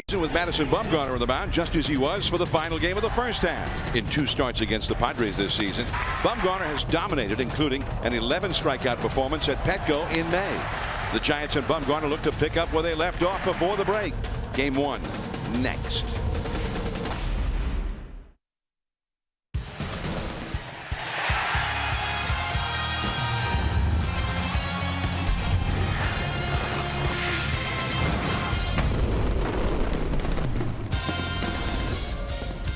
With Madison Bumgarner on the mound, just as he was for the final game of the first half. In 2 starts against the Padres this season, Bumgarner has dominated, including an 11 strikeout performance at Petco in May. The Giants and Bumgarner look to pick up where they left off before the break. Game 1 next.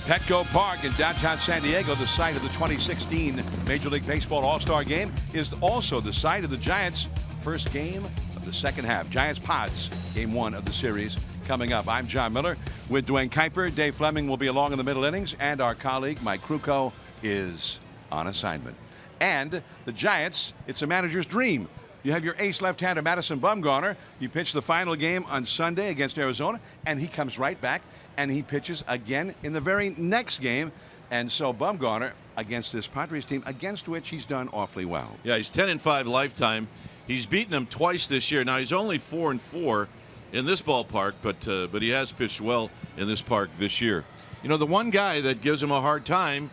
Petco Park in downtown San Diego, the site of the 2016 Major League Baseball All-Star Game, is also the site of the Giants' first game of the second half. Giants-Pods, Game 1 of the series coming up. I'm John Miller with Dwayne Kuiper. Dave Fleming will be along in the middle innings, and our colleague Mike Krukow is on assignment. And the Giants, it's a manager's dream. You have your ace left-hander Madison Bumgarner. He pitched the final game on Sunday against Arizona, and he comes right back and he pitches again in the very next game. And so Bumgarner against this Padres team, against which he's done awfully well. Yeah, he's 10-5 lifetime. He's beaten them twice this year. Now he's only 4-4 in this ballpark, but he has pitched well in this park this year. You know, the one guy that gives him a hard time,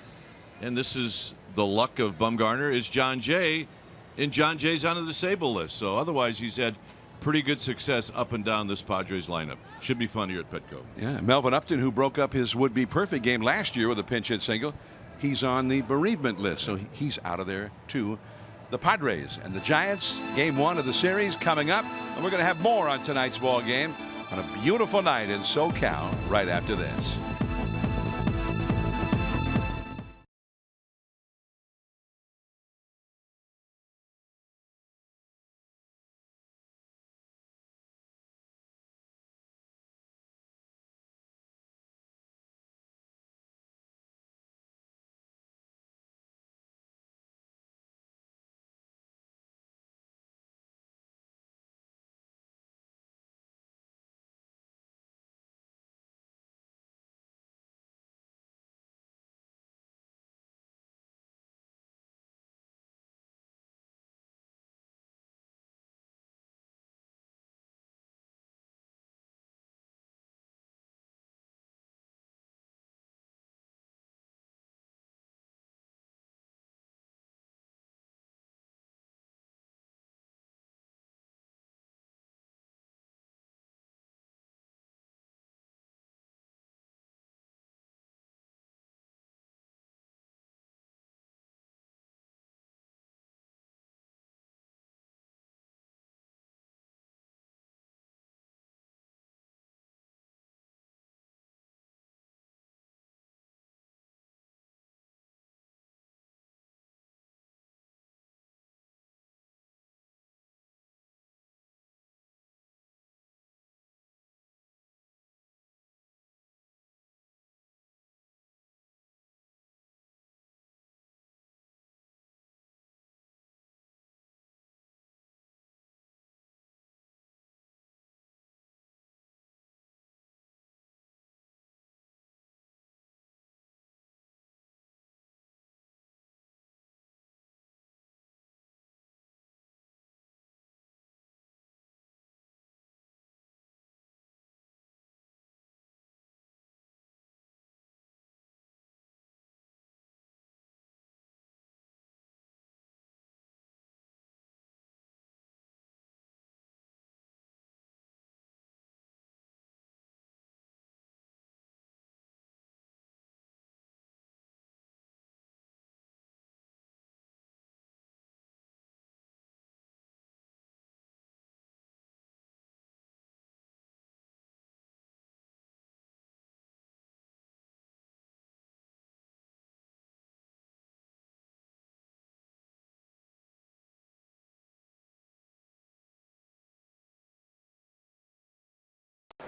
and this is the luck of Bumgarner, is John Jay. And John Jay's on the disabled list. So otherwise he's had pretty good success up and down this Padres lineup. Should be fun here at Petco. Yeah, Melvin Upton, who broke up his would-be perfect game last year with a pinch hit single, he's on the bereavement list, so he's out of there too. The Padres and the Giants, Game 1 of the series coming up, and we're going to have more on tonight's ball game on a beautiful night in SoCal right after this.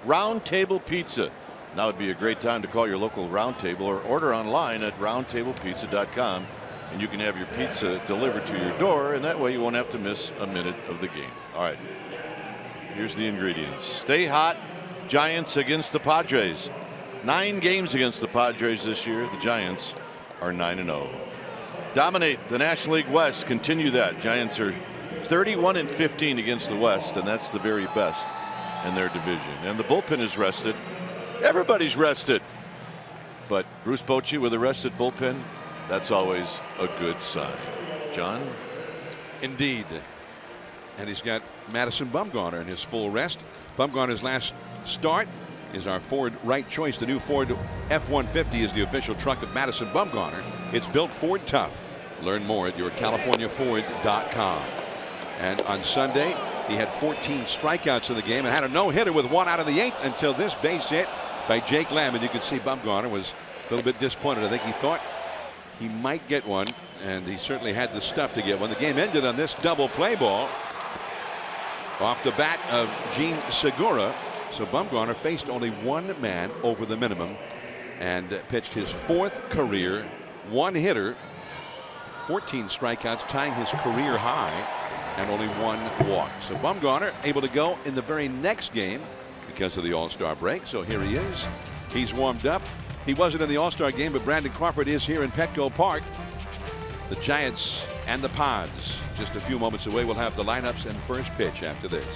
Round Table Pizza. Now would be a great time to call your local Round Table or order online at roundtablepizza.com, and you can have your pizza delivered to your door, and that way you won't have to miss a minute of the game. All right, here's the ingredients. Stay hot. Giants against the Padres. 9 games against the Padres this year. The Giants are 9-0. Dominate the National League West. Continue that. Giants are 31-15 against the West, and that's the very best in their division. And the bullpen is rested. Everybody's rested. But Bruce Bochy with a rested bullpen, that's always a good sign. John? Indeed. And he's got Madison Bumgarner in his full rest. Bumgarner's last start is our Ford right choice. The new Ford F-150 is the official truck of Madison Bumgarner. It's built Ford tough. Learn more at yourcaliforniaford.com. And on Sunday, he had 14 strikeouts in the game and had a no-hitter with 1 out of the 8th until this base hit by Jake Lamb. And you can see Bumgarner was a little bit disappointed. I think he thought he might get one, and he certainly had the stuff to get one. The game ended on this double play ball off the bat of Gene Segura. So Bumgarner faced only one man over the minimum and pitched his 4th career 1-hitter, 14 strikeouts, tying his career high, and only 1 walk. So Bumgarner able to go in the very next game because of the All-Star break. So here he is. He's warmed up. He wasn't in the All-Star game, but Brandon Crawford is here in Petco Park. The Giants and the Pods just a few moments away. We'll have the lineups and first pitch after this.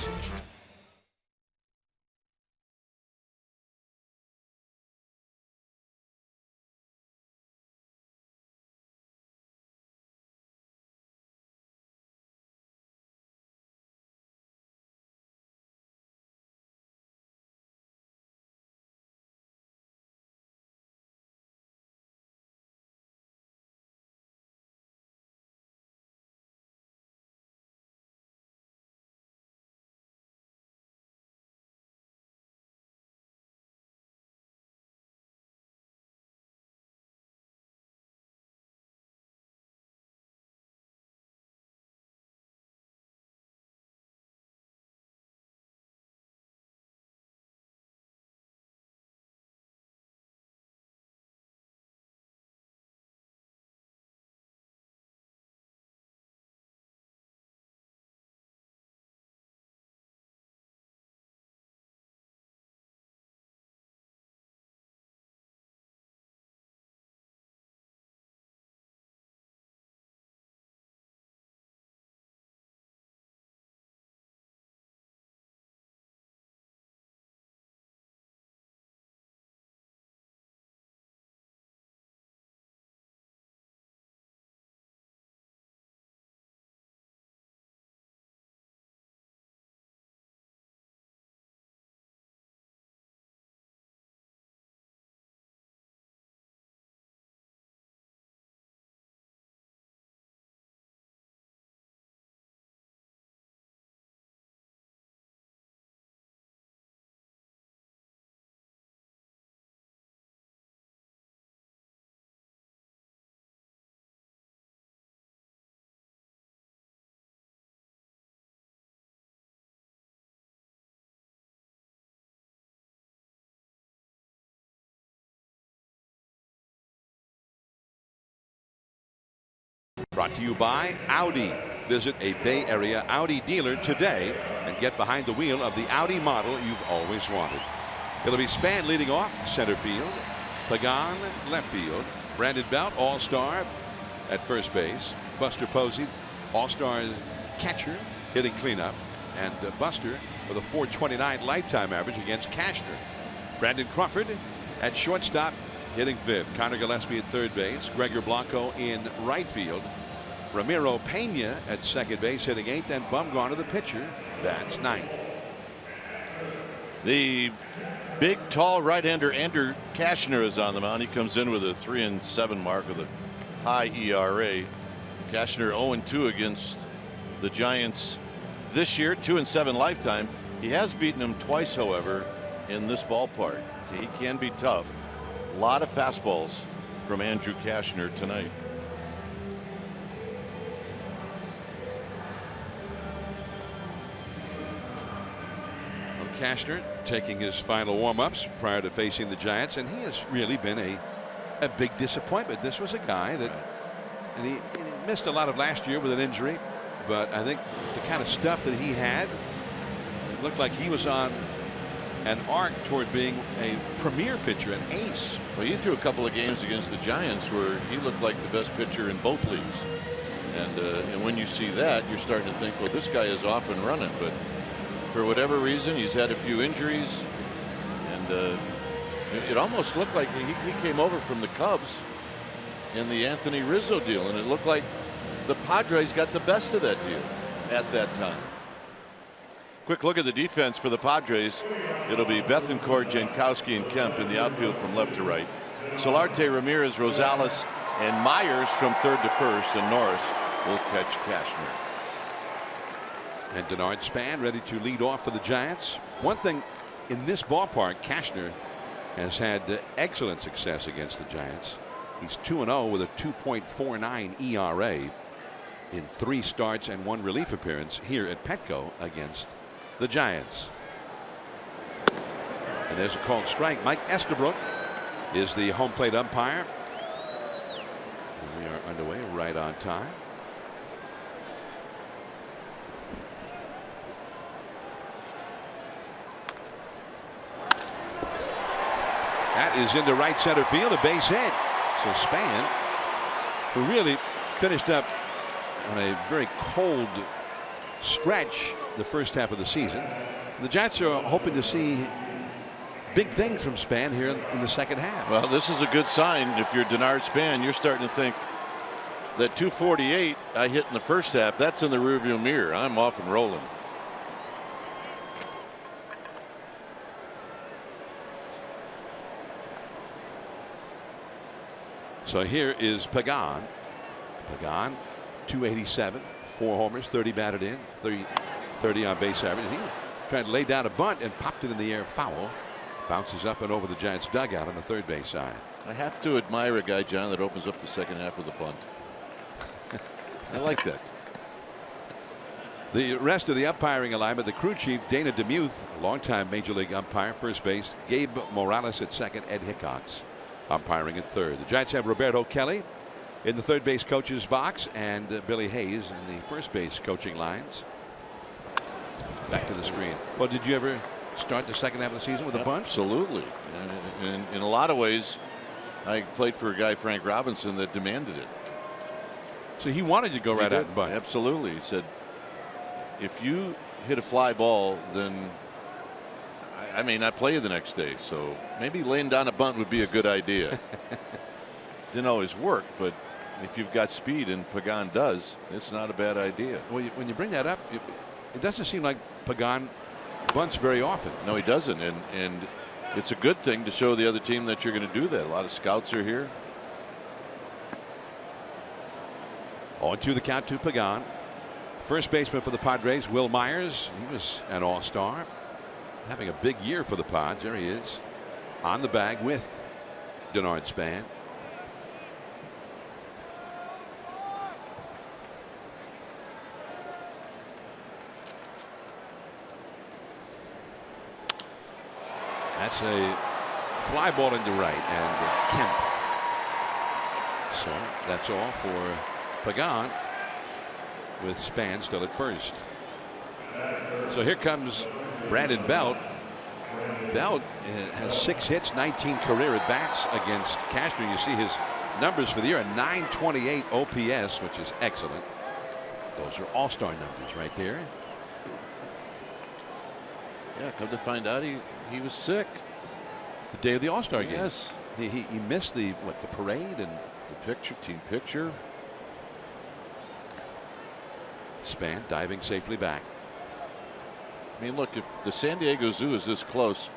Brought to you by Audi. Visit a Bay Area Audi dealer today and get behind the wheel of the Audi model you've always wanted. It'll be Span leading off center field, Pagan left field, Brandon Belt all-star at first base, Buster Posey all-star catcher hitting cleanup, and Buster with a .429 lifetime average against Cashner. Brandon Crawford at shortstop hitting 5th, Connor Gillespie at third base, Gregor Blanco in right field, Ramiro Pena at second base hitting 8th, and Bumgarner the pitcher, that's 9th. The big tall right-hander Andrew Cashner is on the mound. He comes in with a 3-7 mark with a high ERA. Cashner 0-2 against the Giants this year, 2-7 lifetime. He has beaten them twice, however, in this ballpark. He can be tough. A lot of fastballs from Andrew Cashner tonight. Cashner taking his final warm-ups prior to facing the Giants, and he has really been a big disappointment. This was a guy that, and he missed a lot of last year with an injury, but I think the kind of stuff that he had, it looked like he was on an arc toward being a premier pitcher, an ace. Well, he threw a couple of games against the Giants where he looked like the best pitcher in both leagues, and when you see that, you're starting to think, well, this guy is off and running. But for whatever reason, he's had a few injuries, and It almost looked like he came over from the Cubs in the Anthony Rizzo deal, and it looked like the Padres got the best of that deal at that time. Quick look at the defense for the Padres. It'll be Bethancourt, Jankowski, and Kemp in the outfield from left to right. Solarte, Ramirez, Rosales, and Myers from third to first, and Norris will catch Cashner. And Denard Span ready to lead off for the Giants. One thing in this ballpark, Cashner has had excellent success against the Giants. He's 2-0 with a 2.49 ERA in 3 starts and 1 relief appearance here at Petco against the Giants. And there's a called strike. Mike Estabrook is the home plate umpire. And we are underway right on time. That is into right center field, a base hit. So Span, who really finished up on a very cold stretch the first half of the season. The Giants are hoping to see big things from Span here in the second half. Well, this is a good sign. If you're Denard Span, you're starting to think that 248 I hit in the first half, that's in the rearview mirror. I'm off and rolling. So here is Pagan. Pagan, 287, 4 homers, 30 batted in, 30 on base average. He tried to lay down a bunt and popped it in the air foul. Bounces up and over the Giants dugout on the third base side. I have to admire a guy, John, that opens up the second half with a bunt. I like that. The rest of the umpiring alignment, the crew chief, Dana DeMuth, a longtime major league umpire, first base, Gabe Morales at second, Ed Hickox umpiring at third. The Giants have Roberto Kelly in the third base coach's box and Billy Hayes in the first base coaching lines. Back to the screen. Well, did you ever start the second half of the season with a bunt? Absolutely. In a lot of ways, I played for a guy, Frank Robinson, that demanded it. So he wanted you to go right out and bunt. Absolutely. He said, if you hit a fly ball, then I may not play you the next day. So maybe laying down a bunt would be a good idea. Didn't always work, but if you've got speed, and Pagan does, it's not a bad idea. Well, when you bring that up, it doesn't seem like Pagan bunts very often. No, he doesn't, and it's a good thing to show the other team that you're going to do that. A lot of scouts are here. On to the count to Pagan. First baseman for the Padres, Will Myers. He was an all-star, having a big year for the Pods. There he is on the bag with Denard Span. That's a fly ball into right, and Kemp. So that's all for Pagan, with Span still at first. So here comes Brandon Belt. Belt has 6 hits, 19 career at bats against Cashner. You see his numbers for the year, a 928 OPS, which is excellent. Those are all-star numbers right there. Yeah, come to find out he was sick the day of the All-Star game. Yes, he missed the parade and the team picture. Span diving safely back. I mean, look, if the San Diego Zoo is this close,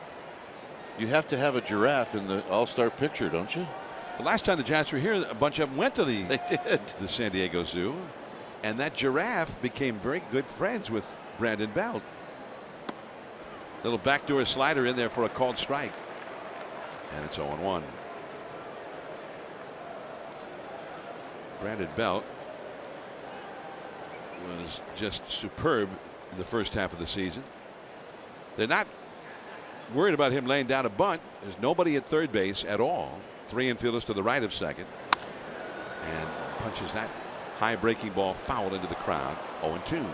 you have to have a giraffe in the All-Star picture, don't you? The last time the Giants were here, a bunch of them went to the San Diego Zoo, and that giraffe became very good friends with Brandon Belt. Little backdoor slider in there for a called strike, and it's 0-1. Brandon Belt was just superb in the first half of the season. They're not worried about him laying down a bunt. There's nobody at third base at all. 3 infielders to the right of second, and punches that high breaking ball foul into the crowd. 0-2.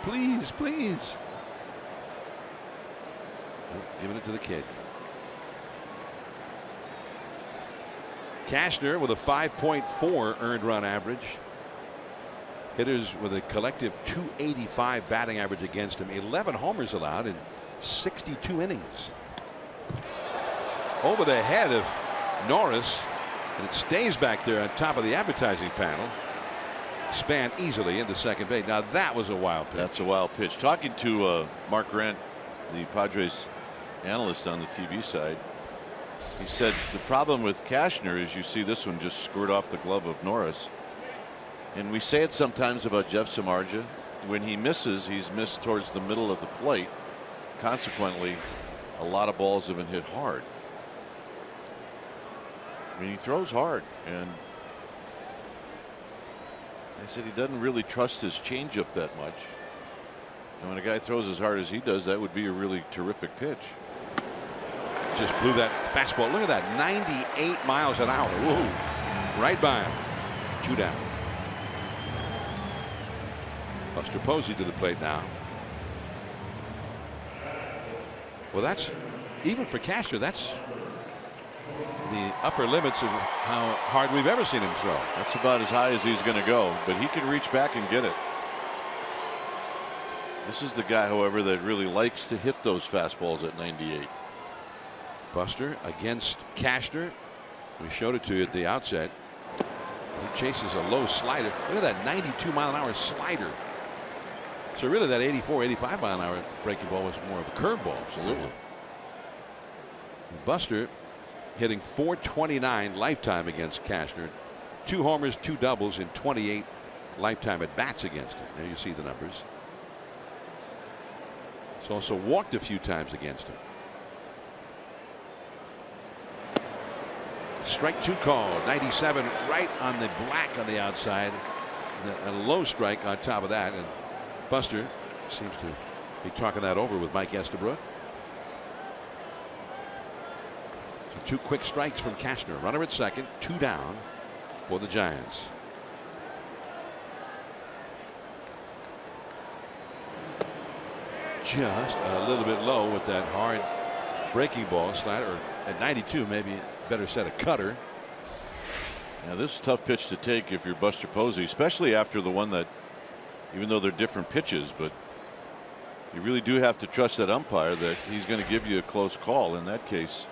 Please, please. Nope, giving it to the kid. Cashner with a 5.4 earned run average. Hitters with a collective .285 batting average against him. 11 homers allowed in 62 innings. Over the head of Norris, and it stays back there on top of the advertising panel. Span easily into second base. Now that was a wild pitch. That's a wild pitch. Talking to Mark Grant, the Padres analyst on the TV side, he said the problem with Cashner is you see this one just squirt off the glove of Norris. And we say it sometimes about Jeff Samardzija. When he misses, he's missed towards the middle of the plate. Consequently, a lot of balls have been hit hard. I mean, he throws hard, and they said he doesn't really trust his changeup that much. And when a guy throws as hard as he does, that would be a really terrific pitch. Just blew that fastball. Look at that, 98 miles an hour. Whoa. Right by him. 2 down. Buster Posey to the plate now. Well, that's, even for Cashner, that's the upper limits of how hard we've ever seen him throw. That's about as high as he's going to go, but he can reach back and get it. This is the guy, however, that really likes to hit those fastballs at 98. Buster against Cashner. We showed it to you at the outset. He chases a low slider. Look at that 92 mile an hour slider. So really that 84, 85 mile an hour breaking ball was more of a curveball. Absolutely. Buster hitting .429 lifetime against Cashner. 2 homers, 2 doubles in 28 lifetime at bats against him. There you see the numbers. He's also walked a few times against him. Strike 2 call. 97 right on the black on the outside. A low strike on top of that. And Buster seems to be talking that over with Mike Estabrook. So 2 quick strikes from Cashner. Runner at second, 2 down for the Giants. Just a little bit low with that hard breaking ball slider. At 92, maybe better set a cutter. Now this is a tough pitch to take if you're Buster Posey, especially after the one that, even though they're different pitches, but you really do have to trust that umpire that he's going to give you a close call. In that case,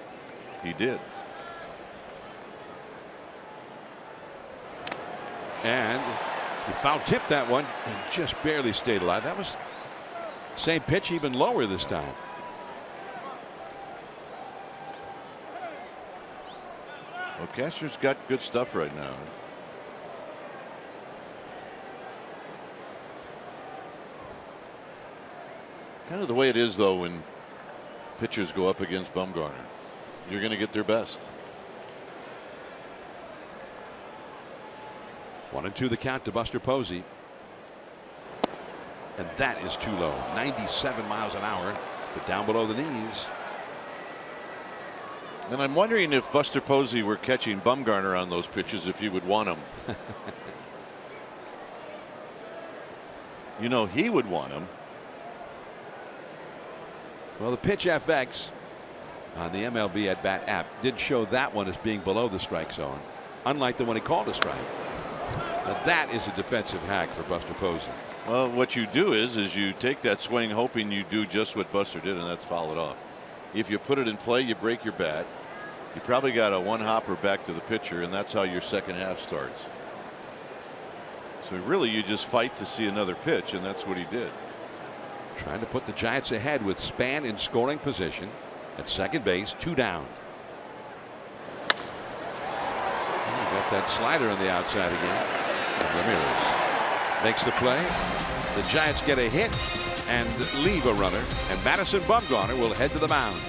he did. And he foul tipped that one and just barely stayed alive. That was same pitch, even lower this time. Well, Cashner's got good stuff right now. Kind of the way it is, though, when pitchers go up against Bumgarner. You're going to get their best. 1-2 the count to Buster Posey. And that is too low. 97 miles an hour, but down below the knees. And I'm wondering if Buster Posey were catching Bumgarner on those pitches, if he would want him. You know, he would want him. Well, the Pitch FX on the MLB at bat app did show that one as being below the strike zone, unlike the one he called a strike. Now that is a defensive hack for Buster Posey. Well, what you do is you take that swing hoping you do just what Buster did, and that's foul it off. If you put it in play, you break your bat. You probably got a one-hopper back to the pitcher, and that's how your second half starts. So really you just fight to see another pitch, and that's what he did. Trying to put the Giants ahead with Span in scoring position at second base, 2 down. And got that slider on the outside again. And Ramirez makes the play. The Giants get a hit and leave a runner, and Madison Bumgarner will head to the mound.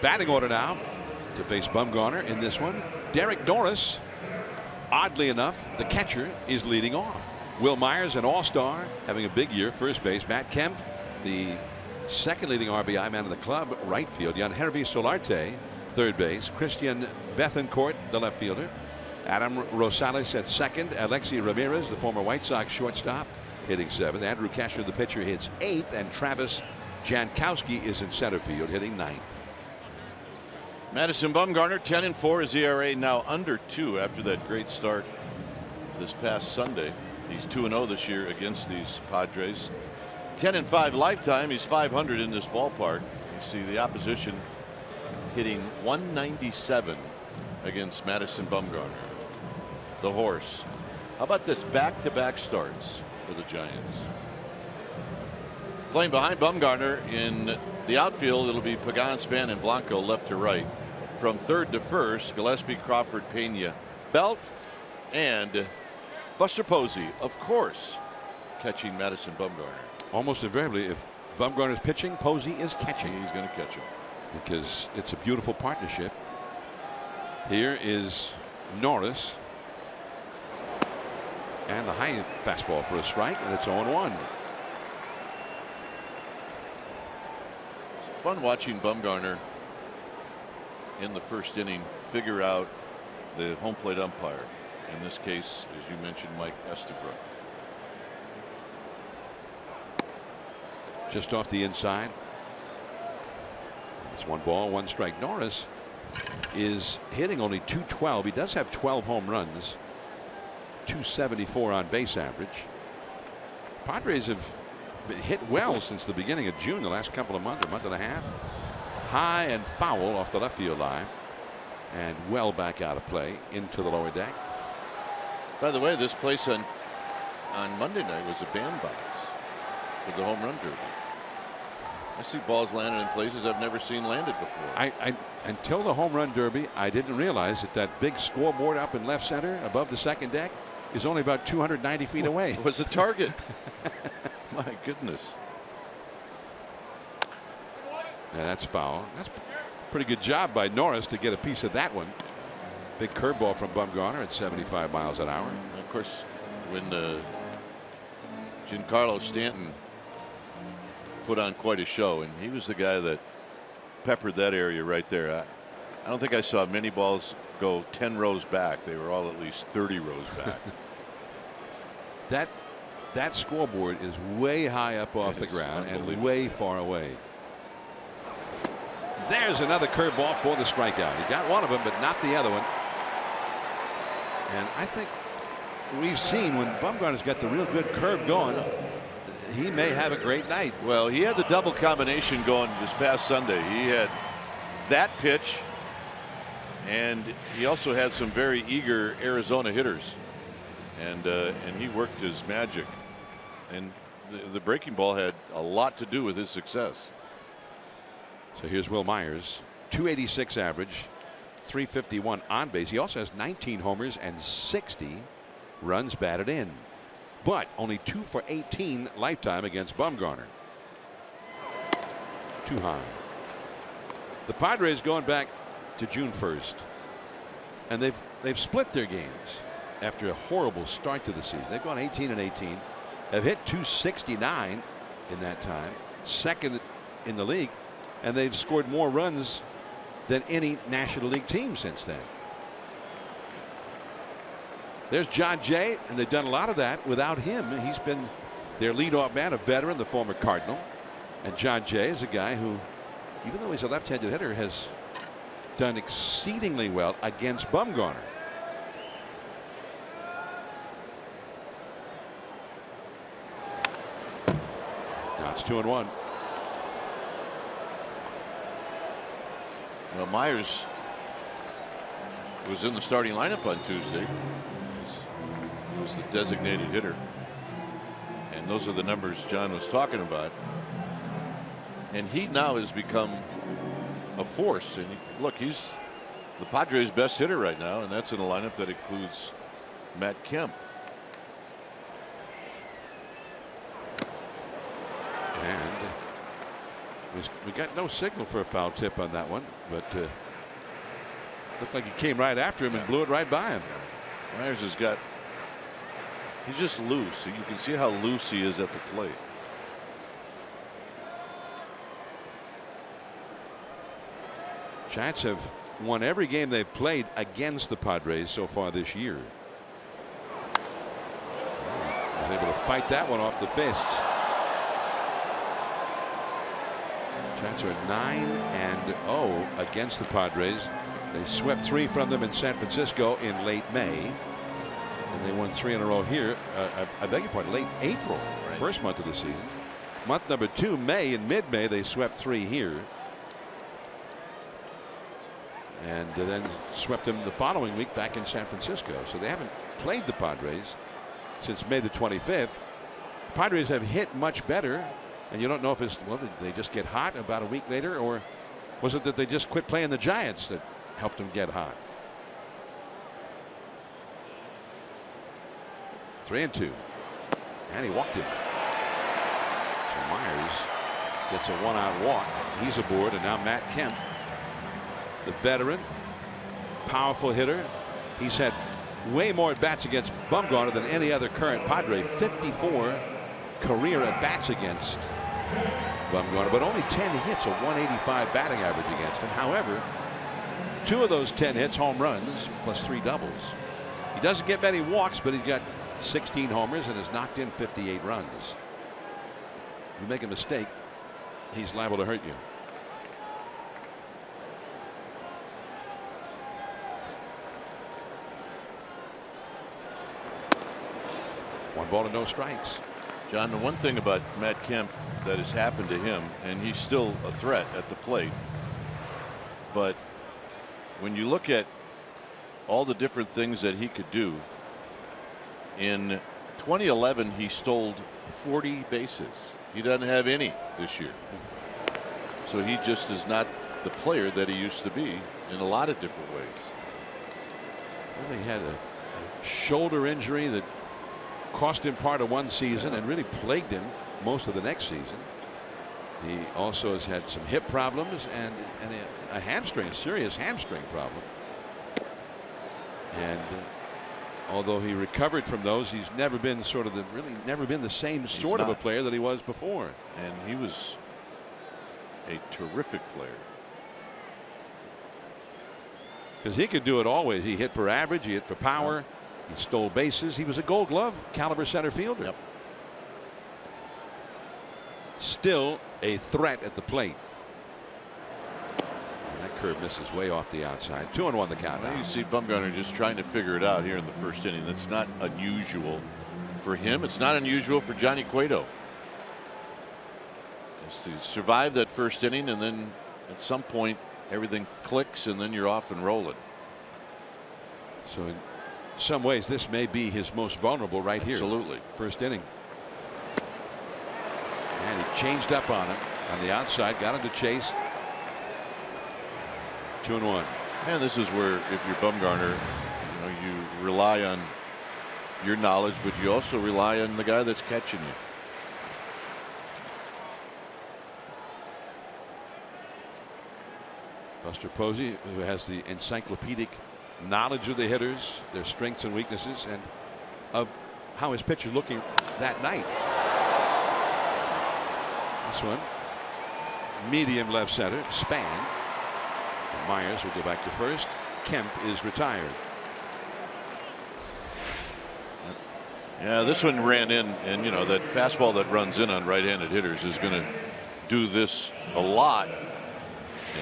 Batting order now to face Bumgarner in this one. Derek Norris, oddly enough, the catcher, is leading off. Will Myers, an all-star, having a big year. First base. Matt Kemp, the second leading RBI man of the club. Right field. Yangervis Solarte, third base. Christian Bethancourt, the left fielder. Adam Rosales at second. Alexi Ramirez, the former White Sox shortstop, hitting seventh. Andrew Kesher, the pitcher, hits eighth. And Travis Jankowski is in center field, hitting ninth. Madison Bumgarner, 10-4. His ERA now under 2 after that great start this past Sunday. He's 2-0 this year against these Padres. 10-5 lifetime. He's .500 in this ballpark. You see the opposition hitting .197 against Madison Bumgarner. The horse. How about this back-to-back starts for the Giants? Playing behind Bumgarner in the outfield, it'll be Pagan, Span, and Blanco left to right. From third to first, Gillespie, Crawford, Pena, Belt, and Buster Posey, of course, catching Madison Bumgarner. Almost invariably, if Bumgarner's pitching, Posey is catching. He's going to catch him. Because it's a beautiful partnership. Here is Norris. And the high fastball for a strike, and it's 0-1. It's fun watching Bumgarner in the first inning figure out the home plate umpire. In this case, as you mentioned, Mike Estabrook. Just off the inside. It's 1 ball, 1 strike. Norris is hitting only .212. He does have 12 home runs. .274 on base average. Padres have been hit well since the beginning of June, the last couple of months, a month and a half. High and foul off the left field line, and well back out of play into the lower deck. By the way, this place on Monday night was a bandbox for the home run derby. I see balls landed in places I've never seen landed before. Until the home run derby, I didn't realize that big scoreboard up in left center above the second deck is only about 290 feet away. It was a target. My goodness. Yeah, that's foul. That's a pretty good job by Norris to get a piece of that one. Big curveball from Bumgarner at 75 miles an hour. And of course, when Giancarlo Stanton put on quite a show, and he was the guy that peppered that area right there. I don't think I saw many balls go 10 rows back. They were all at least 30 rows back. That scoreboard is way high up off the ground and way far away. There's another curveball for the strikeout. He got one of them, but not the other one. And I think we've seen when Bumgarner's got the real good curve going, he may have a great night. Well, he had the double combination going this past Sunday. He had that pitch, and he also had some very eager Arizona hitters, and he worked his magic. And the breaking ball had a lot to do with his success. So here's Will Myers, .286 average, .351 on base. He also has 19 homers and 60 runs batted in, but only 2 for 18 lifetime against Bumgarner. Too high. The Padres going back to June 1st, and they've split their games after a horrible start to the season. They've gone 18-18, have hit .269 in that time, second in the league, and they've scored more runs than any National League team since then. There's John Jay, and they've done a lot of that without him. He's been their leadoff man, a veteran, the former Cardinal. And John Jay is a guy who, even though he's a left-handed hitter, has done exceedingly well against Bumgarner. Now it's 2-1. Well, Myers was in the starting lineup on Tuesday. He was the designated hitter. And those are the numbers John was talking about. And he now has become a force. And look, he's the Padres' best hitter right now, and that's in a lineup that includes Matt Kemp. And We got no signal for a foul tip on that one, but looked like he came right after him and blew it right by him. Myers has got. He's just loose. You can see how loose he is at the plate. Giants have won every game they've played against the Padres so far this year. Was able to fight that one off the fists. Giants are 9-0 against the Padres. They swept 3 from them in San Francisco in late May. And they won 3 in a row here. I beg your pardon, late April, right. First month of the season. Month number 2, May, in mid-May, they swept 3 here. And then swept them the following week back in San Francisco. So they haven't played the Padres since May the 25th. The Padres have hit much better. And you don't know if it's, well, did they just get hot about a week later, or was it that they just quit playing the Giants that helped them get hot? 3-2. And he walked him. So Myers gets a 1-out walk. He's aboard, and now Matt Kemp, the veteran, powerful hitter. He's had way more at bats against Bumgarner than any other current Padre. 54 career at bats against Bumgarner, but only 10 hits, a 185 batting average against him. However, 2 of those 10 hits home runs plus 3 doubles. He doesn't get many walks, but he's got 16 homers and has knocked in 58 runs. You make a mistake, he's liable to hurt you. One ball and no strikes. John, the one thing about Matt Kemp that has happened to him, and he's still a threat at the plate, but when you look at all the different things that he could do, in 2011 he stole 40 bases. He doesn't have any this year. So he just is not the player that he used to be in a lot of different ways. Well, he had a shoulder injury that cost him part of one season and really plagued him most of the next season. He also has had some hip problems and a hamstring, a serious hamstring problem. And although he recovered from those, he's never been sort of really never been the same sort of a player that he was before. And he was a terrific player. Because he could do it always. He hit for average, he hit for power. He stole bases. He was a Gold Glove caliber center fielder. Yep. Still a threat at the plate. And that curve misses way off the outside. 2-1 the count. Well, you see Bumgarner just trying to figure it out here in the first inning. That's not unusual for him. It's not unusual for Johnny Cueto. Just to survive that first inning, and then at some point everything clicks, and then you're off and rolling. So in some ways this may be his most vulnerable right here. Absolutely. First inning. And he changed up on him on the outside, got him to chase. 2-1. And this is where, if you're Bumgarner, you rely on your knowledge, but you also rely on the guy that's catching you. Buster Posey, who has the encyclopedic knowledge of the hitters, their strengths and weaknesses, and of how his pitcher's looking that night. This one, medium left center, span. And Myers will go back to first. Kemp is retired. Yeah, this one ran in, and that fastball that runs in on right-handed hitters is going to do this a lot.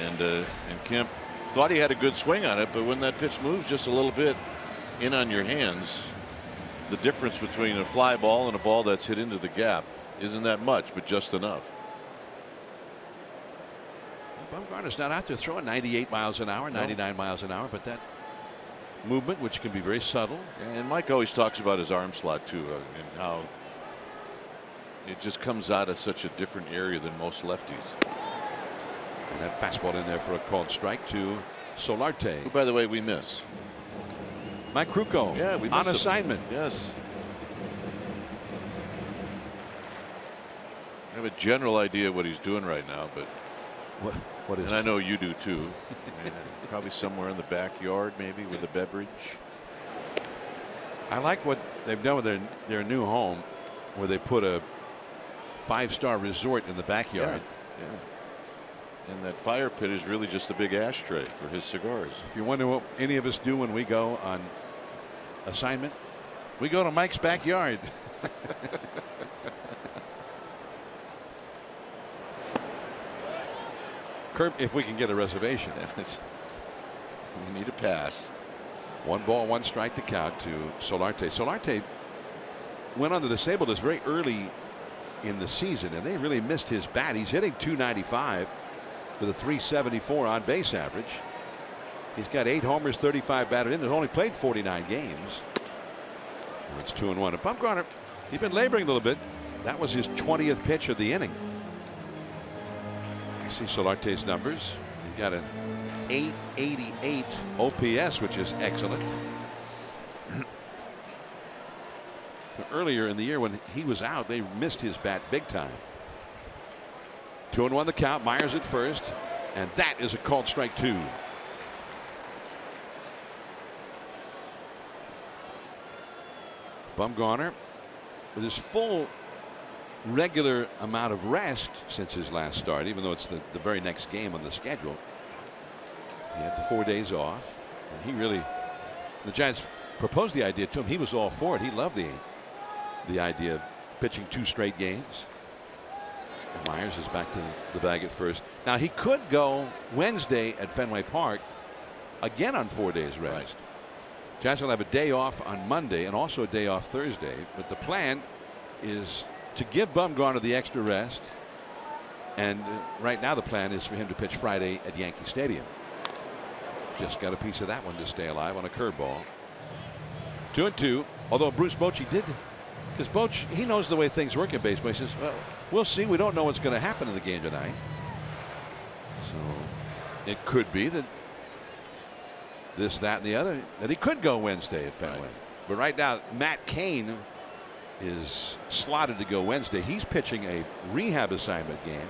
And Kemp thought he had a good swing on it, but when that pitch moves just a little bit in on your hands, the difference between a fly ball and a ball that's hit into the gap isn't that much, but just enough. Bumgarner's not out there throwing 98 miles an hour, 99 miles an hour, but that movement, which can be very subtle. And Mike always talks about his arm slot too, and how it just comes out of such a different area than most lefties. And that fastball in there for a called strike to Solarte. Who, by the way, we miss. Mike Krukow. Yeah, we miss on him. assignment. Yes. have a general idea what he's doing right now, but what is and it? I know you do too. Probably somewhere in the backyard, maybe with a beverage. I like what they've done with their new home, where they put a 5-star resort in the backyard. Yeah. And that fire pit is really just a big ashtray for his cigars. If you wonder what any of us do when we go on assignment, we go to Mike's backyard. Curb, if we can get a reservation. We need a pass. 1 ball, 1 strike to count to Solarte. Solarte went on the disabled list very early in the season, and they really missed his bat. He's hitting .295 with a .374 on base average. He's got 8 homers, 35 batted in. He's only played 49 games. Now it's 2-1. And Bumgarner, he's been laboring a little bit. That was his 20th pitch of the inning. You see Solarte's numbers. He's got an .888 OPS, which is excellent. Earlier in the year when he was out, they missed his bat big time. 2-1 the count. Myers at first, and that is a called strike 2. Bumgarner, with his full regular amount of rest since his last start, even though it's the very next game on the schedule. He had the 4 days off, and he really, the Giants proposed the idea to him. He was all for it. He loved the idea of pitching 2 straight games. And Myers is back to the bag at first. Now he could go Wednesday at Fenway Park again on 4 days rest. Right. Giants will have a day off on Monday and also a day off Thursday. But the plan is to give Bumgarner the extra rest. And right now the plan is for him to pitch Friday at Yankee Stadium. Just got a piece of that one to stay alive on a curveball. 2-2. Although Bruce Bochy did, because Bochy, he knows the way things work in baseball. He says, well, we'll see. We don't know what's going to happen in the game tonight. So it could be that this, that, and the other, that he could go Wednesday at Fenway. Right. But right now, Matt Cain is slotted to go Wednesday. He's pitching a rehab assignment game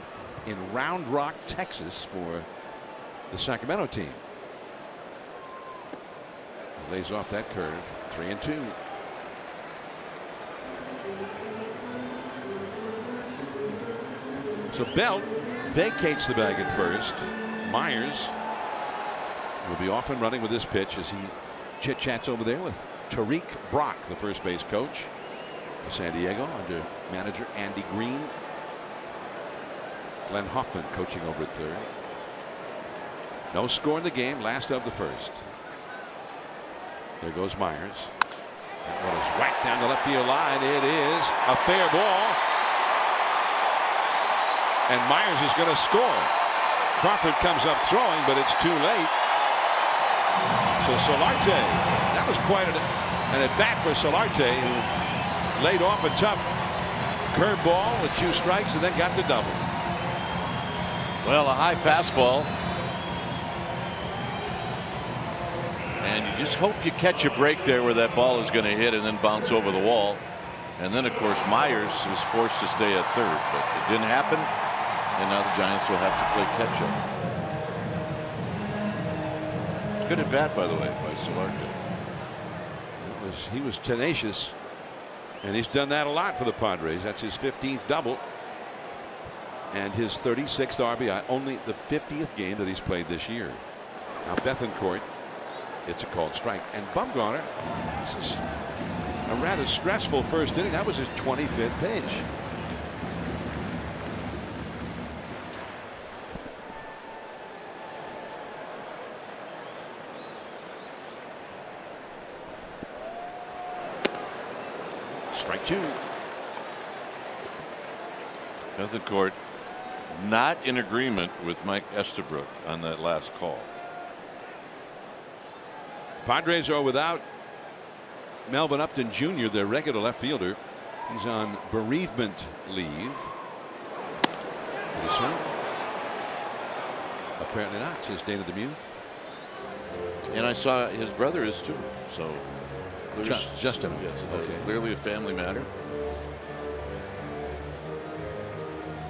in Round Rock, Texas for the Sacramento team. He lays off that curve. 3-2. So Belt vacates the bag at first. Myers will be off and running with this pitch as he chit-chats over there with Tariq Brock, the first base coach of San Diego under manager Andy Green. Glenn Hoffman coaching over at third. No score in the game, last of the first. There goes Myers. That one is whacked down the left field line. It is a fair ball. And Myers is going to score. Crawford comes up throwing, but it's too late. So Solarte, that was quite an at-bat for Solarte, who laid off a tough curveball with 2 strikes and then got the double. Well, a high fastball. And you just hope you catch a break there where that ball is going to hit and then bounce over the wall. And then, of course, Myers was forced to stay at third, but it didn't happen. And now the Giants will have to play catch up. Good at bat, by the way, by Solarte. He was tenacious, and he's done that a lot for the Padres. That's his 15th double and his 36th RBI, only the 50th game that he's played this year. Now Bethancourt, it's a called strike, and Bumgarner, this is a rather stressful first inning. That was his 25th pitch. Strike 2. Bethancourt not in agreement with Mike Estabrook on that last call. Padres are without Melvin Upton Jr., their regular left fielder. He's on bereavement leave. Apparently not, says Dana DeMuth. And I saw his brother is too. So Justin. Yes, okay. Clearly a family matter.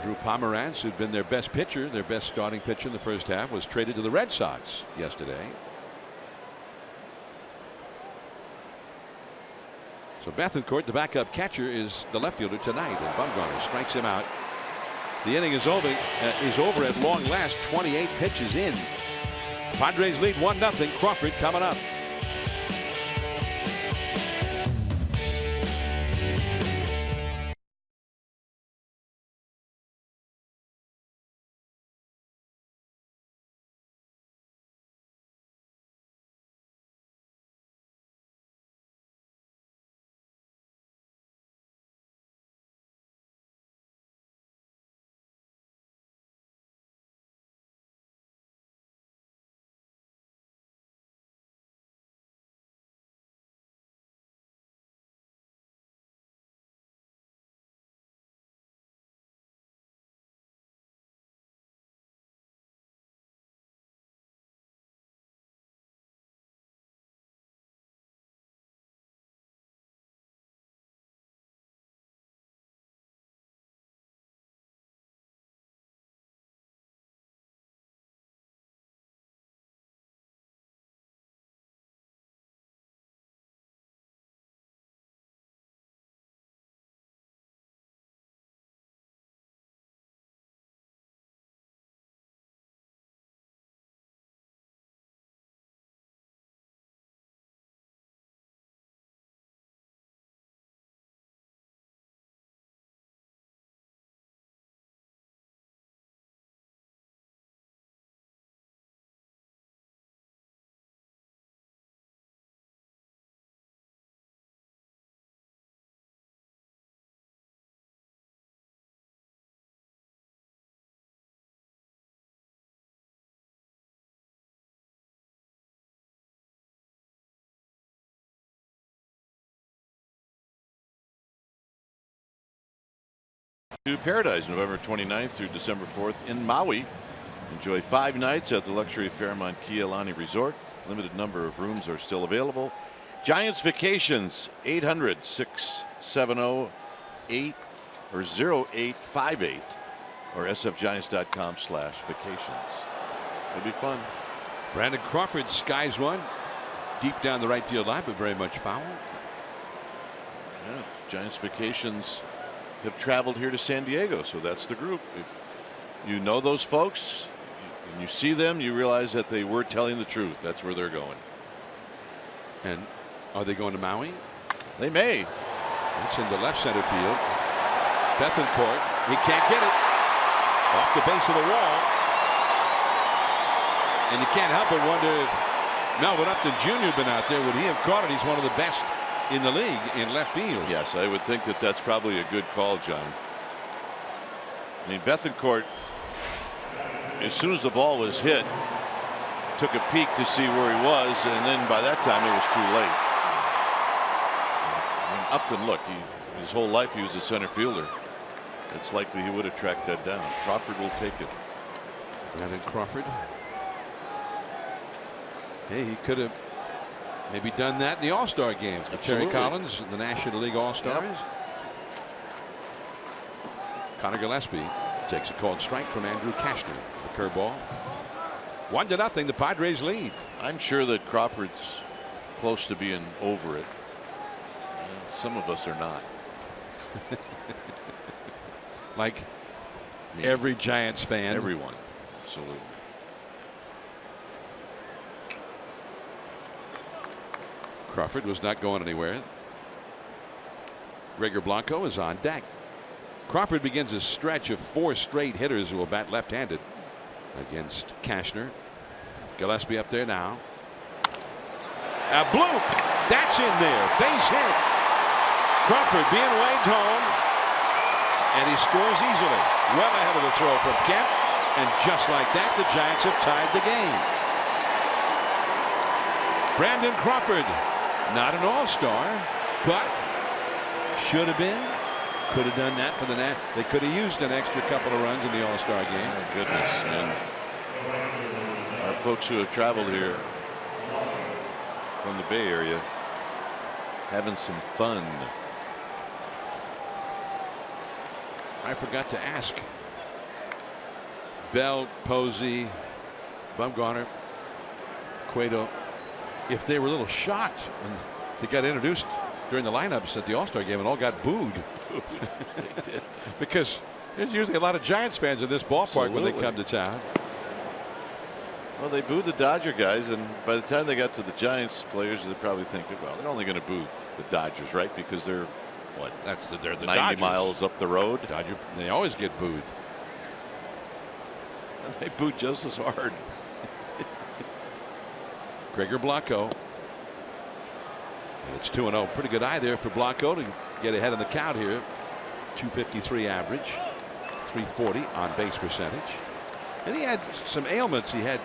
Drew Pomeranz, who'd been their best pitcher, their best starting pitcher in the first half, was traded to the Red Sox yesterday. So Bethancourt, the backup catcher, is the left fielder tonight, and Bumgarner strikes him out. The inning is over at long last. 28 pitches in. Padres lead 1-0. Crawford coming up. To Paradise, November 29th through December 4th in Maui. Enjoy 5 nights at the luxury Fairmont Kea Lani Resort. Limited number of rooms are still available. Giants Vacations, 800-670-8 or 0858 or sfgiants.com/vacations. It'll be fun. Brandon Crawford skies one deep down the right field line, but very much foul. Yeah, Giants Vacations have traveled here to San Diego, so that's the group. If you know those folks and you see them, you realize that they were telling the truth. That's where they're going. And are they going to Maui? They may. It's in the left center field. Bethancourt, he can't get it. Off the base of the wall. And you can't help but wonder if Melvin Upton Jr. had been out there, would he have caught it? He's one of the best in the league in left field. Yes, I would think that that's probably a good call, John. I mean, Bethancourt, as soon as the ball was hit, took a peek to see where he was, and then by that time it was too late. I mean, Upton, look, his whole life he was a center fielder. It's likely he would have tracked that down. Crawford will take it. Brandon Crawford. Hey, he could have maybe done that in the All-Star game for Terry Collins, the National League All-Stars. Yep. Connor Gillespie takes a called strike from Andrew Cashner. The curveball. 1-0. The Padres lead. I'm sure that Crawford's close to being over it. Some of us are not. Like every Giants fan. Everyone. Absolutely. Crawford was not going anywhere. Gregor Blanco is on deck. Crawford begins a stretch of 4 straight hitters who will bat left-handed against Cashner. Gillespie up there now. A bloop. That's in there. Base hit. Crawford being waved home. And he scores easily. Well ahead of the throw from Kemp. And just like that, the Giants have tied the game. Brandon Crawford. Not an all-star, but should have been. Could have done that for the Nats. They could have used an extra couple of runs in the All-Star game. Oh, goodness. And our folks who have traveled here from the Bay Area having some fun. I forgot to ask Bell, Posey, Bumgarner, Cueto, if they were a little shocked when they got introduced during the lineups at the All-Star game and all got booed. They did. Because there's usually a lot of Giants fans in this ballpark when they come to town. Well, they booed the Dodger guys, and by the time they got to the Giants players, they're probably thinking, well, they're only going to boo the Dodgers, right? Because they're what? They're the 90 Dodgers. miles up the road. Dodger, they always get booed. And they boo just as hard. Gregor Blanco. And it's 2-0. Pretty good eye there for Blanco to get ahead in the count here. 253 average, 340 on base percentage. And he had some ailments. He had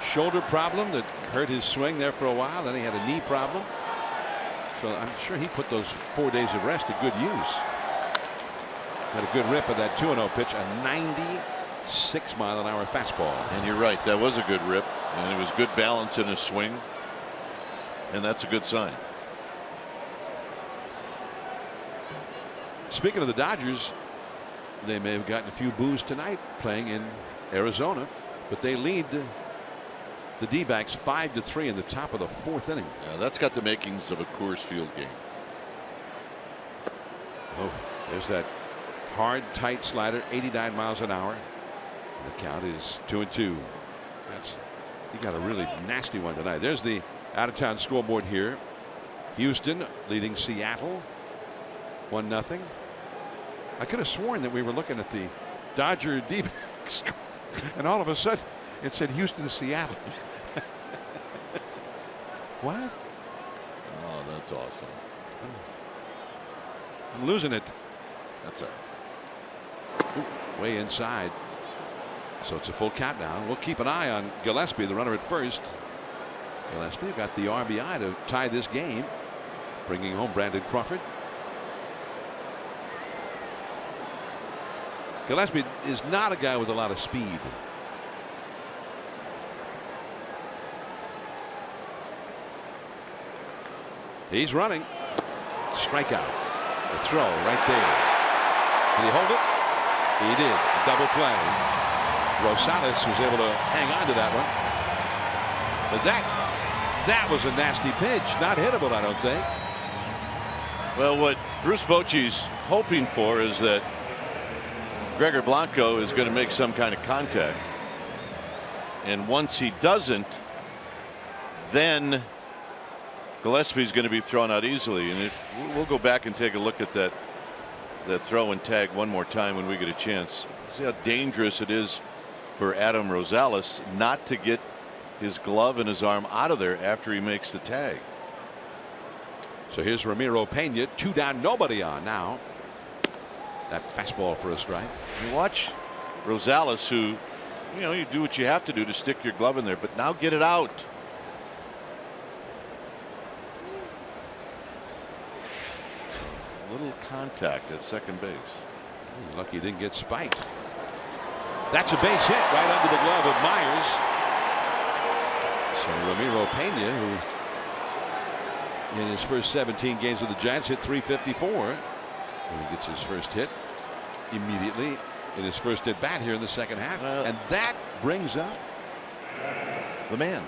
shoulder problem that hurt his swing there for a while. Then he had a knee problem. So I'm sure he put those 4 days of rest to good use. Had a good rip of that 2-0 pitch, a 96-mile-an-hour fastball. And you're right, that was a good rip, and it was good balance in his swing, and that's a good sign. Speaking of the Dodgers, they may have gotten a few boos tonight playing in Arizona, but they lead the D-backs 5-3 in the top of the 4th inning. Yeah, that's got the makings of a Coors Field game. Oh, there's that hard, tight slider, 89 miles an hour. And the count is 2-2. He got a really nasty one tonight. There's the out-of-town scoreboard here. Houston leading Seattle 1-0. I could have sworn that we were looking at the Dodger D-backs, and all of a sudden it said Houston, Seattle. What? Oh, that's awesome. I'm losing it. That's all right. Ooh, way inside. So it's a full count now. We'll keep an eye on Gillespie, the runner at first. Gillespie got the RBI to tie this game, bringing home Brandon Crawford. Gillespie is not a guy with a lot of speed. He's running. Strikeout. The throw right there. Did he hold it? He did. A double play. Rosales was able to hang on to that one. But that was a nasty pitch. Not hittable, I don't think. Well, what Bruce Bochy's hoping for is that Gregor Blanco is going to make some kind of contact. And once he doesn't, then Gillespie's going to be thrown out easily. And we'll go back and take a look at that throw and tag one more time when we get a chance. See how dangerous it is for Adam Rosales not to get his glove and his arm out of there after he makes the tag. So here's Ramiro Pena, 2 down, nobody on now. That fastball for a strike. You watch Rosales, who, you do what you have to do to stick your glove in there, but now get it out. A little contact at second base. Lucky he didn't get spiked. That's a base hit right under the glove of Myers. So Ramiro Pena, who in his first 17 games with the Giants hit .354. When he gets his first hit immediately in his first at bat here in the second half. And that brings up the man.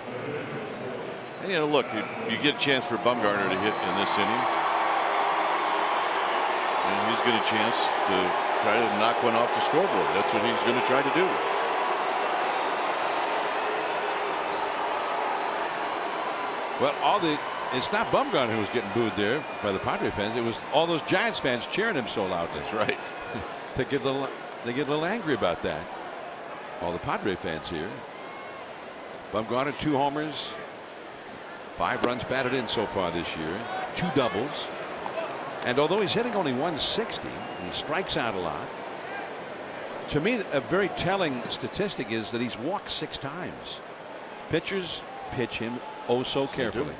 And look, you get a chance for Bumgarner to hit in this inning. And he's got a chance to try to knock one off the scoreboard. That's what he's going to try to do. Well, it's not Bumgarner who was getting booed there by the Padres fans. It was all those Giants fans cheering him so loudly. That's right. They get a little angry about that. All the Padre fans here. Bumgarner, 2 homers, 5 runs batted in so far this year, 2 doubles. And although he's hitting only 160, he strikes out a lot. To me, a very telling statistic is that he's walked 6 times. Pitchers pitch him oh so carefully.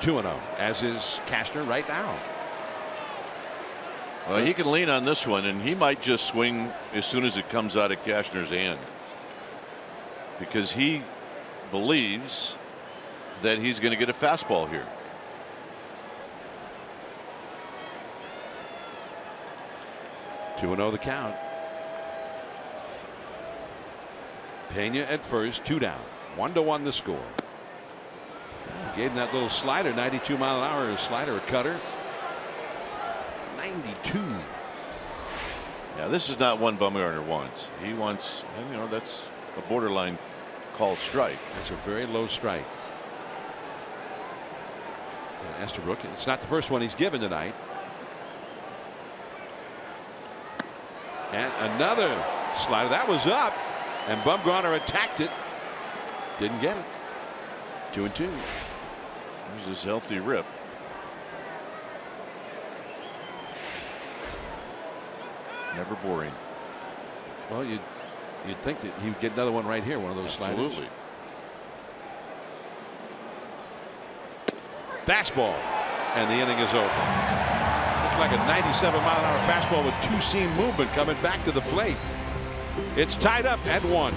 2-0, as is Cashner right now. Well, he can lean on this one, and he might just swing as soon as it comes out of Cashner's hand, because he believes that he's going to get a fastball here. 2-0 the count. Pena at first, 2 down. 1-1 the score. Gave him that little slider, 92-mile-an-hour slider, a cutter. 92. Yeah, this is not one Bumgarner wants. He wants, and you know, that's a borderline called strike. That's a very low strike. And Estabrook, it's not the first one he's given tonight. And another slider that was up, and Bumgarner attacked it. Didn't get it. 2-2. Here's his healthy rip. Never boring. Well, you'd think that he would get another one right here, one of those sliders. Absolutely. Fastball, and the inning is over. Looks like a 97-mile-an-hour fastball with two-seam movement coming back to the plate. It's tied up at 1.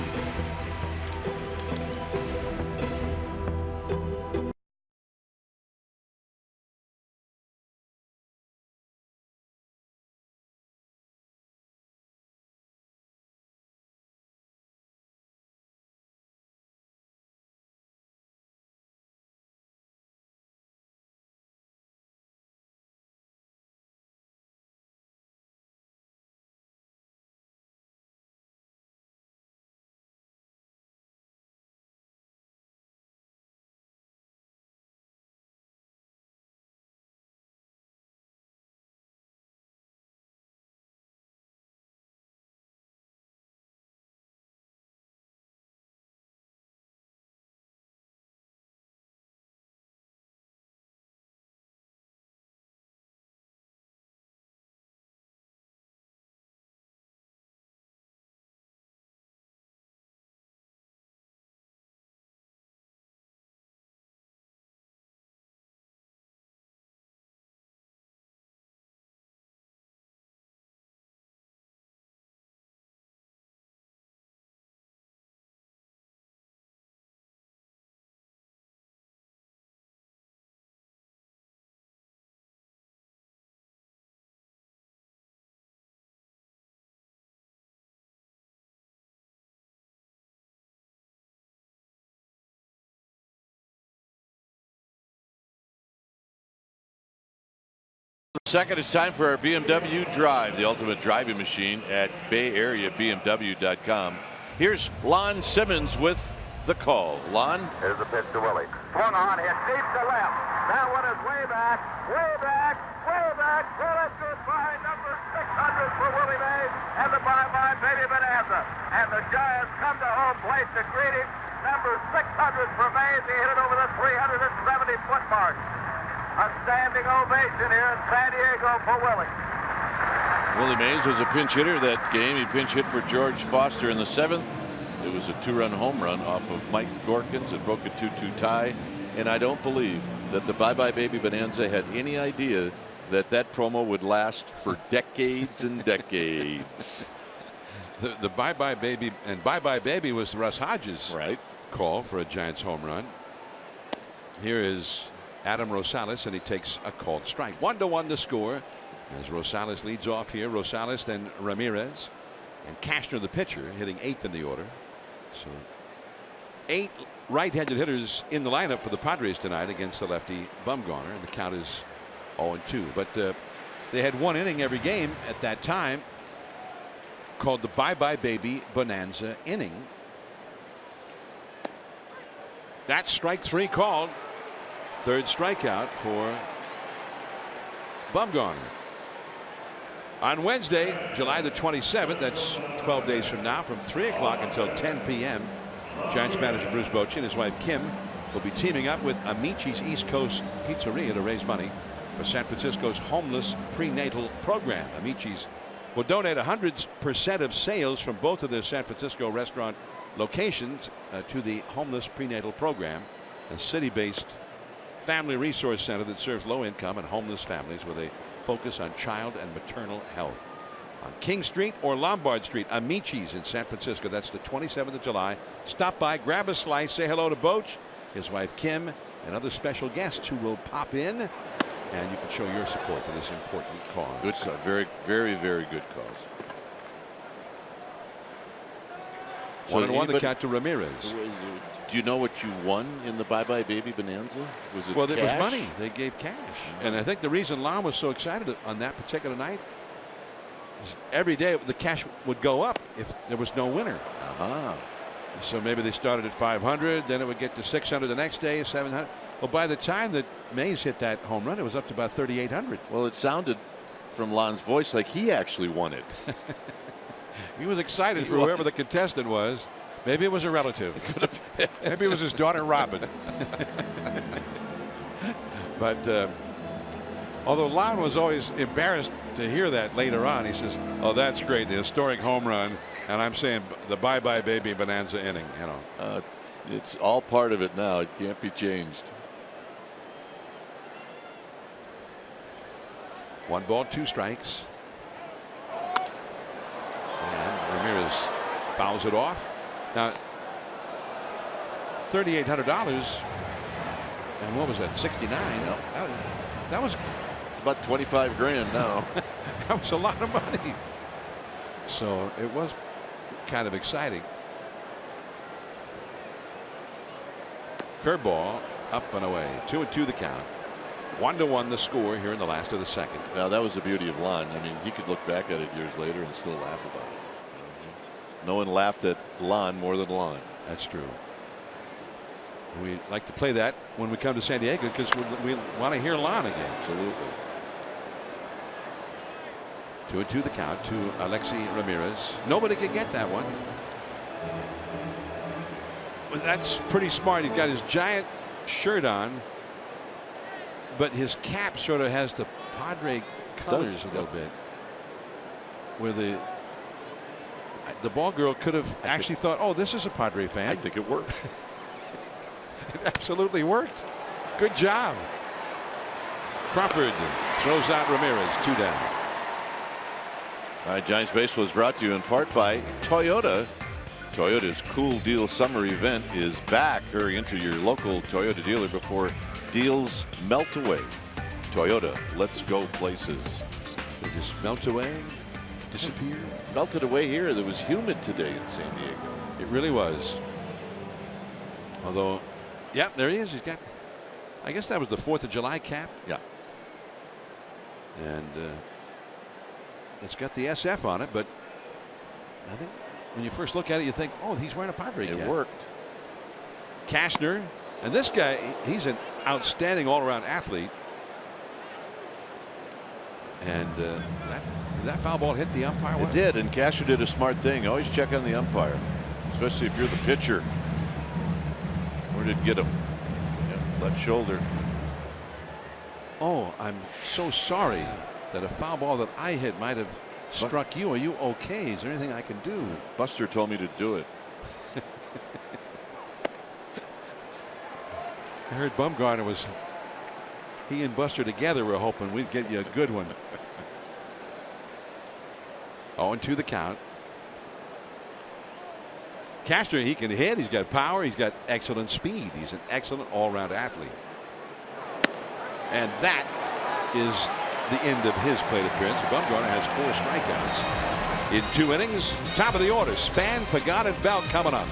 Second, it's time for our BMW Drive, the ultimate driving machine at BayAreaBMW.com. Here's Lon Simmons with the call. Lon. Here's the pitch to Willie. Swung on, hit deep to left. That one is way back, way back, way back. Well, that's goodbye. Number 600 for Willie Mays and the bye-bye Baby Bonanza. And the Giants come to home plate to greet him. Number 600 for Mays. He hit it over the 370-foot mark. A standing ovation here in San Diego for Willie. Willie Mays was a pinch hitter that game. He pinch hit for George Foster in the 7th. It was a 2-run home run off of Mike Gorkins. It broke a 2-2 tie. And I don't believe that the Bye Bye Baby Bonanza had any idea that that promo would last for decades and decades. The Bye Bye Baby and Bye Bye Baby was Russ Hodges' call for a Giants home run. Here is Adam Rosales, and he takes a called strike. 1-1 the score as Rosales leads off here. Rosales, then Ramirez, and Cashner, the pitcher, hitting 8th in the order. So 8 right-handed hitters in the lineup for the Padres tonight against the lefty Bumgarner, and the count is 0-2. But they had 1 inning every game at that time called the Bye Bye Baby Bonanza inning. That's strike 3 called. 3rd strikeout for Bumgarner. On Wednesday, July the 27th, that's 12 days from now, from 3 o'clock until 10 p.m., Giants manager Bruce Bochy and his wife Kim will be teaming up with Amici's East Coast Pizzeria to raise money for San Francisco's homeless prenatal program. Amici's will donate 100% of sales from both of their San Francisco restaurant locations to the homeless prenatal program, a city-based family resource center that serves low-income and homeless families with a focus on child and maternal health. On King Street or Lombard Street, Amici's in San Francisco. That's the 27th of July. Stop by, grab a slice, say hello to Boch, his wife Kim, and other special guests who will pop in. And you can show your support for this important cause. Good cause. Very, very, very good cause. 1-1 the count to Ramirez. Do you know what you won in the Bye Bye Baby Bonanza? Was it Well, cash? it was money. They gave cash. And I think the reason Lon was so excited on that particular night is every day the cash would go up if there was no winner. So maybe they started at 500, then it would get to 600 the next day, 700. Well, by the time that Mays hit that home run, it was up to about 3,800. Well, it sounded from Lon's voice like he actually won it. He was excited for whoever the contestant was. Maybe it was a relative. Maybe it was his daughter Robin. But although Lon was always embarrassed to hear that later on, he says, "Oh, that's great, the historic home run," and I'm saying the Bye Bye Baby Bonanza inning. You know, it's all part of it now. It can't be changed. 1 ball, 2 strikes. And Ramirez fouls it off. Now, $3,800. And what was that? 69. Yep. That was it's about 25 grand now. That was a lot of money. So it was kind of exciting. Curveball up and away. 2-2 the count. 1-1 the score here in the last of the second. Now that was the beauty of Lon. I mean, he could look back at it years later and still laugh about it. No one laughed at Lon more than Lon. That's true. We like to play that when we come to San Diego because we want to hear Lon again. Absolutely. 2-2 the count to Alexi Ramirez. Nobody could get that one. But that's pretty smart. He's got his giant shirt on, but his cap sort of has the Padre colors a little bit. Where the ball girl could have actually thought, "Oh, this is a Padre fan." I think it worked. It absolutely worked. Good job. Crawford throws out Ramirez, 2 down. All right, Giants Baseball is brought to you in part by Toyota. Toyota's Cool Deal Summer event is back. Hurry into your local Toyota dealer before deals melt away. Toyota, let's go places. They just melt away, disappear. Melted away here. It was humid today in San Diego. It really was. Although, yeah, there he is. He's got, I guess that was the 4th of July cap. Yeah. And it's got the SF on it, but I think when you first look at it, you think, "Oh, he's wearing a Padre cap." It worked. Cashner, and this guy, he's an outstanding all-around athlete. And that foul ball hit the umpire. It did, and Cashner did a smart thing. Always check on the umpire, especially if you're the pitcher. Where did it get him? Yep, left shoulder. Oh, I'm so sorry that a foul ball that I hit might have struck you. Are you okay? Is there anything I can do? Buster told me to do it. I heard Bumgarner was, he and Buster together were hoping we'd get you a good one. 0-2 the count. Castro, he can hit. He's got power. He's got excellent speed. He's an excellent all-around athlete. And that is the end of his plate appearance. Bumgarner has 4 strikeouts in 2 innings. Top of the order, Span, Pagan, and Bell coming up.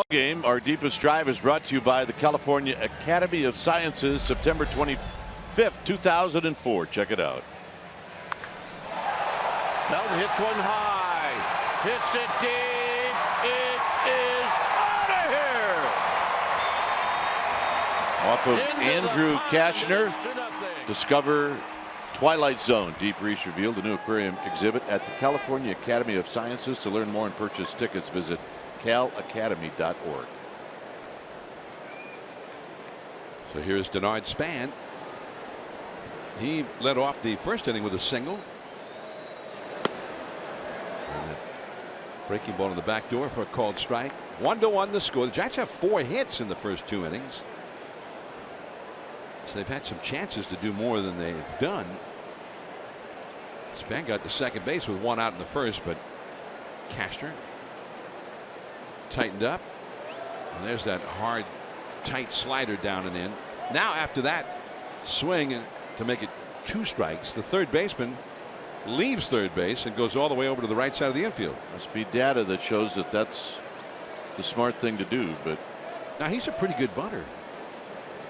Game. Our deepest drive is brought to you by the California Academy of Sciences, September 25th, 2004. Check it out. Belton hits one high, hits it deep. It is out of here. Off of Andrew Kashner. Discover Twilight Zone. Deep Reach revealed, a new aquarium exhibit at the California Academy of Sciences. To learn more and purchase tickets, visit calacademy.org. So here's Denard Span. He led off the first inning with a single. And that breaking ball in the back door for a called strike. 1-1 the score. The Giants have 4 hits in the first 2 innings. So they've had some chances to do more than they've done. Span got to second base with 1 out in the first, but Cashner tightened up. And there's that hard, tight slider down and in. Now after that swing to make it 2 strikes, the third baseman leaves third base and goes all the way over to the right side of the infield. Must be data that shows that that's the smart thing to do. But now he's a pretty good bunter.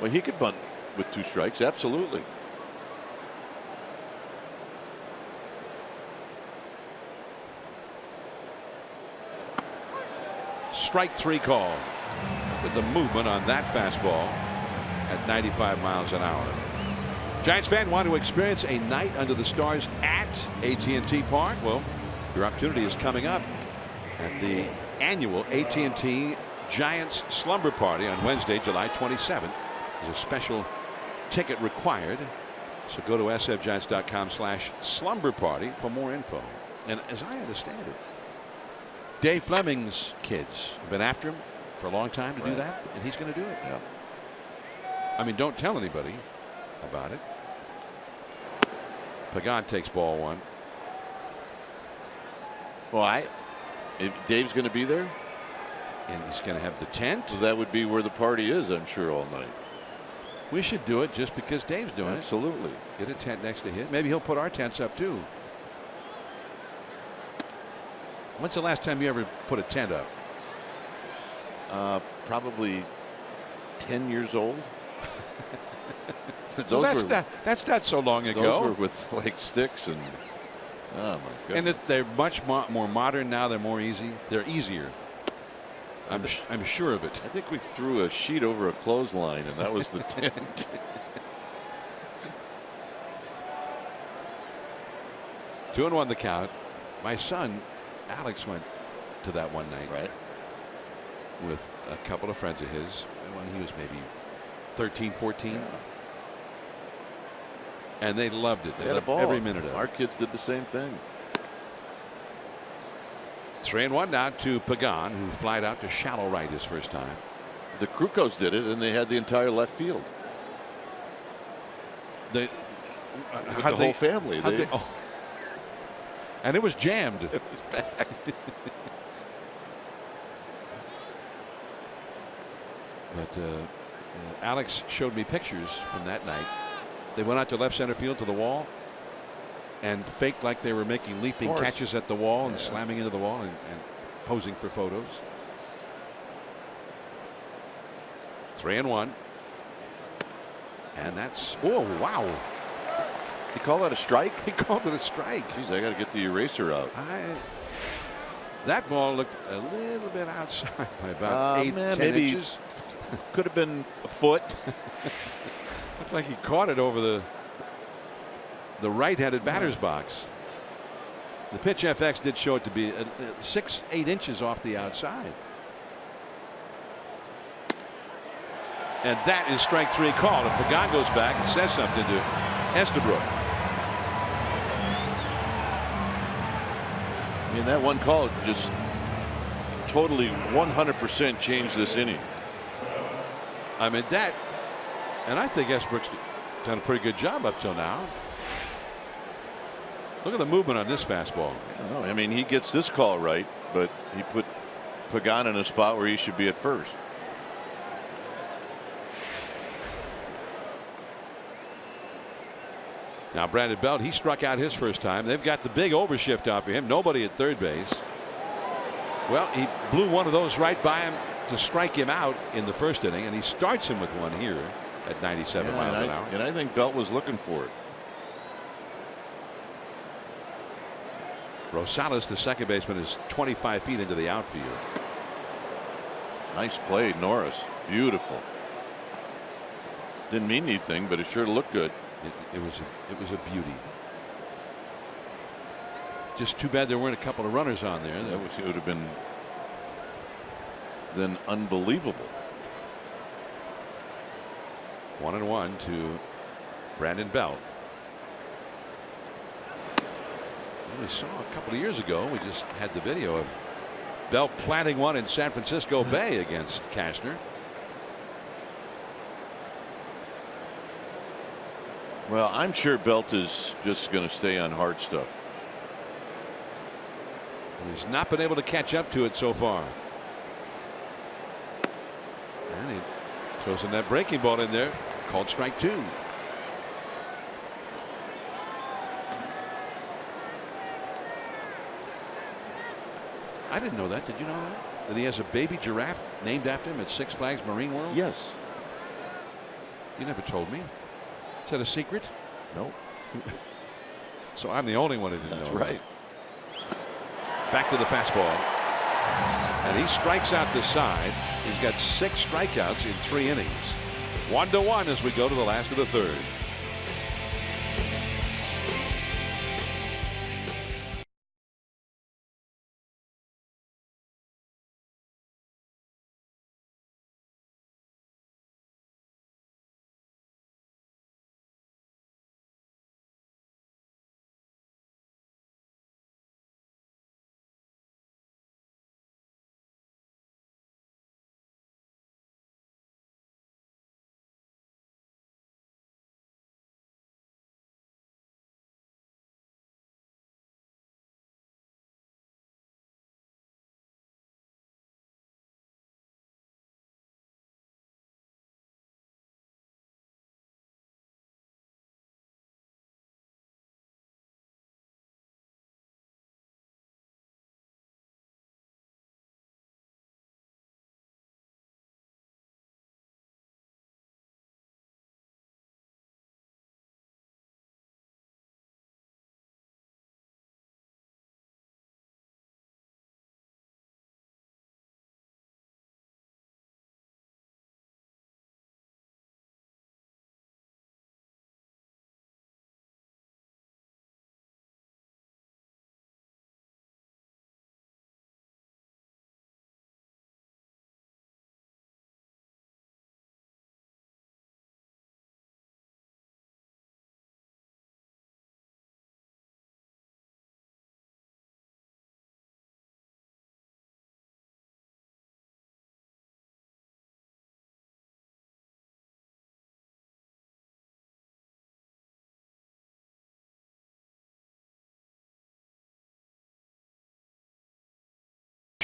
Well, he could bunt with 2 strikes, absolutely. Strike 3 call. With the movement on that fastball at 95 miles an hour. Giants fan want to experience a night under the stars at AT&T Park? Well, your opportunity is coming up at the annual AT&T Giants Slumber Party on Wednesday, July 27th. There's a special ticket required, so go to sfgiants.com/slumber party for more info. And as I understand it, Dave Fleming's kids have been after him for a long time to do that, and he's going to do it. Yeah. I mean, don't tell anybody about it. Pagan takes ball 1. Well, if Dave's going to be there, and he's going to have the tent. So that would be where the party is, I'm sure, all night. We should do it just because Dave's doing it. Absolutely. Get a tent next to him. Maybe he'll put our tents up too. When's the last time you ever put a tent up? Probably 10 years old. So that's not so long ago. Those were with like sticks and oh my goodness. And they're much more modern now. They're more easy. They're easier. I'm sure of it. I think we threw a sheet over a clothesline and that was the tent. 2-1 the count. My son Alex went to that one night, right, with a couple of friends of his when he was maybe 13, 14. Yeah. And they loved it. They loved every minute of it. Our kids did the same thing. 3-1 now to Pagan, who flied out to shallow right his first time. The Krukos did it, and they had the entire left field. The whole family. And it was jammed. It was bad. But Alex showed me pictures from that night. They went out to left center field to the wall and faked like they were making leaping catches at the wall and slamming into the wall and posing for photos. 3-1. And that's, oh, wow. He called that a strike? He called it a strike. Jeez, I got to get the eraser out. That ball looked a little bit outside by about 8-10 inches. Could have been a foot. Looked like he caught it over the right-handed batter's box. The pitch FX did show it to be 6-8 inches off the outside. And that is strike 3 called. And Pagan goes back and says something to Estabrook. I mean, that one call just totally 100% changed this inning. I mean, and I think Estabrook's done a pretty good job up till now. Look at the movement on this fastball. I mean, he gets this call right, but he put Pagan in a spot where he should be at first. Now Brandon Belt, he struck out his first time. They've got the big overshift out for him. Nobody at third base. Well, he blew one of those right by him to strike him out in the first inning, and he starts him with one here at 97 miles an hour. And I think Belt was looking for it. Rosales, the second baseman, is 25 feet into the outfield. Nice play, Norris. Beautiful. Didn't mean anything, but it sure looked good. It was a beauty. Just too bad there weren't a couple of runners on there. It would have been then unbelievable. 1-1 to Brandon Belt. We saw a couple of years ago, we just had the video of Belt planting one in San Francisco Bay against Cashner. Well, I'm sure Belt is just going to stay on hard stuff. He's not been able to catch up to it so far. And he throws in that breaking ball in there, called strike 2. I didn't know that. Did you know that? That he has a baby giraffe named after him at Six Flags Marine World? Yes. You never told me. Is that a secret? No. So I'm the only one who didn't know. That's right. Back to the fastball. And he strikes out the side. He's got 6 strikeouts in 3 innings. 1-1 as we go to the last of the third.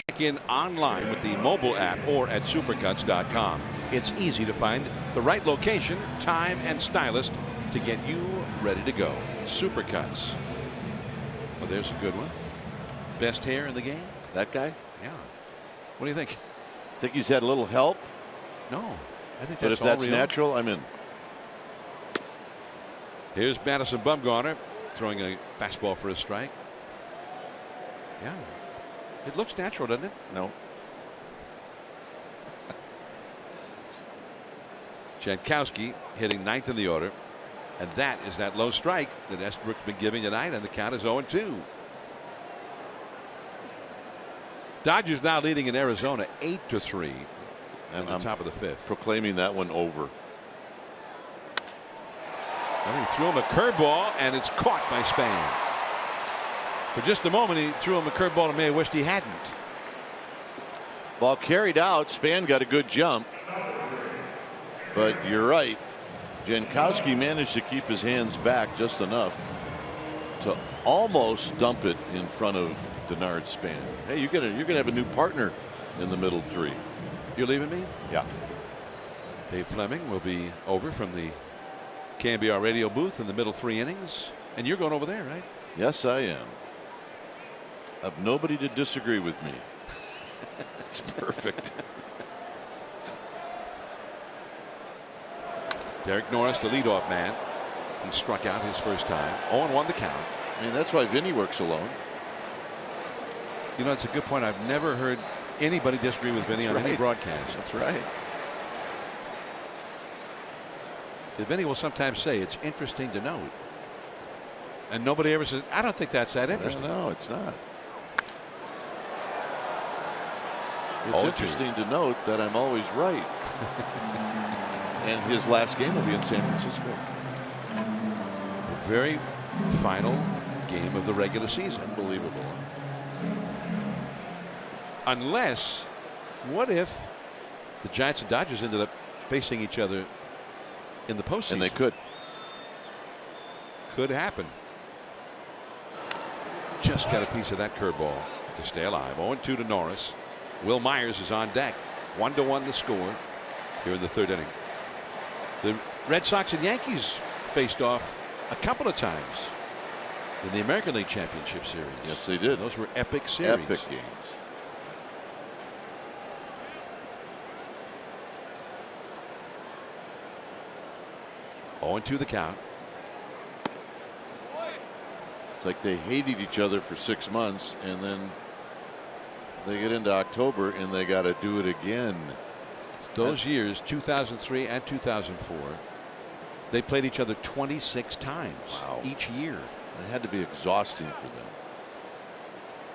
Check in online with the mobile app or at supercuts.com. It's easy to find the right location, time, and stylist to get you ready to go. Supercuts. Well, there's a good one. Best hair in the game? That guy? Yeah. What do you think? Think he's had a little help? No. I think that's but if all that's real. natural, I'm in. Here's Madison Bumgarner throwing a fastball for a strike. Yeah. It looks natural, doesn't it? No. Jankowski hitting 9th in the order. And that is that low strike that Estabrook's been giving tonight, and the count is 0-2. Dodgers now leading in Arizona 8-3 at the top of the 5th. Proclaiming that one over. And he threw him a curveball, and it's caught by Span. For just a moment, he threw him a curveball and may have wished he hadn't. Ball carried out. Span got a good jump. But you're right. Jankowski managed to keep his hands back just enough to almost dump it in front of Denard Span. Hey, you're gonna have a new partner in the middle 3. You leaving me? Yeah. Dave Fleming will be over from the KNBR radio booth in the middle 3 innings. And you're going over there, right? Yes, I am. I've nobody to disagree with me. It's perfect. Derek Norris, the leadoff man. He struck out his first time. 0-1 the count. I mean, that's why Vinny works alone. You know, it's a good point. I've never heard anybody disagree with Vinny on any broadcast. That's right. Vinny will sometimes say it's interesting to note. And nobody ever says, I don't think that's that interesting. No, it's not. It's interesting to note that I'm always right. And his last game will be in San Francisco. The very final game of the regular season. Unbelievable. Unless, what if the Giants and Dodgers ended up facing each other in the postseason? And they could. Could happen. Just got a piece of that curveball to stay alive. 0-2 to Norris. Will Myers is on deck. 1-1 to score here in the third inning. The Red Sox and Yankees faced off a couple of times in the American League Championship Series. Yes, they did. Those were epic series. Epic games. To the count. It's like they hated each other for 6 months, and then they get into October and they got to do it again. Those years, 2003 and 2004, they played each other 26 times each year. It had to be exhausting for them.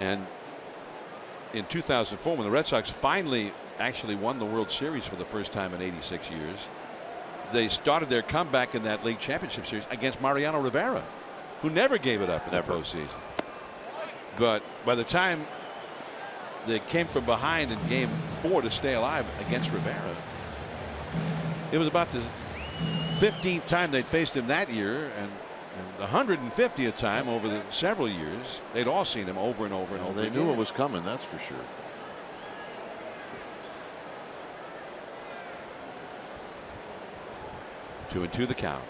And in 2004, when the Red Sox finally actually won the World Series for the first time in 86 years, they started their comeback in that league championship series against Mariano Rivera, who never gave it up in the postseason. But by the time they came from behind in game 4 to stay alive against Rivera, it was about the 15th time they'd faced him that year, and the 150th time over the several years. They'd all seen him over and over and over. They knew it was coming, that's for sure. Two and two the count.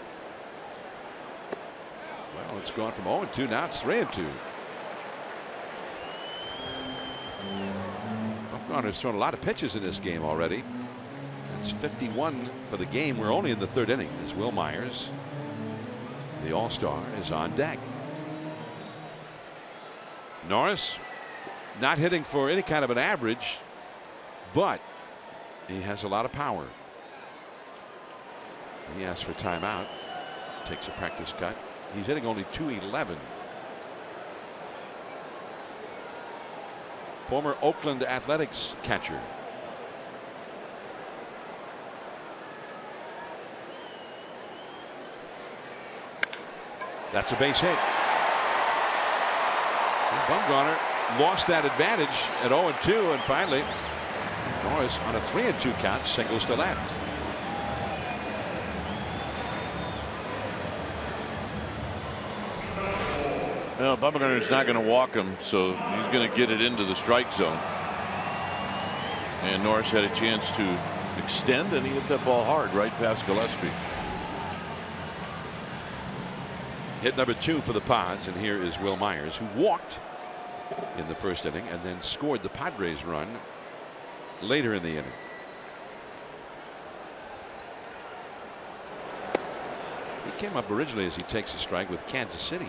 Well, it's gone from 0-2. Now it's 3-2. Bumgarner's thrown a lot of pitches in this game already. It's 51 for the game. We're only in the third inning as Will Myers, the All-Star, is on deck. Norris not hitting for any kind of an average, but he has a lot of power. He asks for timeout, takes a practice cut. He's hitting only .211. Former Oakland Athletics catcher. That's a base hit. Bumgarner lost that advantage at 0-2, and finally Norris on a 3-2 count singles to left. Well, Bumgarner's not going to walk him, so he's going to get it into the strike zone. And Norris had a chance to extend, and he hit that ball hard right past Gillespie. Hit number 2 for the Pods, and here is Will Myers, who walked in the first inning and then scored the Padres run later in the inning. He came up originally as he takes a strike with Kansas City,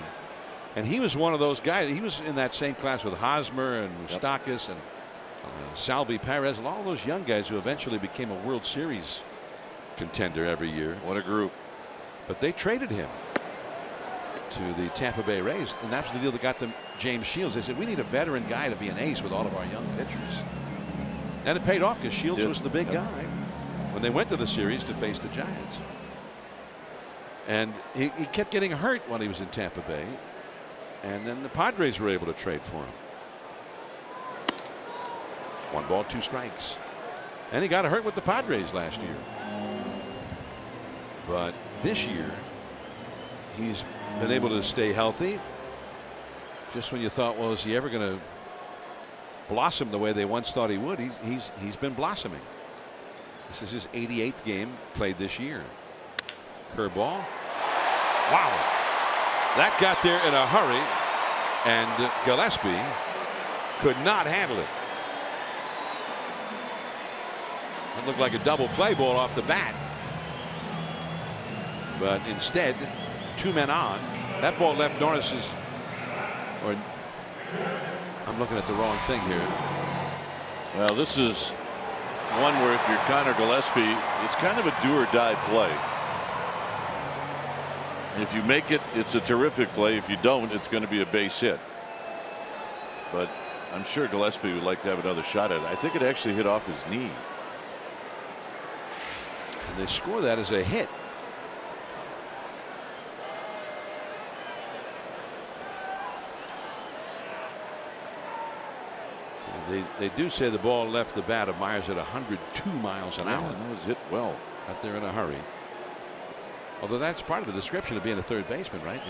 and he was one of those guys. He was in that same class with Hosmer and Moustakas and Salvi Perez, and all those young guys who eventually became a World Series contender every year. What a group. But they traded him to the Tampa Bay Rays, and that's the deal that got them James Shields. They said, we need a veteran guy to be an ace with all of our young pitchers. And it paid off because Shields was the big guy when they went to the series to face the Giants. And he kept getting hurt when he was in Tampa Bay, and then the Padres were able to trade for him. 1 ball, 2 strikes. And he got hurt with the Padres last year. But this year, he's been able to stay healthy. Just when you thought, well, is he ever going to blossom the way they once thought he would, he's been blossoming. This is his 88th game played this year. Curveball. Wow. That got there in a hurry, and Gillespie could not handle it. It looked like a double play ball off the bat. But instead, 2 men on. That ball left Norris's, or I'm looking at the wrong thing here. Well, this is one where if you're Connor Gillespie, it's kind of a do or die play. If you make it, it's a terrific play. If you don't, it's going to be a base hit. But I'm sure Gillespie would like to have another shot at it. I think it actually hit off his knee. And they score that as a hit. They do say the ball left the bat of Myers at 102 miles an hour. That was hit well. Out there in a hurry. Although that's part of the description of being a third baseman, right?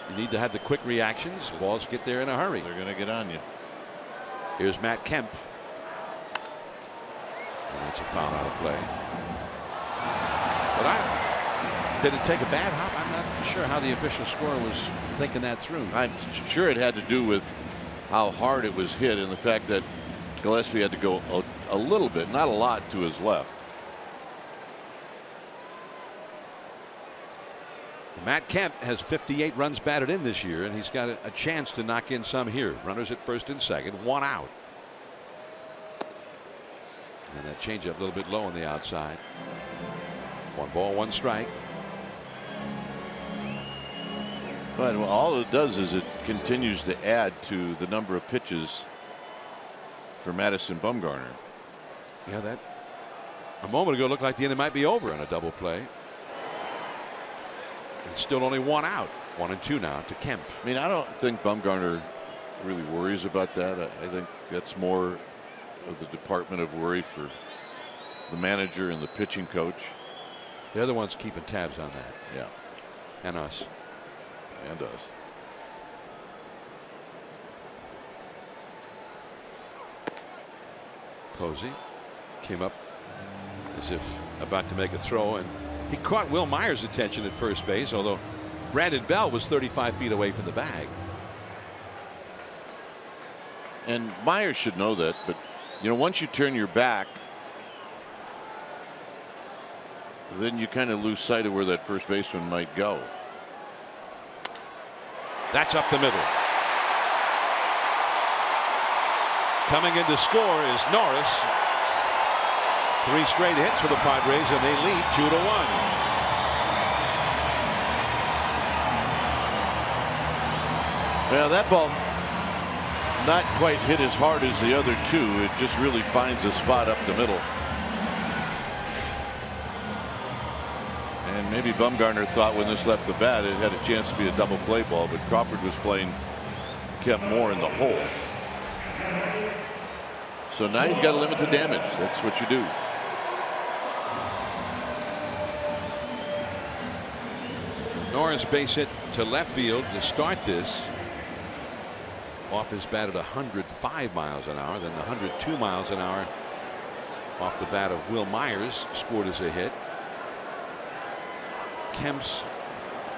You need to have the quick reactions. Balls get there in a hurry. They're going to get on you. Here's Matt Kemp. And that's a foul out of play. But did it take a bad hop? I'm not sure how the official scorer was thinking that through. I'm sure it had to do with how hard it was hit and the fact that Gillespie had to go a little bit, not a lot, to his left. Matt Kemp has 58 runs batted in this year, and he's got a chance to knock in some here. Runners at first and second, 1 out. And that changeup a little bit low on the outside. 1 ball, 1 strike. But all it does is it continues to add to the number of pitches for Madison Bumgarner. Yeah, that a moment ago looked like the inning might be over on a double play. And still only 1 out. 1 and 2 now to Kemp. I mean, I don't think Bumgarner really worries about that. I think that's more of the department of worry for the manager and the pitching coach. The other one's keeping tabs on that. Yeah. And us. And us. Posey came up as if about to make a throw, and he caught Will Myers' attention at first base, although Brandon Bell was 35 feet away from the bag. And Myers should know that, but you know, once you turn your back, then you kind of lose sight of where that first baseman might go. That's up the middle. Coming in to score is Norris. 3 straight hits for the Padres, and they lead 2-1. Well, that ball not quite hit as hard as the other 2. It just really finds a spot up the middle. And maybe Bumgarner thought when this left the bat it had a chance to be a double play ball, but Crawford was playing Kemp more in the hole. So now you've got to limit the damage. That's what you do. Norris base hit to left field to start this. Off his bat at 105 miles an hour, then 102 miles an hour off the bat of Will Myers scored as a hit. Kemp's,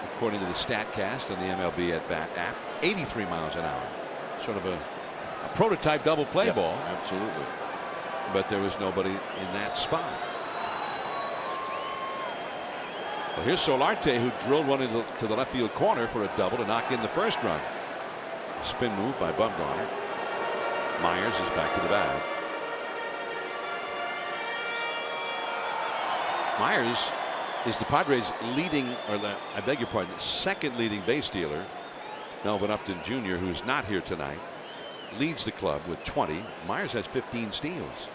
according to the StatCast on the MLB at bat app, 83 miles an hour. Sort of a prototype double play ball. Absolutely. But there was nobody in that spot. Well, here's Solarte, who drilled one to the left field corner for a double to knock in the first run. A spin move by Bumgarner. Myers is back to the bag. Myers is the Padres' leading, or I beg your pardon, second leading base stealer. Melvin Upton Jr., who is not here tonight, leads the club with 20. Myers has 15 steals.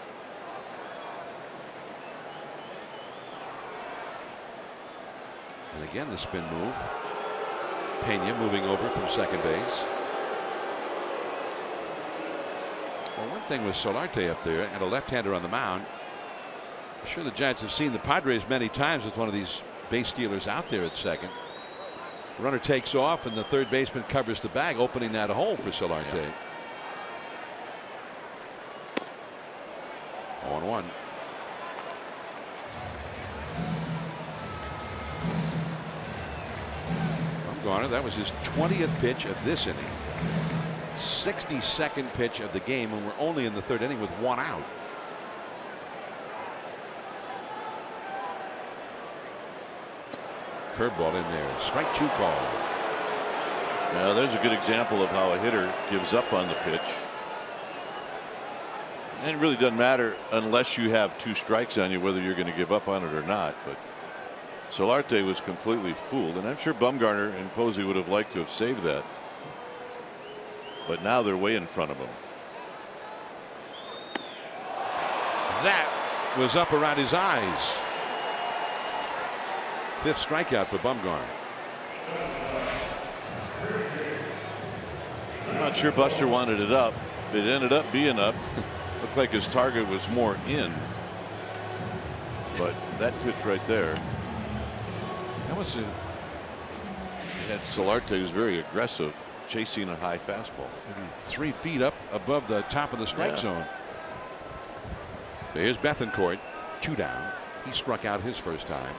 And again, the spin move. Pena moving over from second base. Well, one thing with Solarte up there and a left-hander on the mound. I'm sure the Giants have seen the Padres many times with one of these base stealers out there at second. The runner takes off and the third baseman covers the bag, opening that hole for Solarte. Yeah. 0-1. Bumgarner, that was his 20th pitch of this inning. 62nd pitch of the game, and we're only in the third inning with 1 out. curveball in there. Strike 2 call. Now there's a good example of how a hitter gives up on the pitch. And it really doesn't matter unless you have 2 strikes on you whether you're going to give up on it or not. But Solarte was completely fooled, and I'm sure Bumgarner and Posey would have liked to have saved that. But now they're way in front of him. That was up around his eyes. 5th strikeout for Bumgarner. I'm not sure Buster wanted it up. It ended up being up. Looked like his target was more in. But that pitch right there. That was a. Had Solarte, who's very aggressive, chasing a high fastball. Maybe 3 feet up above the top of the strike zone. Here's Bethancourt, 2 down. He struck out his first time.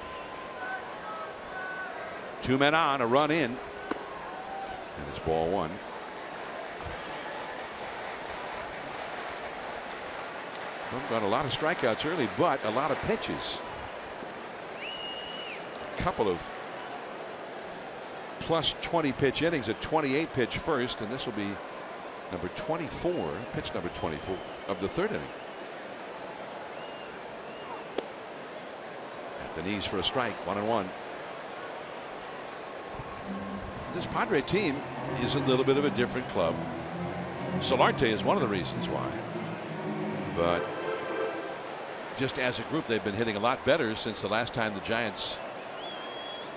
2 men on, a run in, and it's ball 1. Got a lot of strikeouts early, but a lot of pitches. A couple of plus 20 pitch innings, a 28 pitch first, and this will be number 24, pitch number 24 of the 3rd inning. At the knees for a strike, 1-1. This Padre team is a little bit of a different club. Solarte is one of the reasons why. But just as a group, they've been hitting a lot better since the last time the Giants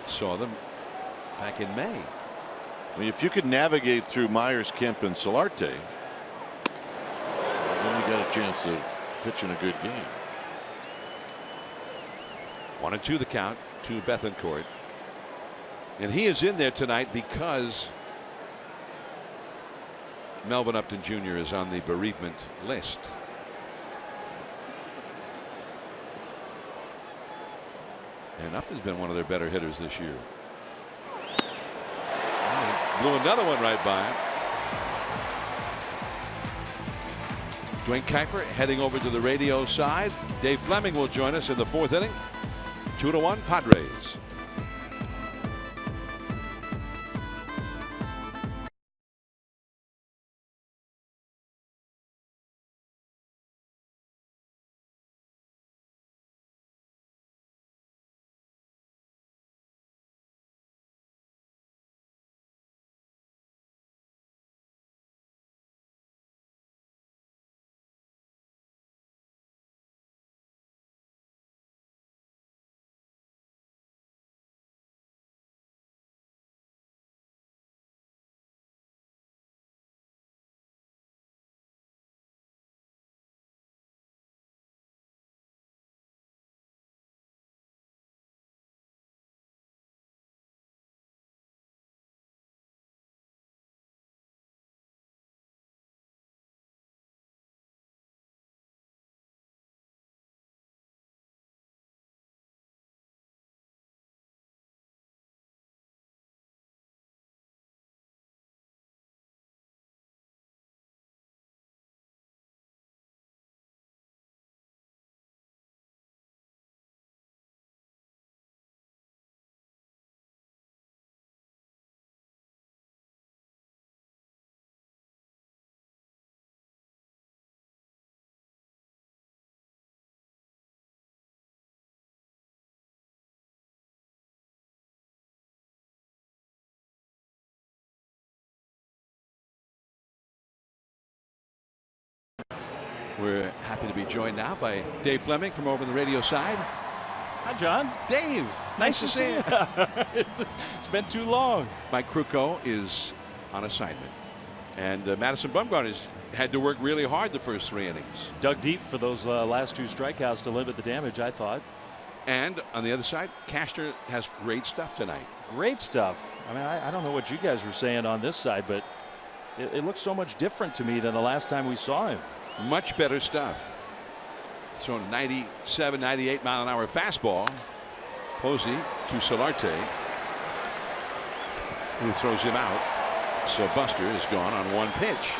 saw them back in May. I mean, if you could navigate through Myers, Kemp, and Solarte, then you got a chance of pitching a good game. 1-2 the count to Bethancourt. And he is in there tonight because Melvin Upton Jr. is on the bereavement list. And Upton's been one of their better hitters this year. Blew another one right by him. Dwayne Kuiper heading over to the radio side. Dave Fleming will join us in the 4th inning. 2-1 Padres. We're happy to be joined now by Dave Fleming from over on the radio side. Hi, John. Dave, nice to see you. It's been too long. Mike Krukow is on assignment, and Madison Bumgarner had to work really hard the first 3 innings. Dug deep for those last 2 strikeouts to limit the damage, I thought. And on the other side, Cashner has great stuff tonight. Great stuff. I mean, I don't know what you guys were saying on this side, but it looks so much different to me than the last time we saw him. Much better stuff. So 97, 98 mile an hour fastball. Posey to Solarte, who throws him out. So Buster is gone on 1 pitch.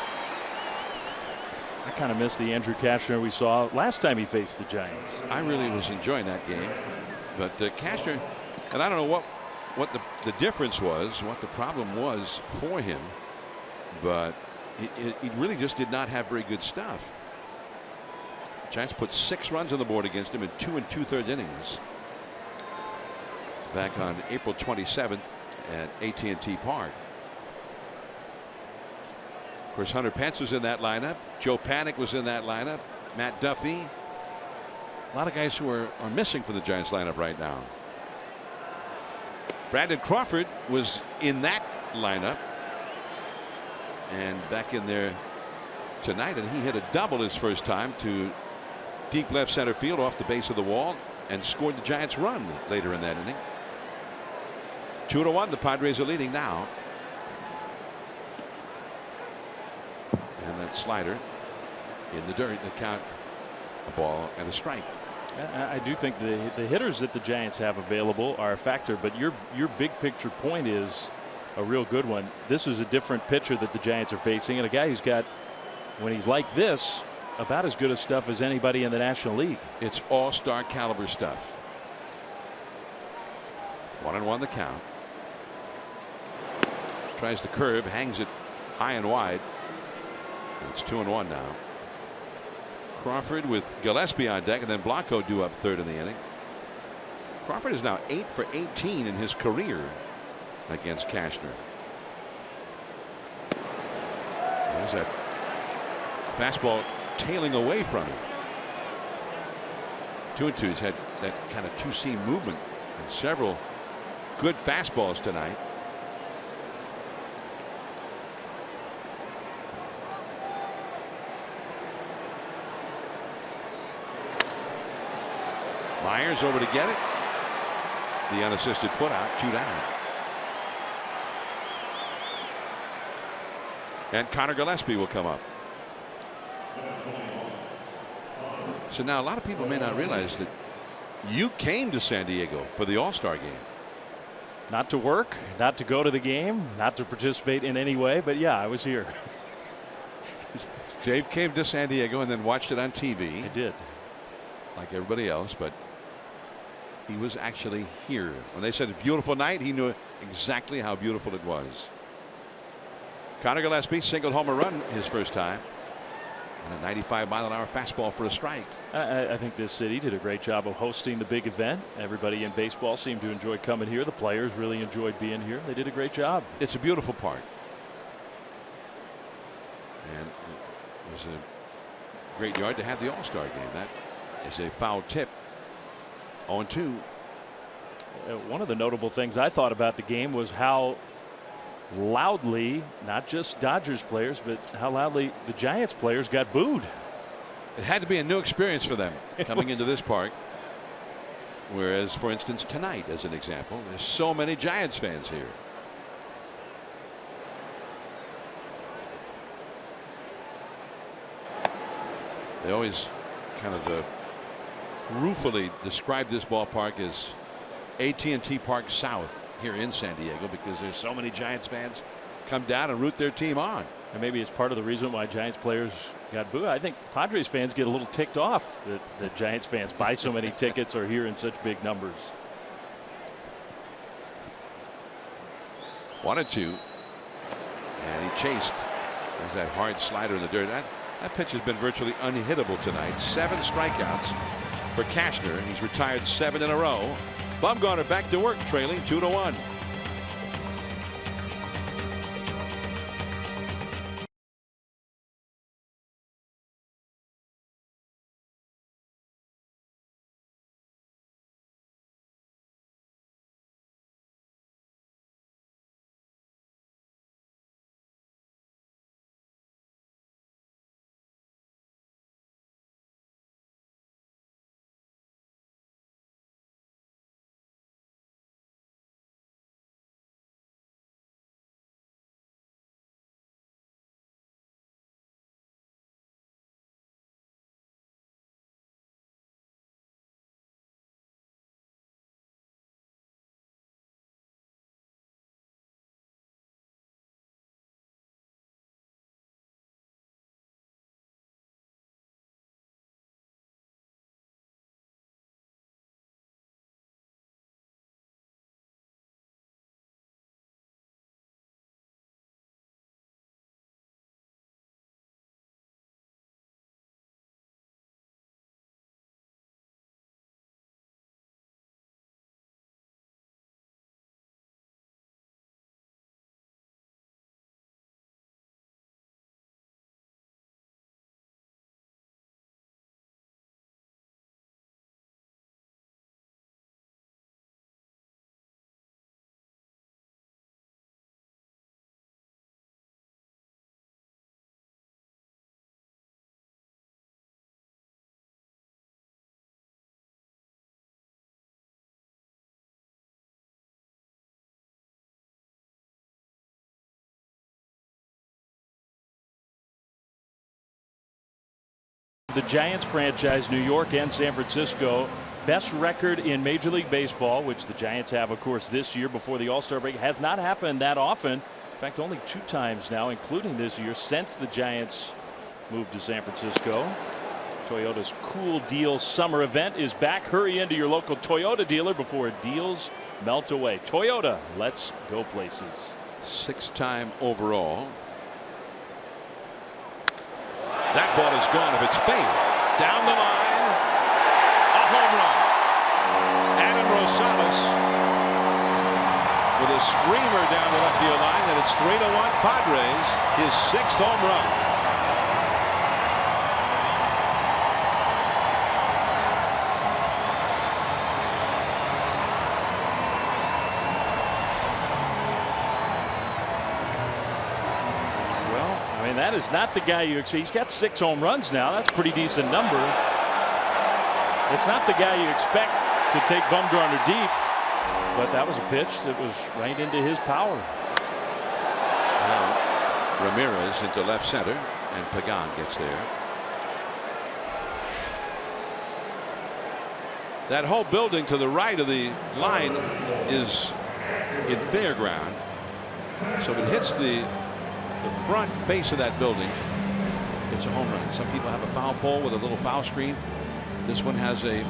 I kind of miss the Andrew Cashner we saw last time he faced the Giants. I really was enjoying that game. But Cashner, and I don't know what what the difference was, what the problem was for him, but he really just did not have very good stuff. Giants put 6 runs on the board against him in 2 2/3 innings back on April 27th at AT&T Park. Of course, Hunter Pence was in that lineup. Joe Panik was in that lineup. Matt Duffy. A lot of guys who are missing from the Giants lineup right now. Brandon Crawford was in that lineup and back in there tonight, and he hit a double his first time to deep left center field off the base of the wall and scored the Giants run later in that inning. 2-1. The Padres are leading now. And that slider in the dirt to count a ball and a strike. I do think the hitters that the Giants have available are a factor, but your big picture point is a real good one. This is a different pitcher that the Giants are facing, and a guy who's got, when he's like this, about as good a stuff as anybody in the National League. It's all-star caliber stuff. 1-1 the count. Tries the curve, hangs it high and wide. It's 2-1 now. Crawford with Gillespie on deck, and then Blanco due up third in the inning. Crawford is now 8 for 18 in his career against Cashner. There's that fastball tailing away from him. 2-2. He's had that kind of two-seam movement and several good fastballs tonight. Myers over to get it. The unassisted putout, 2 down. And Connor Gillespie will come up. So now a lot of people may not realize that you came to San Diego for the All-Star game. Not to work, not to go to the game, not to participate in any way, but yeah, I was here. Dave came to San Diego and then watched it on TV. I did. Like everybody else, but he was actually here. When they said a beautiful night, he knew exactly how beautiful it was. Connor Gillespie singled home a run his first time. And a 95-mile-an-hour fastball for a strike. I think this city did a great job of hosting the big event. Everybody in baseball seemed to enjoy coming here. The players really enjoyed being here. They did a great job. It's a beautiful park. And it was a great yard to have the All-Star game. That is a foul tip. 0-2. One of the notable things I thought about the game was how loudly, not just Dodgers players, but how loudly the Giants players got booed. It had to be a new experience for them coming into this park. Whereas, for instance, tonight, as an example, there's so many Giants fans here. They always kind of ruefully describe this ballpark as AT&T Park South here in San Diego, because there's so many Giants fans come down and root their team on. And maybe it's part of the reason why Giants players got booed. I think Padres fans get a little ticked off that Giants fans buy so many tickets or here in such big numbers. 1-2, and he chased. There's that hard slider in the dirt. That pitch has been virtually unhittable tonight. 7 strikeouts for Cashner. He's retired 7 in a row. Bumgarner back to work, trailing 2-1. The Giants franchise, New York and San Francisco, best record in Major League Baseball, which the Giants have, of course, this year before the All-Star break. Has not happened that often. In fact, only 2 times now, including this year, since the Giants moved to San Francisco. Toyota's Cool Deal Summer event is back. Hurry into your local Toyota dealer before deals melt away. Toyota, let's go places. 6-time overall. That ball is gone if it's failed. Down the line, a home run. Adam Rosales with a screamer down the left field line, and it's 3-1 Padres, his 6th home run. That is not the guy you expect. He's got 6 home runs now. That's a pretty decent number. It's not the guy you expect to take Bumgarner deep, but that was a pitch that was right into his power. Now Ramirez into left center, and Pagan gets there. That whole building to the right of the line is in fair ground, so if it hits the front face of that building, it's a home run. Some people have a foul pole with a little foul screen. This one has a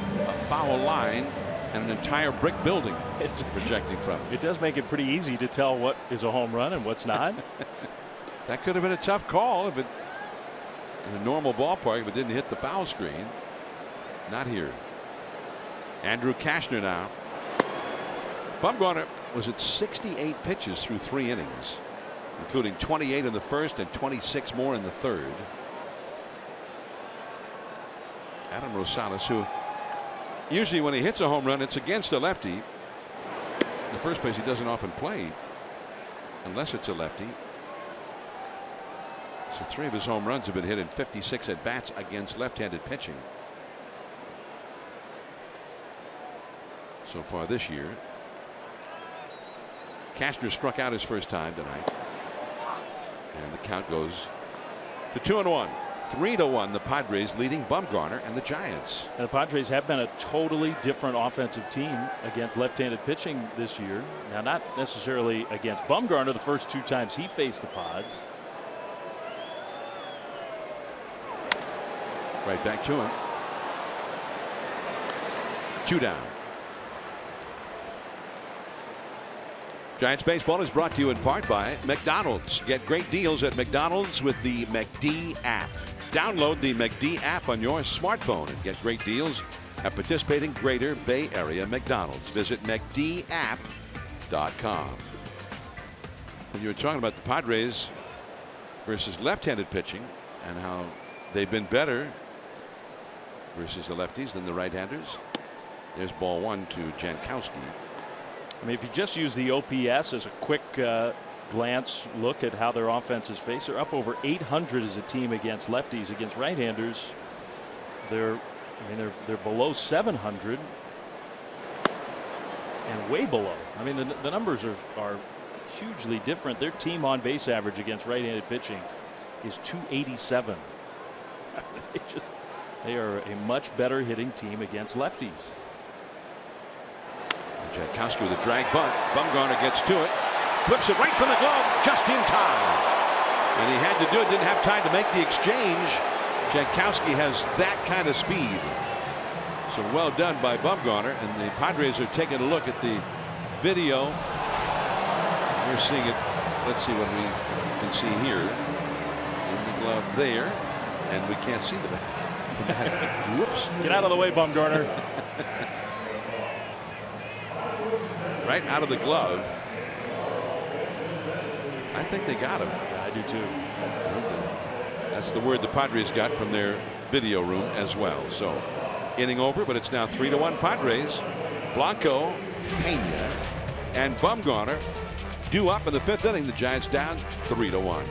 foul line and an entire brick building it's projecting from it. It does make it pretty easy to tell what is a home run and what's not. That could have been a tough call if it in a normal ballpark, if it didn't hit the foul screen. Not here. Andrew Cashner now. Bumgarner was at 68 pitches through 3 innings, including 28 in the first and 26 more in the third. Adam Rosales, who usually when he hits a home run, it's against a lefty. In the first place, he doesn't often play unless it's a lefty. So 3 of his home runs have been hit in 56 at bats against left-handed pitching so far this year. Cashner struck out his first time tonight. And the count goes to 2-1. 3-1 the Padres leading Bumgarner and the Giants. And the Padres have been a totally different offensive team against left-handed pitching this year. Now, not necessarily against Bumgarner the first 2 times he faced the Pods. Right back to him. 2 down. Giants baseball is brought to you in part by McDonald's. Get great deals at McDonald's with the McD app. Download the McD app on your smartphone and get great deals at participating Greater Bay Area McDonald's. Visit McDapp.com. And you were talking about the Padres versus left-handed pitching and how they've been better versus the lefties than the right-handers. There's ball 1 to Jankowski. I mean, if you just use the OPS as a quick glance look at how their offenses face, they're up over 800 as a team against lefties. Against right-handers, they're below 700 and way below. I mean, the numbers are hugely different. Their team on base average against right-handed pitching is 287. They are a much better hitting team against lefties. Jankowski with a drag bunt. Bumgarner gets to it, flips it right from the glove just in time, and he had to do it. Didn't have time to make the exchange. Jankowski has that kind of speed, so well done by Bumgarner. And the Padres are taking a look at the video. We're seeing it. Let's see what we can see here in the glove there, and we can't see the back. Whoops! Get out of the way, Bumgarner. Right out of the glove. I think they got him. Yeah, I do too. That's the word the Padres got from their video room as well. So inning over, but it's now 3-1 Padres. Blanco, Pena, and Bumgarner due up in the 5th inning. The Giants down 3-1.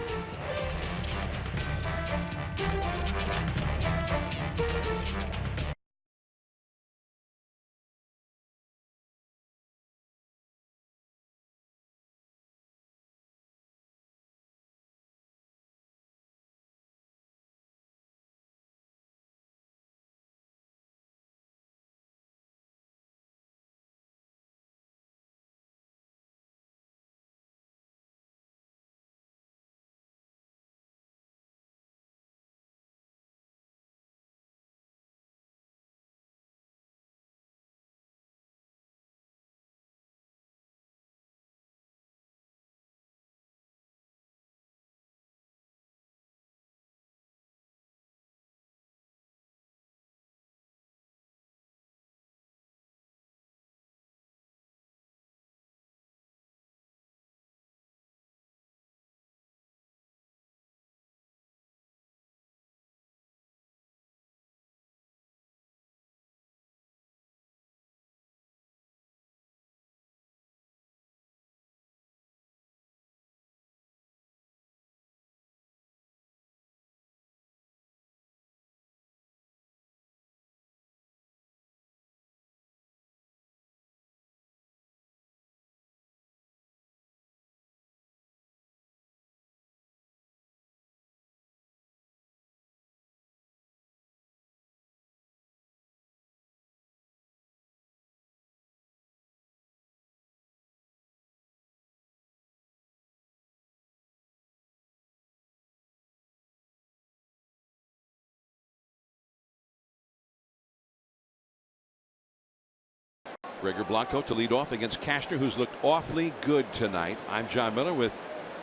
Gregor Blanco to lead off against Cashner, who's looked awfully good tonight. I'm John Miller with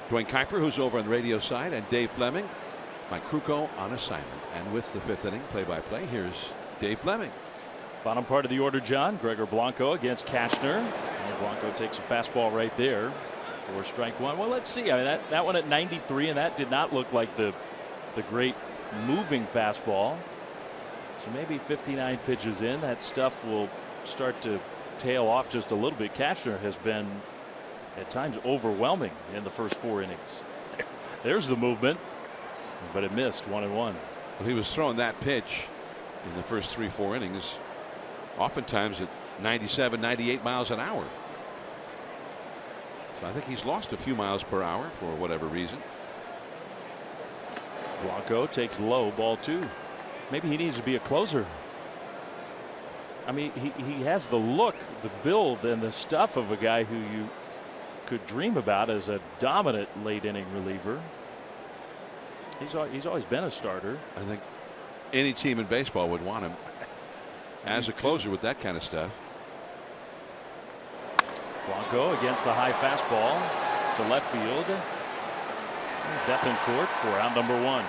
Dwayne Kuiper, who's over on the radio side, and Dave Fleming. Mike Krukow on assignment. And with the 5th inning play-by-play, here's Dave Fleming. Bottom part of the order, John. Gregor Blanco against Cashner. And Blanco takes a fastball right there for strike one. Well, let's see. I mean, that one at 93, and that did not look like the great moving fastball. So maybe 59 pitches in, that stuff will start to tail off just a little bit. Cashner has been at times overwhelming in the first 4 innings. There's the movement, but it missed. 1-1. Well, he was throwing that pitch in the first 3-4 innings, oftentimes at 97, 98 miles an hour. So I think he's lost a few miles per hour for whatever reason. Blanco takes low, ball 2. Maybe he needs to be a closer. I mean, he has the look, the build, and the stuff of a guy who you could dream about as a dominant late inning reliever. He's always been a starter. I think any team in baseball would want him as a closer with that kind of stuff. Blanco against the high fastball to left field. Bethancourt for out number 1.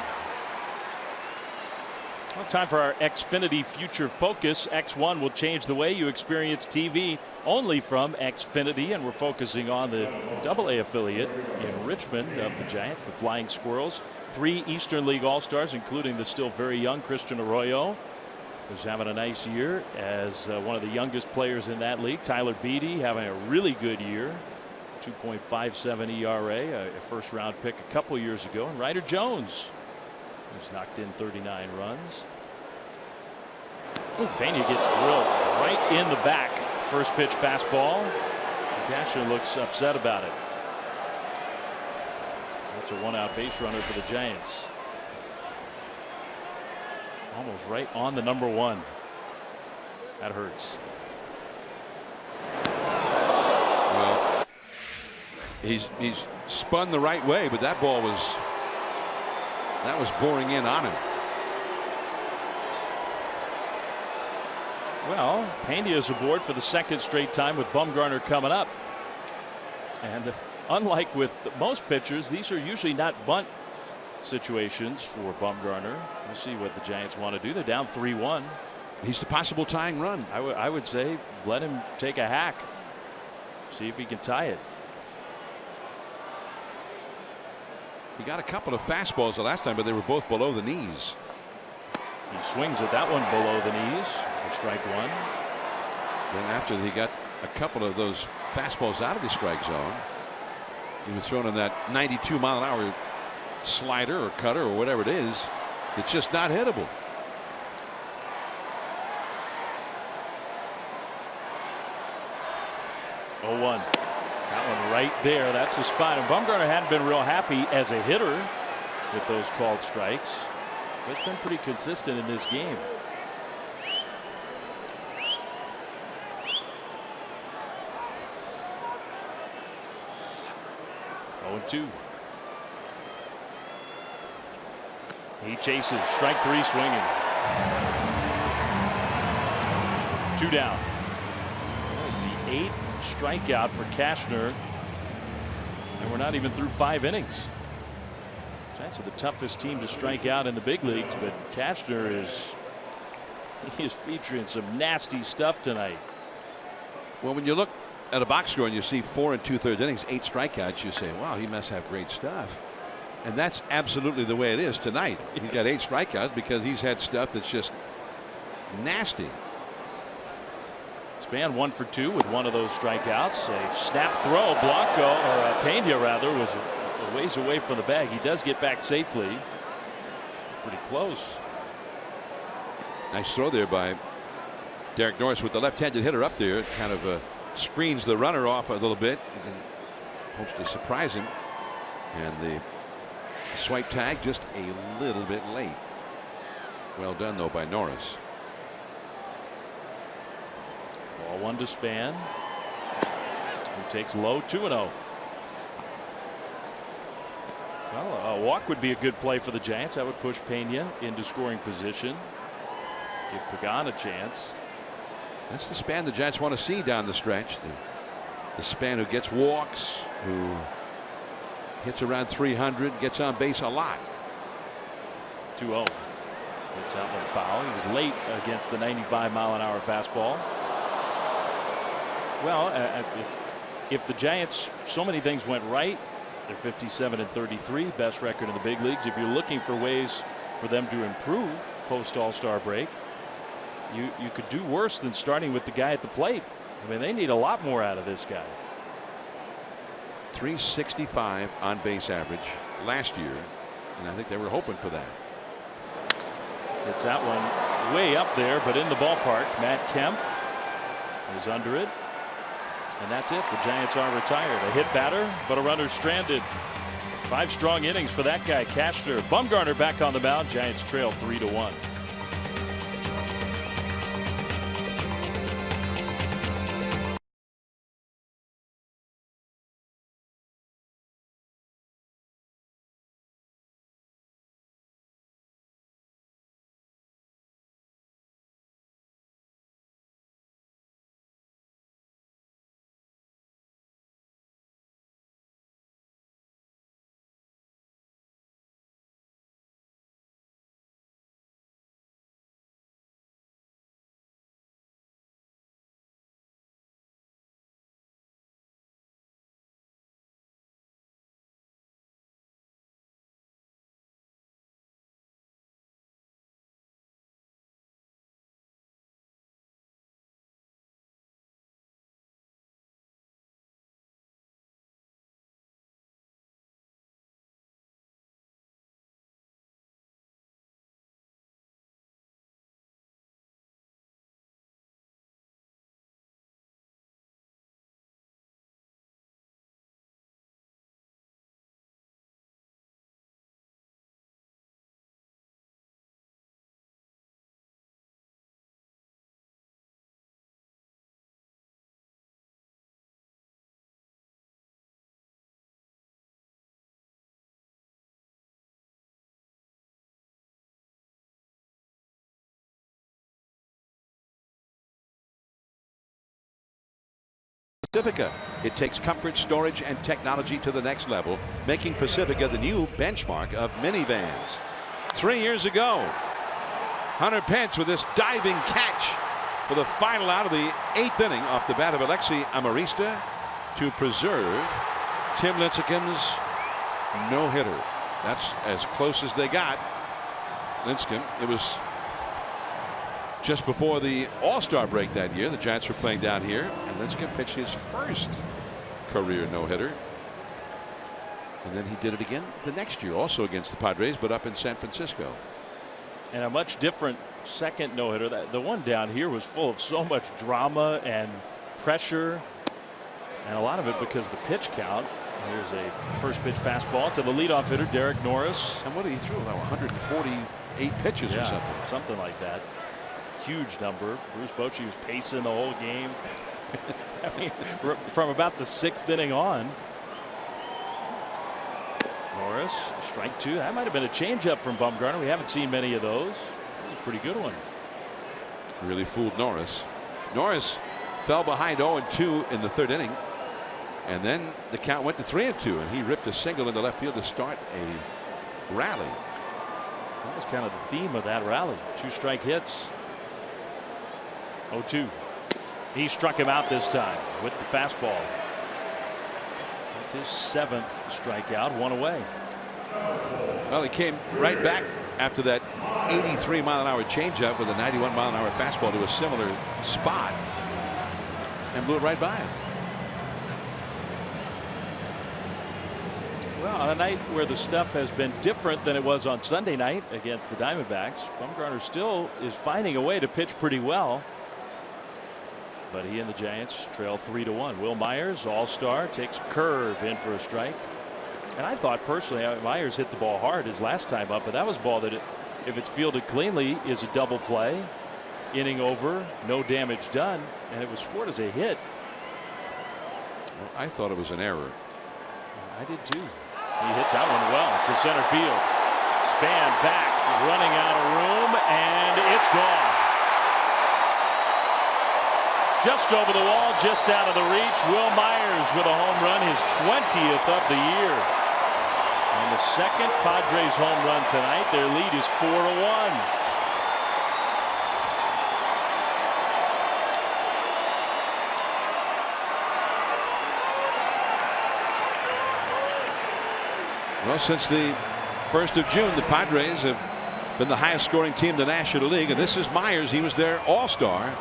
Well, time for our Xfinity Future Focus. X1 will change the way you experience TV only from Xfinity, and we're focusing on the AA affiliate in Richmond of the Giants, the Flying Squirrels. 3 Eastern League All-Stars, including the still very young Christian Arroyo, who's having a nice year as one of the youngest players in that league. Tyler Beede having a really good year. 2.57 ERA, a first-round pick a couple years ago. And Ryder Jones, who's knocked in 39 runs. Pena gets drilled right in the back. First pitch fastball. Cashner looks upset about it. That's a 1-out base runner for the Giants. Almost right on the number 1. That hurts. Well, he's spun the right way, but that ball was boring in on him. Well, Pena is aboard for the 2nd straight time with Bumgarner coming up. And unlike with most pitchers, these are usually not bunt situations for Bumgarner. We'll see what the Giants want to do. They're down 3-1. He's the possible tying run. I would say let him take a hack. See if he can tie it. He got a couple of fastballs the last time, but they were both below the knees. He swings at that one below the knees for strike 1. Then after he got a couple of those fastballs out of the strike zone, he was throwing in that 92 mile an hour slider or cutter or whatever it is. It's just not hittable. Oh, 1. That one right there. That's the spot. And Bumgarner hadn't been real happy as a hitter with those called strikes. But it's been pretty consistent in this game. Oh, 2. He chases. Strike 3 swinging. 2 down. That is the 8th strikeout for Cashner, and we're not even through 5 innings. Giants are the toughest team to strike out in the big leagues, but Cashner is featuring some nasty stuff tonight. Well, when you look at a box score and you see 4 2/3 innings, 8 strikeouts, you say, wow, he must have great stuff. And that's absolutely the way it is tonight. Yes. He's got 8 strikeouts because he's had stuff that's just nasty. Span 1 for 2 with one of those strikeouts. A snap throw. Blanco, or Pena rather, was a ways away from the bag. He does get back safely. It's pretty close. Nice throw there by Derek Norris with the left-handed hitter up there. It kind of screens the runner off a little bit and hopes to surprise him. And the swipe tag just a little bit late. Well done though by Norris. Ball 1 to Span, who takes low. 2-0. Well, a walk would be a good play for the Giants. That would push Pena into scoring position, give Pagan a chance. That's the Span the Giants want to see down the stretch. The Span who gets walks, who hits around 300, gets on base a lot. 2-0. Gets out one foul. He was late against the 95-mile-an-hour fastball. Well, if the Giants, so many things went right. They're 57-33, best record in the big leagues. If you're looking for ways for them to improve post All-Star break, you could do worse than starting with the guy at the plate. I mean, they need a lot more out of this guy. 365 on base average last year, and I think they were hoping for that. It's that one way up there, but in the ballpark. Matt Kemp is under it, and that's it. The Giants are retired. A hit batter, but a runner stranded. 5 strong innings for that guy, Cashner. Bumgarner back on the mound. Giants trail 3-1. Pacifica. It takes comfort, storage, and technology to the next level, making Pacifica the new benchmark of minivans. 3 years ago, Hunter Pence with this diving catch for the final out of the 8th inning off the bat of Alexi Amarista to preserve Tim Lincecum's no-hitter. That's as close as they got. Lincecum, it was just before the All-Star break that year. The Giants were playing down here, and Lincecum pitched his first career no-hitter. And then he did it again the next year, also against the Padres, but up in San Francisco. And a much different second no-hitter. The one down here was full of so much drama and pressure, and a lot of it because of the pitch count. Here's a first pitch fastball to the leadoff hitter, Derek Norris. And what did he throw? About 148 pitches or something. Something like that. Huge number. Bruce Bochy was pacing the whole game. I mean, from about the 6th inning on. Norris, strike 2. That might have been a changeup from Bumgarner. We haven't seen many of those. That was a pretty good one. Really fooled Norris. Norris fell behind 0-2 in the 3rd inning. And then the count went to 3-2, and he ripped a single into left field to start a rally. That was kind of the theme of that rally. 2 strike hits. 0-2. He struck him out this time with the fastball. That's his 7th strikeout, 1 away. Well, he came right back after that 83-mile-an-hour changeup with a 91-mile-an-hour fastball to a similar spot and blew it right by him. Well, on a night where the stuff has been different than it was on Sunday night against the Diamondbacks, Bumgarner still is finding a way to pitch pretty well. But he and the Giants trail 3-1. Will Myers, all-star, takes a curve in for a strike. And I thought personally Myers hit the ball hard his last time up, but that was a ball that if it's fielded cleanly is a double play. Inning over, no damage done, and it was scored as a hit. Well, I thought it was an error. I did too. He hits that one well to center field. Span back, running out of room, and it's gone. Just over the wall, just out of the reach. Will Myers with a home run, his 20th of the year. And the second Padres home run tonight. Their lead is 4-1. Well, since the 1st of June, the Padres have been the highest scoring team in the National League. And this is Myers. He was their all-star.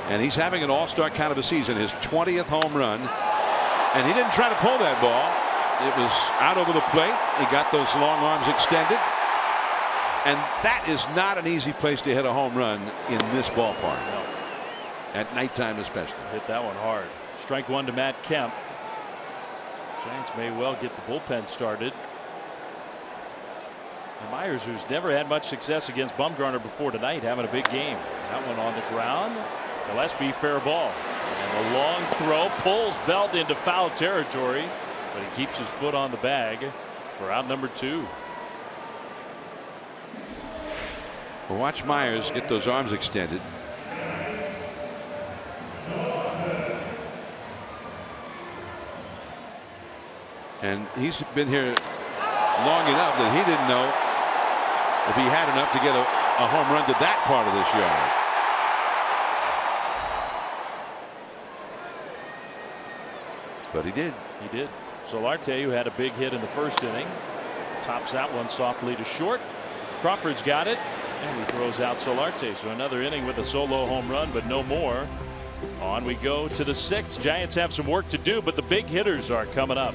And he's having an all-star kind of a season. His 20th home run. And he didn't try to pull that ball. It was out over the plate. He got those long arms extended. And that is not an easy place to hit a home run in this ballpark. No. At nighttime especially. Hit that one hard. Strike one to Matt Kemp. Giants may well get the bullpen started. And Myers, who's never had much success against Bumgarner before tonight, having a big game. That one on the ground. Gillespie, fair ball. And a long throw pulls Belt into foul territory, but he keeps his foot on the bag for out number 2. Well, watch Myers get those arms extended. And he's been here long enough that he didn't know if he had enough to get a home run to that part of this yard. But he did. He did. Solarte, who had a big hit in the first inning, tops that one softly to short. Crawford's got it, and he throws out Solarte. So another inning with a solo home run, but no more. On we go to the 6th. Giants have some work to do, but the big hitters are coming up.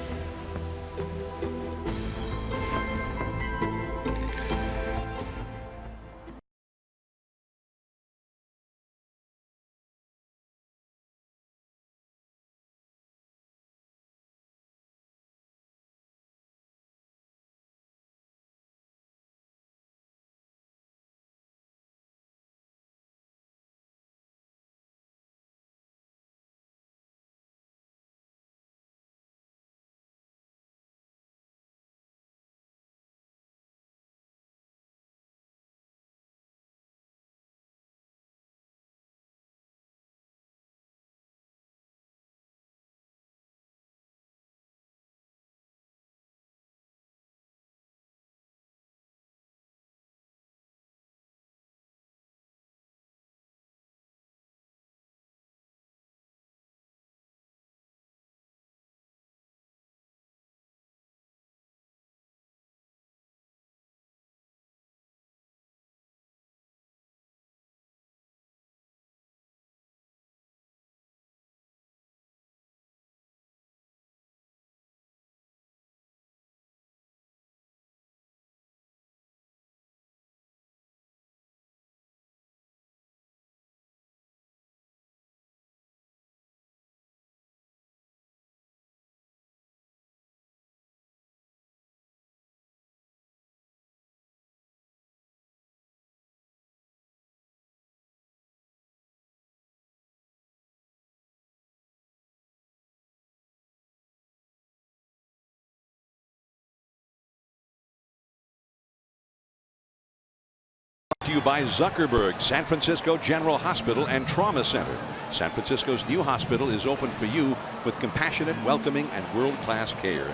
To you by Zuckerberg, San Francisco General Hospital and Trauma Center. San Francisco's new hospital is open for you with compassionate, welcoming, and world-class care.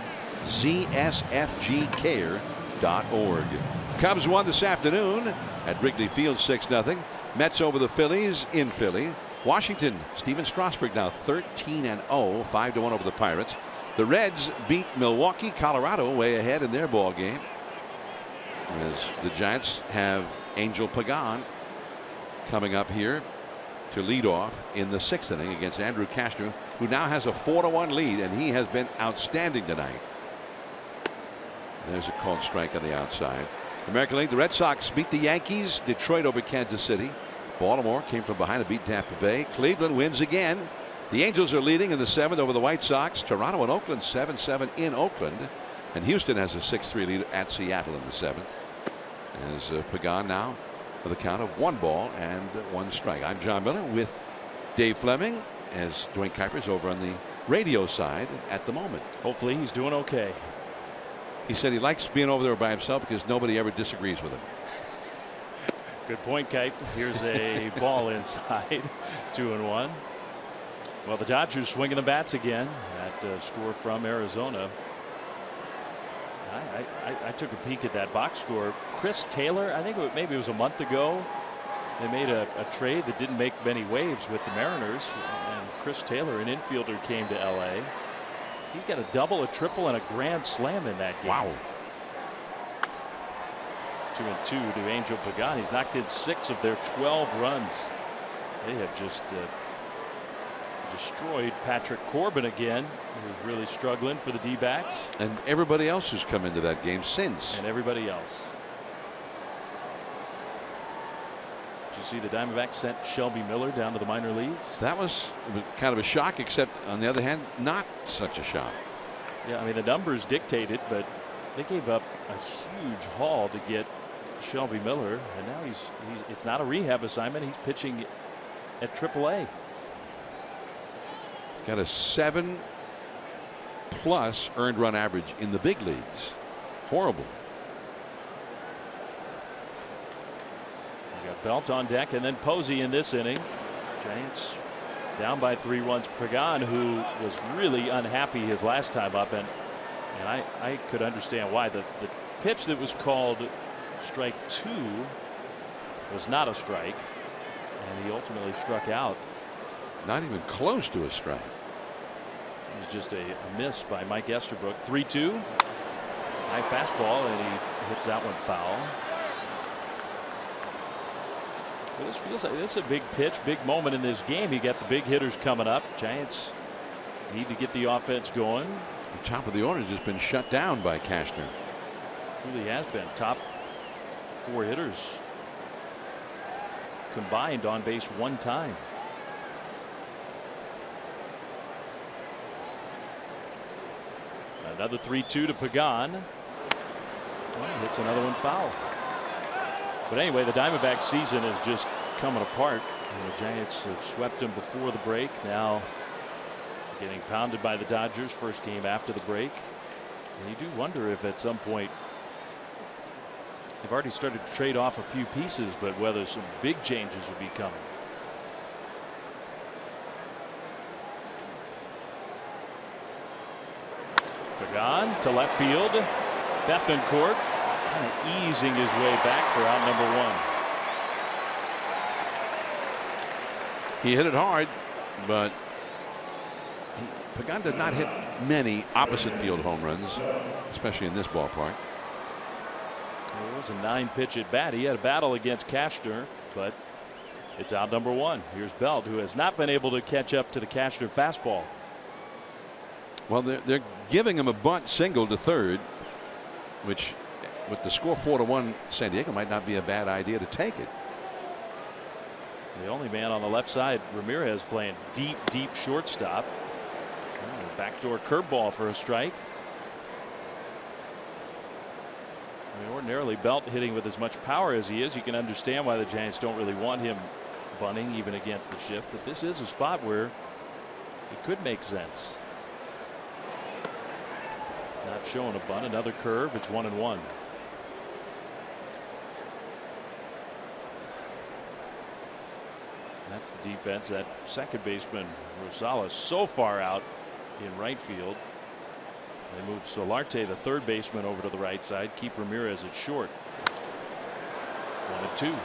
ZSFGcare.org. Cubs won this afternoon at Wrigley Field 6-0. Mets over the Phillies in Philly. Washington, Steven Strasburg now 13-0, 5-1 over the Pirates. The Reds beat Milwaukee. Colorado way ahead in their ball game. As the Giants have Angel Pagan coming up here to lead off in the 6th inning against Andrew Castro, who now has a 4-1 lead, and he has been outstanding tonight. There's a called strike on the outside. American League, the Red Sox beat the Yankees. Detroit over Kansas City. Baltimore came from behind to beat Tampa Bay. Cleveland wins again. The Angels are leading in the 7th over the White Sox. Toronto and Oakland 7-7 in Oakland. And Houston has a 6-3 lead at Seattle in the 7th. As Pagan now with a count of 1 ball and 1 strike. I'm John Miller with Dave Fleming as Dwayne Kuiper's over on the radio side at the moment. Hopefully he's doing okay. He said he likes being over there by himself because nobody ever disagrees with him. Good point, Kuip. Here's a ball inside. 2-1. Well, the Dodgers swinging the bats again. That score from Arizona. I took a peek at that box score. Chris Taylor, I think maybe it was a month ago, they made a trade that didn't make many waves with the Mariners, and Chris Taylor, an infielder, came to LA. He's got a double, a triple, and a grand slam in that game. Wow. 2-2 to Angel Pagan. He's knocked in 6 of their 12 runs. They have just destroyed Patrick Corbin again, who's really struggling for the D-backs. And everybody else who's come into that game since. And everybody else. Did you see the Diamondbacks sent Shelby Miller down to the minor leagues? That was kind of a shock, except on the other hand, not such a shock. Yeah, I mean, the numbers dictate it, but they gave up a huge haul to get Shelby Miller, and now it's not a rehab assignment. He's pitching at AAA. He's got a 7+ earned run average in the big leagues. Horrible. We got Belt on deck, and then Posey in this inning. Giants down by 3 runs. Pagan, who was really unhappy his last time up, and I could understand why. The pitch that was called strike 2 was not a strike, and he ultimately struck out. Not even close to a strike. It was just a miss by Mike Estabrook. 3-2. High fastball, and he hits that one foul. But this feels like this is a big pitch, big moment in this game. You got the big hitters coming up. Giants need to get the offense going. The top of the order has just been shut down by Cashner. Truly has been. Top 4 hitters combined on base 1 time. Another 3-2 to Pagan. Well, hits another one foul. But anyway, the Diamondbacks season is just coming apart. And the Giants have swept them before the break. Now getting pounded by the Dodgers. First game after the break. And you do wonder if at some point they've already started to trade off a few pieces, but whether some big changes will be coming. Pagan to left field. Bethancourt kind of easing his way back for out number 1. He hit it hard, but Pagan did not hit many opposite field home runs, especially in this ballpark. It was a 9-pitch at bat. He had a battle against Cashner, but it's out number 1. Here's Belt, who has not been able to catch up to the Cashner fastball. Well, they're giving him a bunt single to third, which with the score 4-1, San Diego might not be a bad idea to take it. The only man on the left side, Ramirez, playing deep shortstop. Backdoor curveball for a strike. I mean, ordinarily Belt hitting with as much power as he is, you can understand why the Giants don't really want him bunting even against the shift, but this is a spot where it could make sense. Not showing a bunt. Another curve. It's 1-1. That's the defense. That second baseman Rosales so far out in right field. They move Solarte, the third baseman, over to the right side. Keep Ramirez at short. 1-2.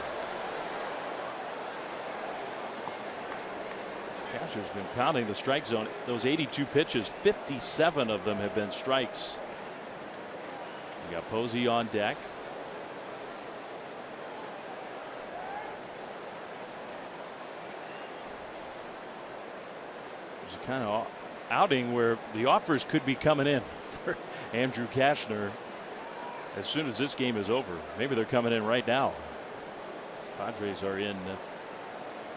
Cashner's been pounding the strike zone. Those 82 pitches, 57 of them have been strikes. You got Posey on deck. There's a kind of outing where the offers could be coming in for Andrew Cashner as soon as this game is over. Maybe they're coming in right now. Padres are in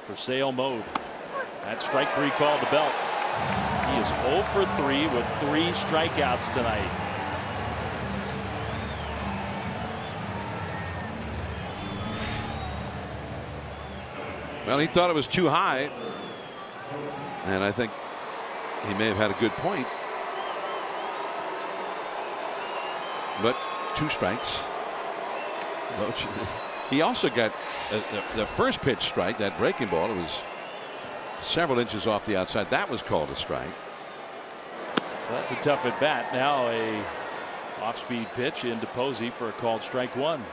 for sale mode. That strike 3 called to Belt. He is 0 for 3 with 3 strikeouts tonight. Well, he thought it was too high, and I think he may have had a good point. But 2 strikes. He also got the first pitch strike, that breaking ball. It was several inches off the outside. That was called a strike. So that's a tough at bat. Now a off-speed pitch into Posey for a called strike one.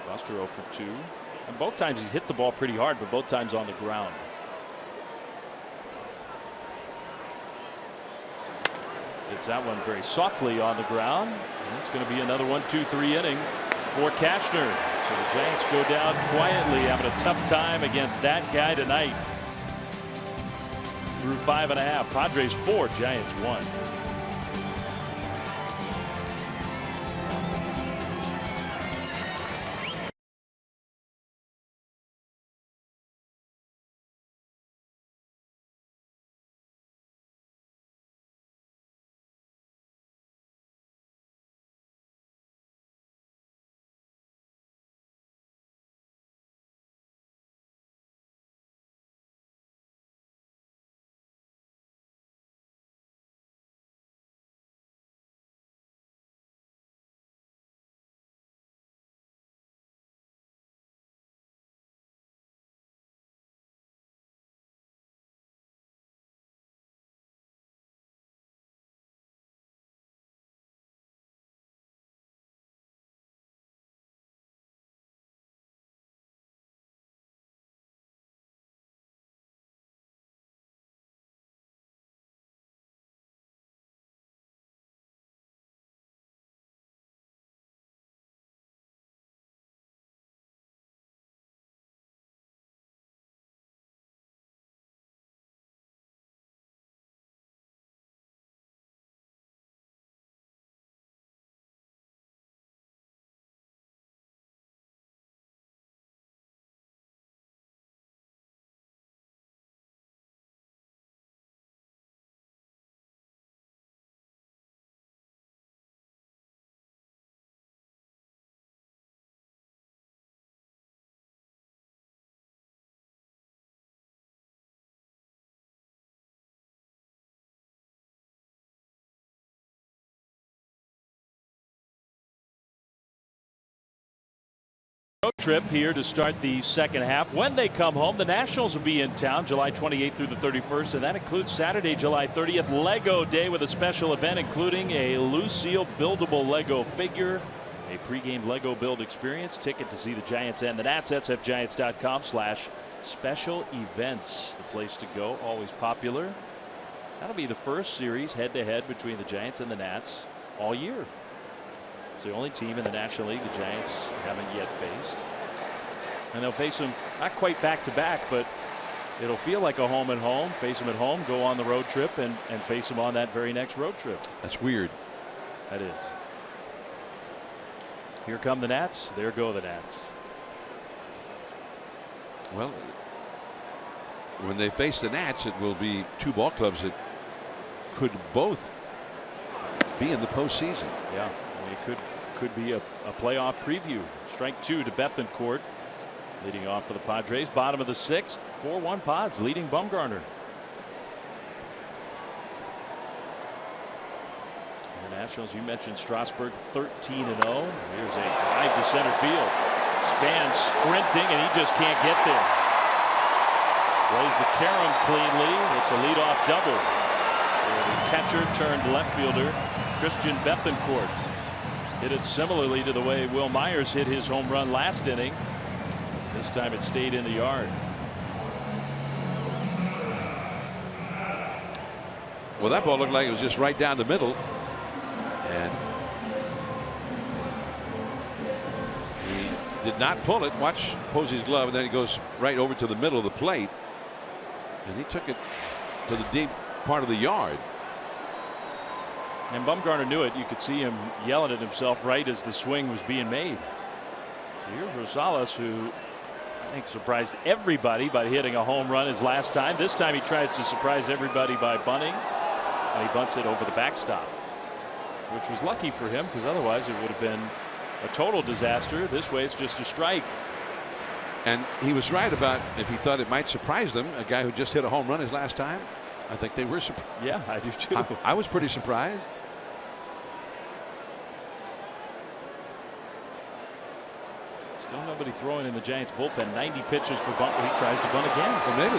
Buster 0 for 2. And both times he's hit the ball pretty hard, but both times on the ground. Gets that one very softly on the ground. And it's going to be another 1-2-3 inning for Cashner. So the Giants go down quietly, having a tough time against that guy tonight. Through 5.5. Padres 4, Giants 1. Road trip here to start the second half. When they come home, the Nationals will be in town July 28th through the 31st, and that includes Saturday, July 30th, Lego Day, with a special event including a Lucille buildable Lego figure, a pregame Lego build experience, ticket to see the Giants and the Nats. sfgiants.com/special events. The place to go, always popular. That'll be the first series head-to-head between the Giants and the Nats all year. It's the only team in the National League the Giants haven't yet faced. And they'll face them not quite back-to-back, but it'll feel like a home and home. Face them at home, go on the road trip, and face them on that very next road trip. That's weird. That is. Here come the Nats. There go the Nats. Well, when they face the Nats, it will be two ball clubs that could both be in the postseason. Yeah. It could be a playoff preview. Strike two to Bethancourt, leading off for the Padres. Bottom of the sixth, 4-1 Pods leading Bumgarner. The Nationals, you mentioned Strasburg, 13-0. Here's a drive to center field. Span sprinting, and he just can't get there. Plays the carom cleanly. It's a leadoff double. The catcher turned left fielder Christian Bethancourt hit it similarly to the way Will Myers hit his home run last inning. This time it stayed in the yard. Well, that ball looked like it was just right down the middle, and he did not pull it. Watch Posey's glove, and then he goes right over to the middle of the plate, and he took it to the deep part of the yard. And Bumgarner knew it. You could see him yelling at himself right as the swing was being made. So here's Rosales, who I think surprised everybody by hitting a home run his last time. This time he tries to surprise everybody by bunting, and he bunts it over the backstop, which was lucky for him because otherwise it would have been a total disaster. This way it's just a strike. And he was right about if he thought it might surprise them, a guy who just hit a home run his last time. I think they were surprised. Yeah, I do too. I was pretty surprised. Still nobody throwing in the Giants bullpen. 90 pitches for bunt. He tries to bunt again. Well, maybe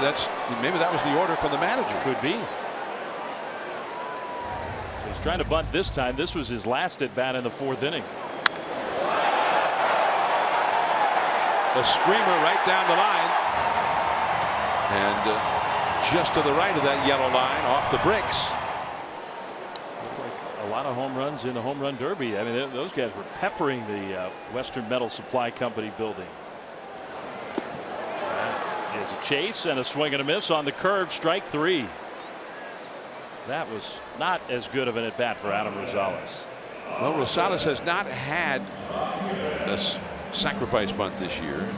that was the order from the manager. Could be. So he's trying to bunt this time. This was his last at bat in the 4th inning. A screamer right down the line, and just to the right of that yellow line, off the bricks. Looked like a lot of home runs in the home run derby. I mean, those guys were peppering the Western Metal Supply Company building. That is a chase and a swing and a miss on the curve. Strike 3. That was not as good of an at bat for Adam Rosales. Well, Rosales has not had a sacrifice bunt this year,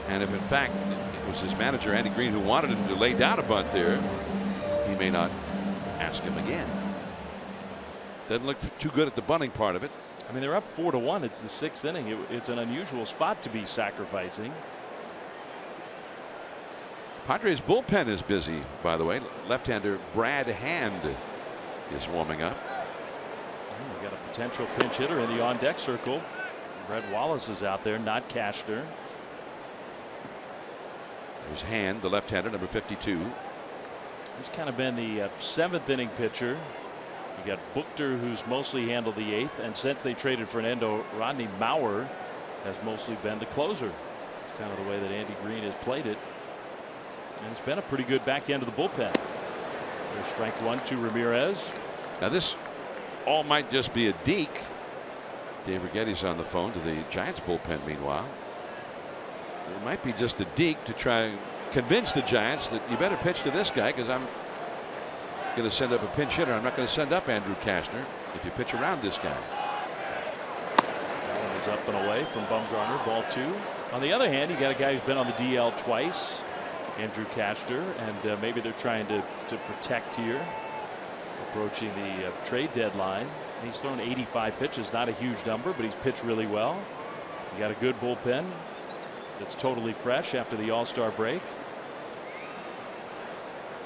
and if in fact it was his manager Andy Green who wanted him to lay down a bunt there, he may not ask him again. Doesn't look too good at the bunting part of it. I mean, they're up 4-1. It's the 6th inning. It's an unusual spot to be sacrificing. Padres bullpen is busy, by the way. Left-hander Brad Hand is warming up. We got a potential pinch hitter in the on-deck circle. Brett Wallace is out there, not Cashner. There's Hand, the left-hander, number 52. He's kind of been the 7th inning pitcher. You got Buchter, who's mostly handled the 8th, and since they traded Fernando, Rodney Mauer has mostly been the closer. It's kind of the way that Andy Green has played it, and it's been a pretty good back end of the bullpen. There's strike 1 to Ramirez. Now this all might just be a deke. Dave Righetti's on the phone to the Giants bullpen. Meanwhile, it might be just a deke to try and convince the Giants that you better pitch to this guy, because I'm going to send up a pinch hitter. I'm not going to send up Andrew Cashner if you pitch around this guy. That one is up and away from Bumgarner. Ball 2. On the other hand, you got a guy who's been on the DL twice, Andrew Cashner, and maybe they're trying to protect here, approaching the trade deadline. He's thrown 85 pitches, not a huge number, but he's pitched really well. You got a good bullpen that's totally fresh after the All-Star break.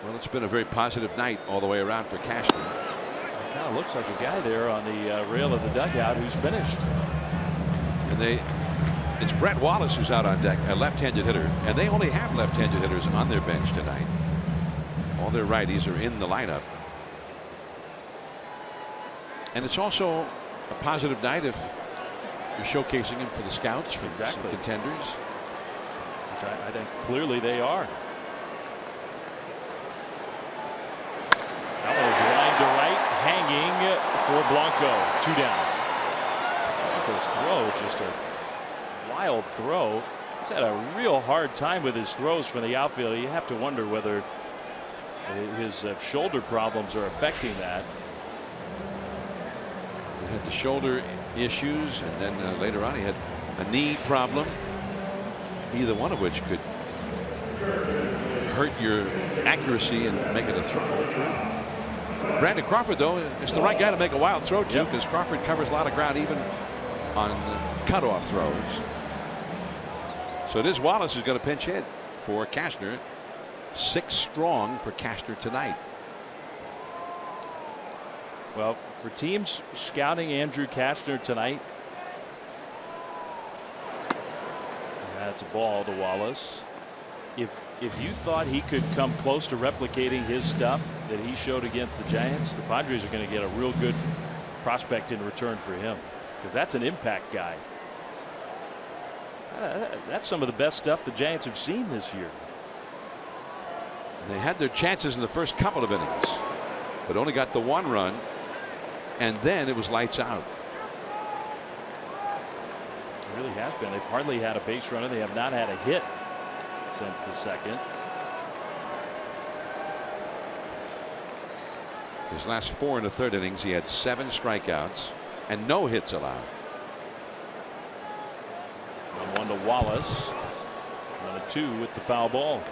Well, it's been a very positive night all the way around for Cashner. It kind of looks like a guy there on the rail of the dugout who's finished. And it's Brett Wallace who's out on deck, a left-handed hitter, and they only have left-handed hitters on their bench tonight. All their righties are in the lineup. And it's also a positive night if you're showcasing him for the scouts, for some contenders. Which I think clearly they are. That was line to right, hanging for Blanco. 2 down. Blanco's throw, just a wild throw. He's had a real hard time with his throws from the outfield. You have to wonder whether his shoulder problems are affecting that. He had the shoulder issues, and then later on he had a knee problem, either one of which could hurt your accuracy and make it a throw. Brandon Crawford, though, is the right guy to make a wild throw to, because Crawford covers a lot of ground even on cutoff throws. So it is Wallace who's going to pinch hit for Cashner. 6 strong for Cashner tonight. Well, for teams scouting Andrew Cashner tonight, that's a ball to Wallace. If you thought he could come close to replicating his stuff that he showed against the Giants, the Padres are going to get a real good prospect in return for him, because that's an impact guy. That's some of the best stuff the Giants have seen this year. They had their chances in the first couple of innings, but only got the 1 run, and then it was lights out. It really has been. They've hardly had a base runner. They have not had a hit since the 2nd. His last 4 in the 3rd innings, he had 7 strikeouts and no hits allowed. 1-1 to Wallace. 1-2 with the foul ball.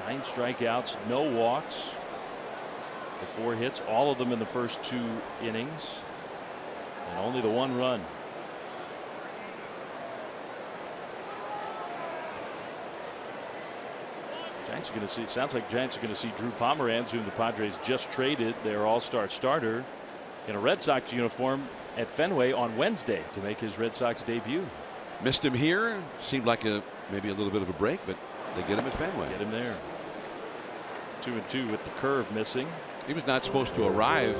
Nine strikeouts, no walks. The 4 hits, all of them in the first 2 innings, and only the 1 run. Giants are going to see. It sounds like Giants are going to see Drew Pomeranz, whom the Padres just traded, their all-star starter, in a Red Sox uniform at Fenway on Wednesday to make his Red Sox debut. Missed him here. Seemed like maybe a little bit of a break, but they get him at Fenway. Get him there. 2-2 with the curve missing. He was not supposed to arrive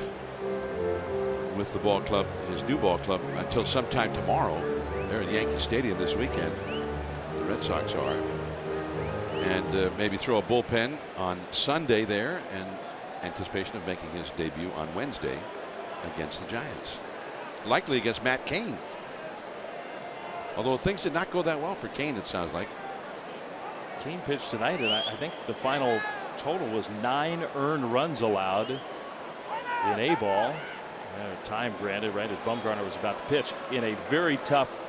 with the ball club, his new ball club, until sometime tomorrow. They're at Yankee Stadium this weekend. The Red Sox are. And maybe throw a bullpen on Sunday there in anticipation of making his debut on Wednesday against the Giants. Likely against Matt Cain. Although things did not go that well for Cain, it sounds like. Cain pitched tonight, and I think the final total was 9 earned runs allowed in A ball. Time granted, right, as Bumgarner was about to pitch in a very tough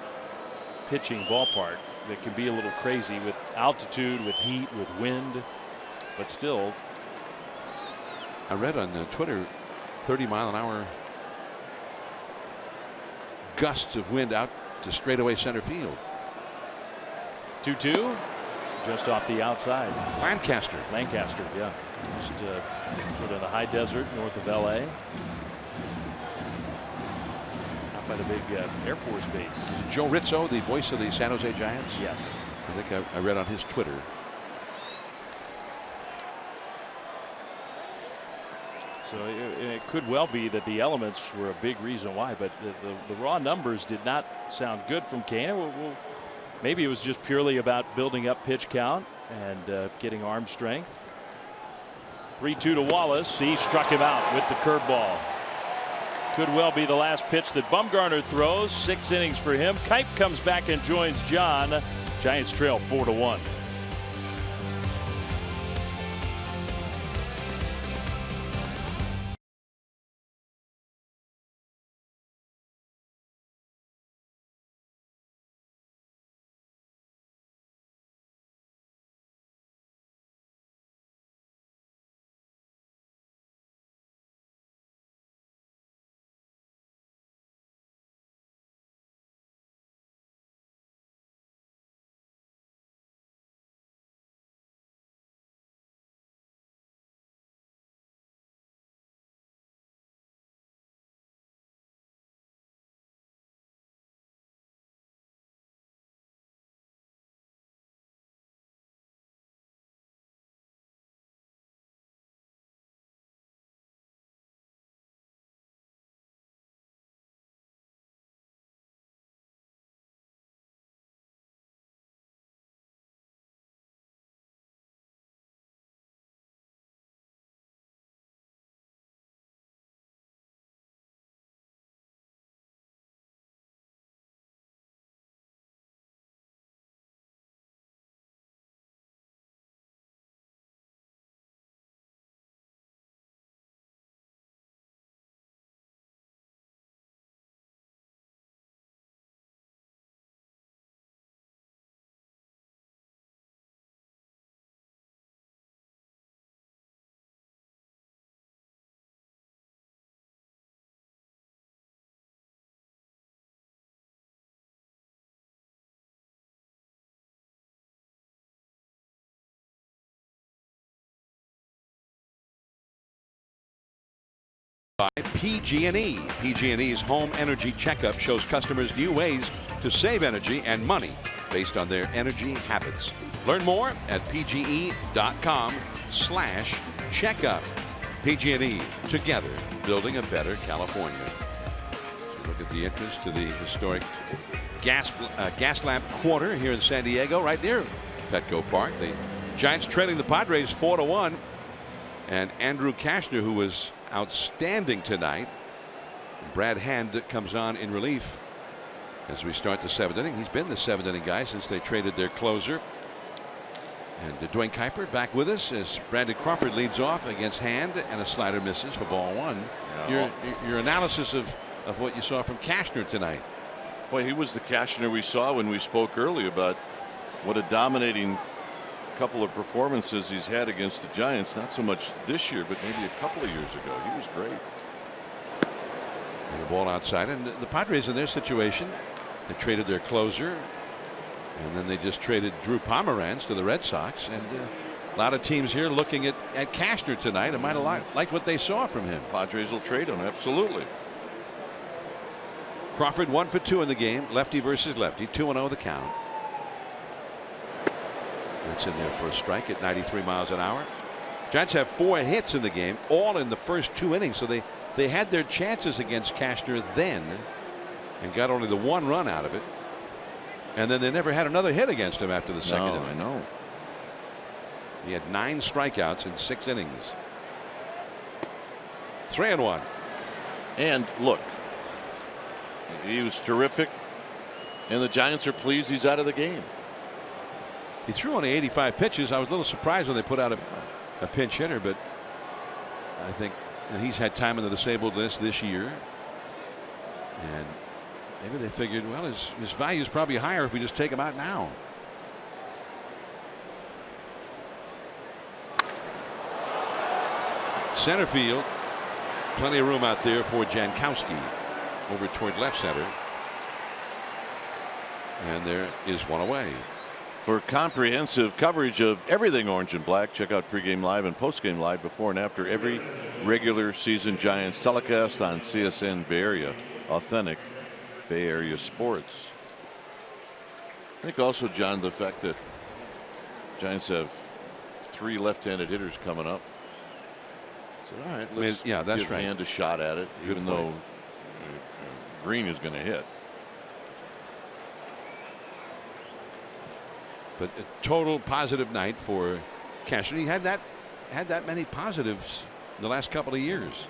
pitching ballpark that can be a little crazy with altitude, with heat, with wind, but still. I read on Twitter 30-mile-an-hour gusts of wind out to straightaway center field. 2-2, just off the outside. Lancaster, yeah, just sort of the high desert north of LA. By the big Air Force Base. Joe Rizzo, the voice of the San Jose Giants. Yes. I think I read on his Twitter. So it could well be that the elements were a big reason why, but the raw numbers did not sound good from Cain. Maybe it was just purely about building up pitch count and getting arm strength. 3-2 to Wallace. He struck him out with the curveball. Could well be the last pitch that Bumgarner throws. 6 innings for him. Kipe comes back and joins John. Giants trail 4-1. By PG&E. PG&E's home energy checkup shows customers new ways to save energy and money based on their energy habits. Learn more at pge.com/checkup. PG&E, together building a better California. So look at the entrance to the historic gas lamp quarter here in San Diego, right near Petco Park. The Giants trailing the Padres 4-1, and Andrew Cashner, who was outstanding tonight. Brad Hand comes on in relief as we start the 7th inning. He's been the 7th inning guy since they traded their closer. And Dwayne Kuiper back with us as Brandon Crawford leads off against Hand, and a slider misses for ball 1. Yeah. Your analysis of what you saw from Cashner tonight. Well, he was the Cashner we saw when we spoke earlier about what a dominating couple of performances he's had against the Giants. Not so much this year, but maybe a couple of years ago. He was great. And a ball outside, and the Padres in their situation, they traded their closer, and then they just traded Drew Pomeranz to the Red Sox, and A lot of teams here looking at Cashner tonight and might have liked what they saw from him. Padres will trade him, absolutely. Crawford 1 for 2 in the game. Lefty versus lefty. 2-0 the count. That's in there for a strike at 93 miles an hour. Giants have 4 hits in the game, all in the first 2 innings. So they had their chances against Cashner then and got only the 1 run out of it. And then they never had another hit against him after the second inning. I know. He had 9 strikeouts in 6 innings. 3-1. And look, he was terrific, and the Giants are pleased he's out of the game. He threw only 85 pitches. I was a little surprised when they put out a pinch hitter, but I think he's had time on the disabled list this year. And maybe they figured, well, his value is probably higher if we just take him out now. Center field, plenty of room out there for Jankowski over toward left center. And there is one away. For comprehensive coverage of everything orange and black, check out pregame live and postgame live before and after every regular season Giants telecast on CSN Bay Area. Authentic Bay Area sports. I think also, John, the fact that Giants have 3 left-handed hitters coming up. So, all right, let's give Hand a shot at it, even though Green is going to hit. But a total positive night for Cashner. He had that many positives in the last couple of years.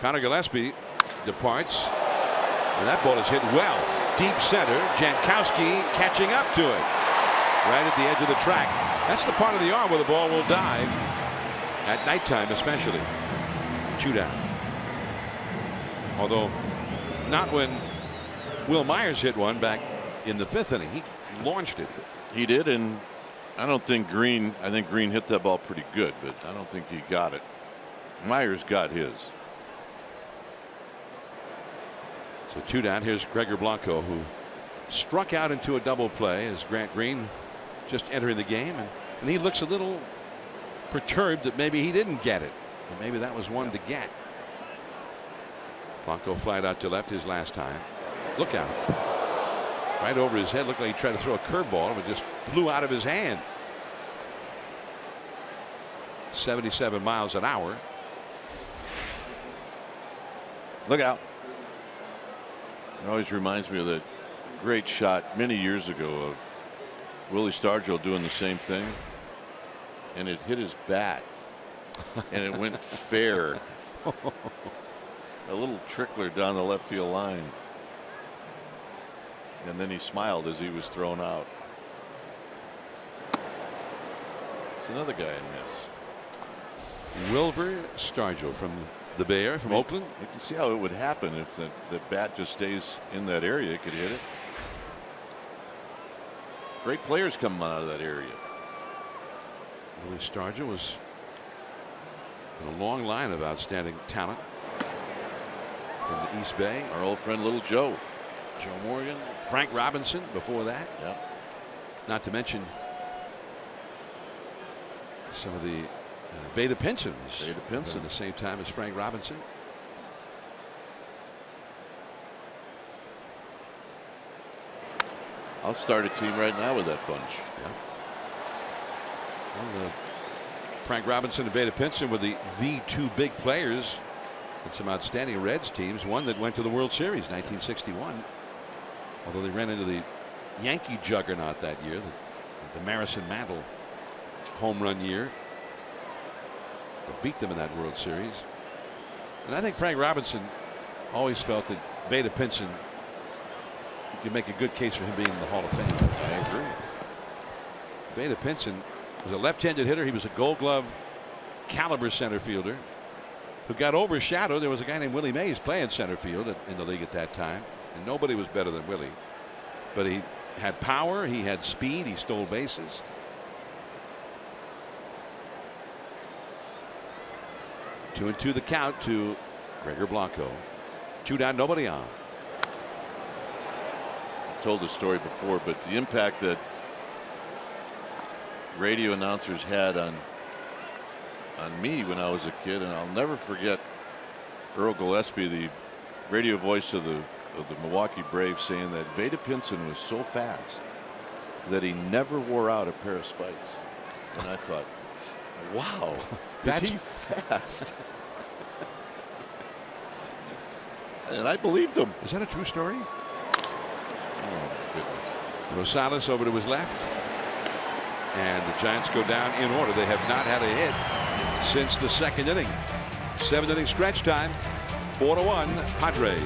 Connor Gillespie departs, and that ball is hit well deep center. Jankowski catching up to it right at the edge of the track. That's the part of the arm where the ball will dive at nighttime, especially. 2 down. Although not when Will Myers hit one back in the 5th inning. He launched it. He did, and I don't think Green. I think Green hit that ball pretty good, but I don't think he got it. Myers got his. So 2 down. Here's Gregor Blanco, who struck out into a double play as Grant Green just entering the game, and he looks a little perturbed that maybe he didn't get it, but maybe that was one to get. Blanco flied out to left his last time. Look out. Right over his head. Looked like he tried to throw a curveball, but just flew out of his hand. 77 miles an hour. Look out. It always reminds me of that great shot many years ago of Willie Stargell doing the same thing, and it hit his bat and it went fair. A little trickler down the left field line, and then he smiled as he was thrown out. It's another guy I miss. Wilver Stargell from the Bay Area, from Oakland. You can see how it would happen if the bat just stays in that area. It could hit it. Great players come out of that area. Willie Stargell was in a long line of outstanding talent from the East Bay. Our old friend Little Joe. Joe Morgan, Frank Robinson before that. Yeah. Not to mention some of the Vada Pinsons. Vada Pinson at the same time as Frank Robinson. I'll start a team right now with that bunch. Yeah. Well, Frank Robinson and Vada Pinson were the 2 big players in some outstanding Reds teams. One that went to the World Series 1961. Although they ran into the Yankee juggernaut that year, the Marison Mantle home run year. They beat them in that World Series. And I think Frank Robinson always felt that Vada Pinson, you could make a good case for him being in the Hall of Fame. I agree. Vada Pinson was a left-handed hitter. He was a Gold Glove caliber center fielder who got overshadowed. There was a guy named Willie Mays playing center field in the league at that time, and nobody was better than Willie. But he had power, he had speed, he stole bases. Two and two the count to Gregor Blanco. 2 down, nobody on. I've told this story before, but the impact that radio announcers had on me when I was a kid, and I'll never forget Earl Gillespie, the radio voice of the Milwaukee Braves, saying that Vada Pinson was so fast that he never wore out a pair of spikes. And I thought, wow, that's he fast. And I believed him. Is that a true story? Oh, my goodness. Rosales over to his left. And the Giants go down in order. They have not had a hit since the second inning. 7-inning stretch time. 4-1 Padres.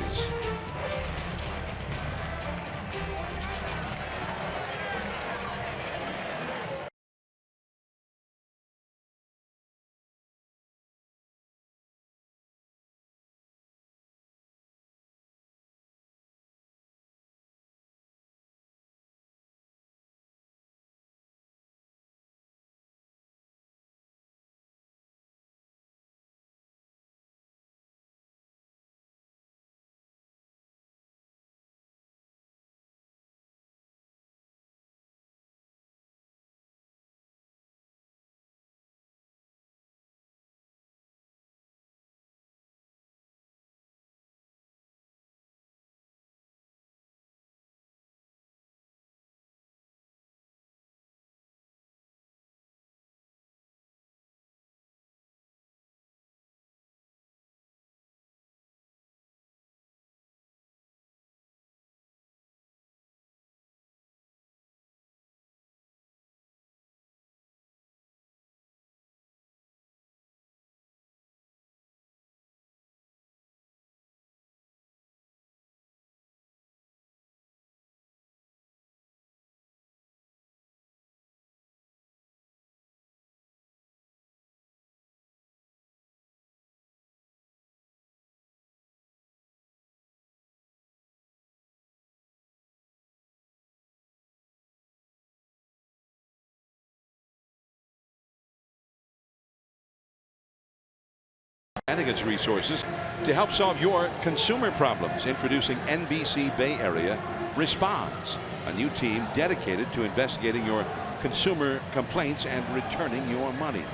And its resources to help solve your consumer problems. Introducing NBC Bay Area Responds, a new team dedicated to investigating your consumer complaints and returning your money.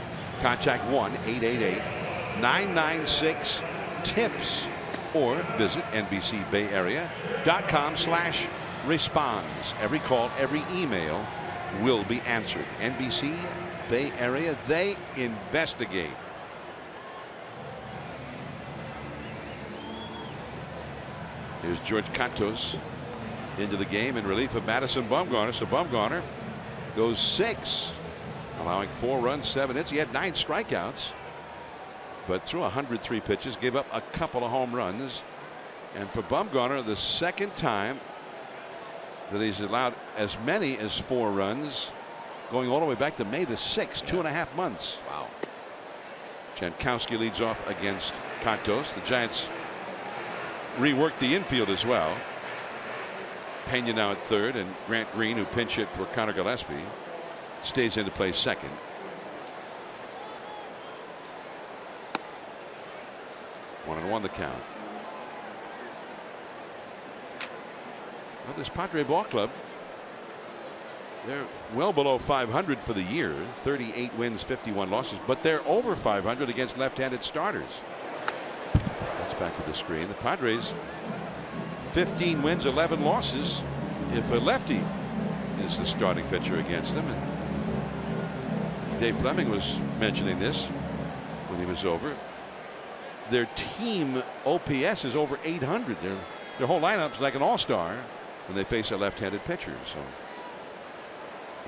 Contact 1-888-996-TIPS or visit NBCBayArea.com/responds. Every call, every email will be answered. NBC Bay Area, they investigate. Here's George Cantos into the game in relief of Madison Bumgarner. So Bumgarner goes 6, allowing 4 runs, 7 hits. He had 9 strikeouts, but threw 103 pitches, gave up a couple of home runs. And for Bumgarner, the second time that he's allowed as many as 4 runs, going all the way back to May the 6th, 2.5 months. Wow. Jankowski leads off against Cantos. The Giants reworked the infield as well. Pena now at third, and Grant Green, who pinch hit for Connor Gillespie, stays in to play second. One and one the count. Well, this Padre ball club, they're well below 500 for the year, 38 wins, 51 losses, but they're over 500 against left-handed starters. That's back to the screen. The Padres, 15 wins, 11 losses if a lefty is the starting pitcher against them. And Dave Fleming was mentioning this when he was over. Their team OPS is over 800. Their whole lineup is like an all-star when they face a left-handed pitcher. So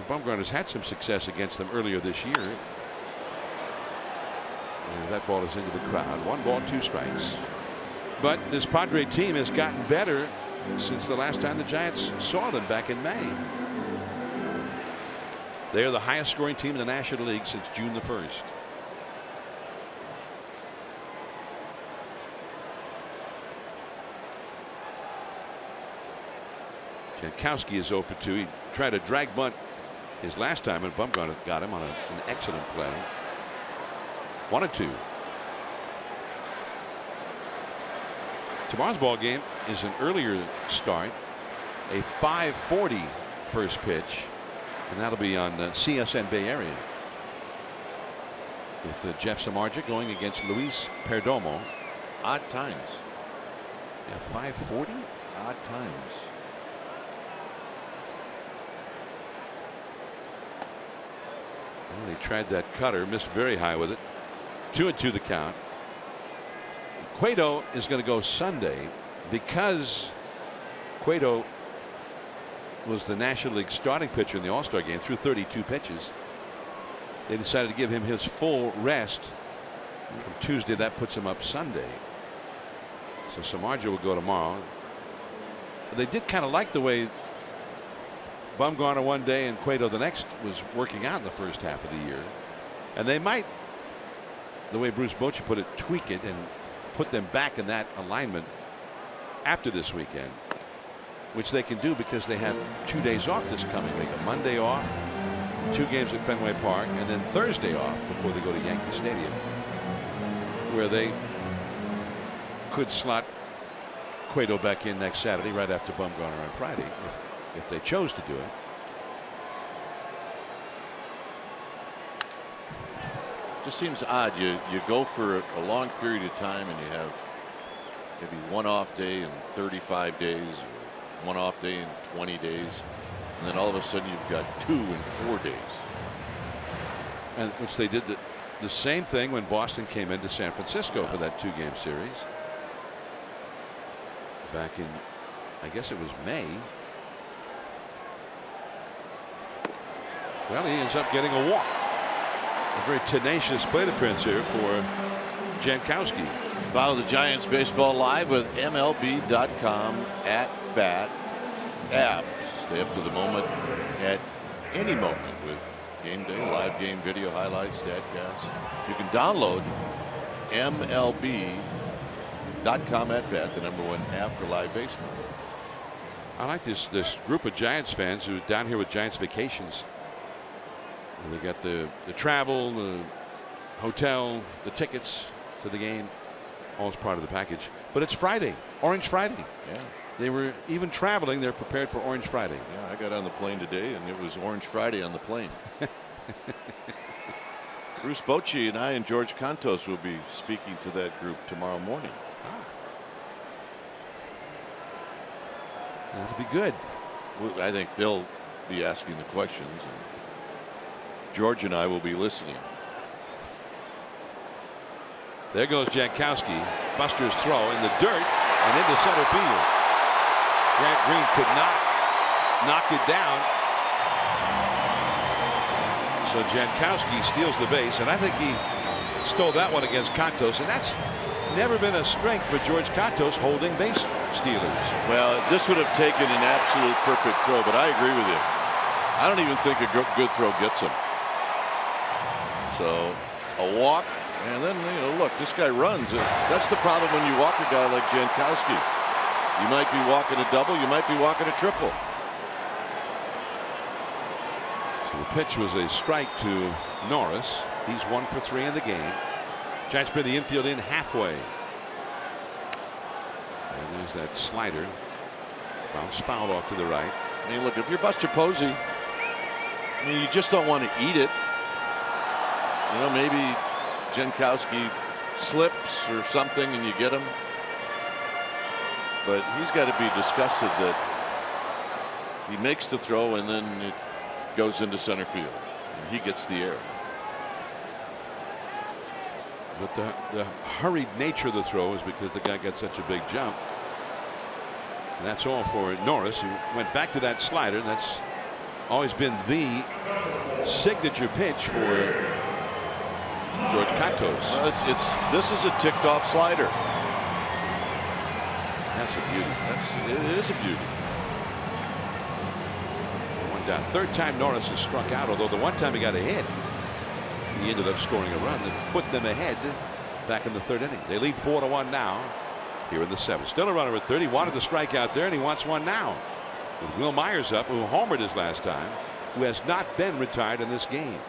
Bumgarner's had some success against them earlier this year. And that ball is into the crowd. 1 ball, 2 strikes. But this Padre team has gotten better since the last time the Giants saw them back in May. They are the highest scoring team in the National League since June the 1st. Jankowski is 0 for 2. He tried to drag bunt his last time, and Bumgarner got him on an excellent play. 1-2. Tomorrow's ball game is an earlier start, a 5:40 first pitch, And that'll be on CSN Bay Area. With Jeff Samardzija going against Luis Perdomo. Odd times. Yeah, 5:40. Odd times. Well, he tried that cutter, missed very high with it. 2-2 the count. Cueto is going to go Sunday because Cueto was the National League starting pitcher in the All-Star game through 32 pitches. They decided to give him his full rest from Tuesday. That puts him up Sunday. So Samardzija will go tomorrow. They did kind of like the way Bumgarner one day and Cueto the next was working out in the first half of the year. And they might, the way Bruce Bochy put it, tweak it and put them back in that alignment after this weekend, which they can do because they have 2 days off this coming week. A Monday off, 2 games at Fenway Park, and then Thursday off before they go to Yankee Stadium, where they could slot Cueto back in next Saturday right after Bumgarner on Friday if they chose to do it. Just seems odd. You go for a long period of time and you have maybe one off day in 35 days, or one off day in 20 days, and then all of a sudden you've got 2 in 4 days. And which they did the same thing when Boston came into San Francisco for that 2-game series back in, I guess it was May. Well, he ends up getting a walk. A very tenacious plate appearance here for Jankowski. Follow the Giants baseball live with MLB.com @bat app. Stay up to the moment at any moment with game day, live game video highlights, statcast. You can download MLB.com @bat, the #1 app for live baseball. I like this group of Giants fans who are down here with Giants Vacations. They got the travel, the hotel, the tickets to the game, all as part of the package. But it's Friday, Orange Friday. Yeah. They were even traveling. They're prepared for Orange Friday. Yeah, I got on the plane today, and it was Orange Friday on the plane. Bruce Bochy and I and George Cantos will be speaking to that group tomorrow morning. That'll be good. Well, I think they'll be asking the questions. And George and I will be listening. There goes Jankowski. Buster's throw in the dirt and into center field. Grant Green could not knock it down. So Jankowski steals the base, and I think he stole that one against Cantos, and that's never been a strength for George Cantos, holding base stealers. Well, this would have taken an absolute perfect throw, but I agree with you. I don't even think a good throw gets him. So a walk, and then look, this guy runs. That's the problem when you walk a guy like Jankowski. You might be walking a double, you might be walking a triple. So the pitch was a strike to Norris. He's 1 for 3 in the game. Giants bring the infield in halfway. And there's that slider. Bounce foul off to the right. I mean, look, if you're Buster Posey, I mean, you just don't want to eat it. Maybe Jankowski slips or something and you get him. But he's got to be disgusted that he makes the throw and then it goes into center field and he gets the error. But the hurried nature of the throw is because the guy got such a big jump. And that's all for Norris, who went back to that slider. That's always been the signature pitch for George Cantos. Well, this is a ticked off slider. That's a beauty. It is a beauty. One down. Third time Norris has struck out, although the one time he got a hit, he ended up scoring a run that put them ahead back in the 3rd inning. They lead 4-1 now here in the 7th. Still a runner at 3rd. He wanted to strike out there, and he wants one now. With Will Myers up, who homered his last time, who has not been retired in this game.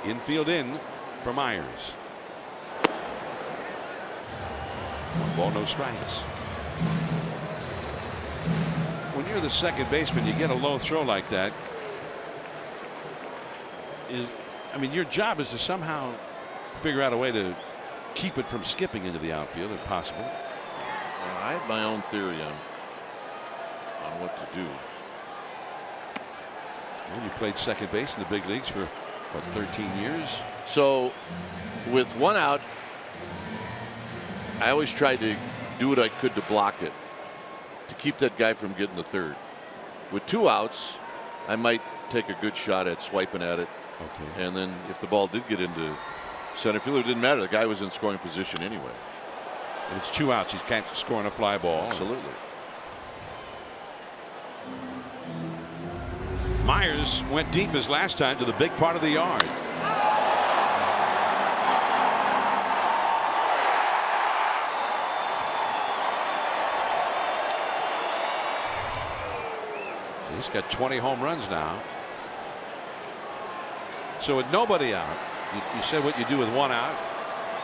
Infield in for Myers. 1 ball, no strikes. When you're the second baseman, you get a low throw like that. is, I mean, your job is to somehow figure out a way to keep it from skipping into the outfield if possible. I have my own theory on what to do. Well, you played second base in the big leagues for what, 13 years. So with one out, I always tried to do what I could to block it, to keep that guy from getting the third. With 2 outs, I might take a good shot at swiping at it. Okay. And then if the ball did get into center field, it didn't matter. The guy was in scoring position anyway. And it's 2 outs. He can't score on a fly ball. Absolutely. Myers went deep his last time to the big part of the yard. He's got 20 home runs now. So with nobody out, you said what you do with 1 out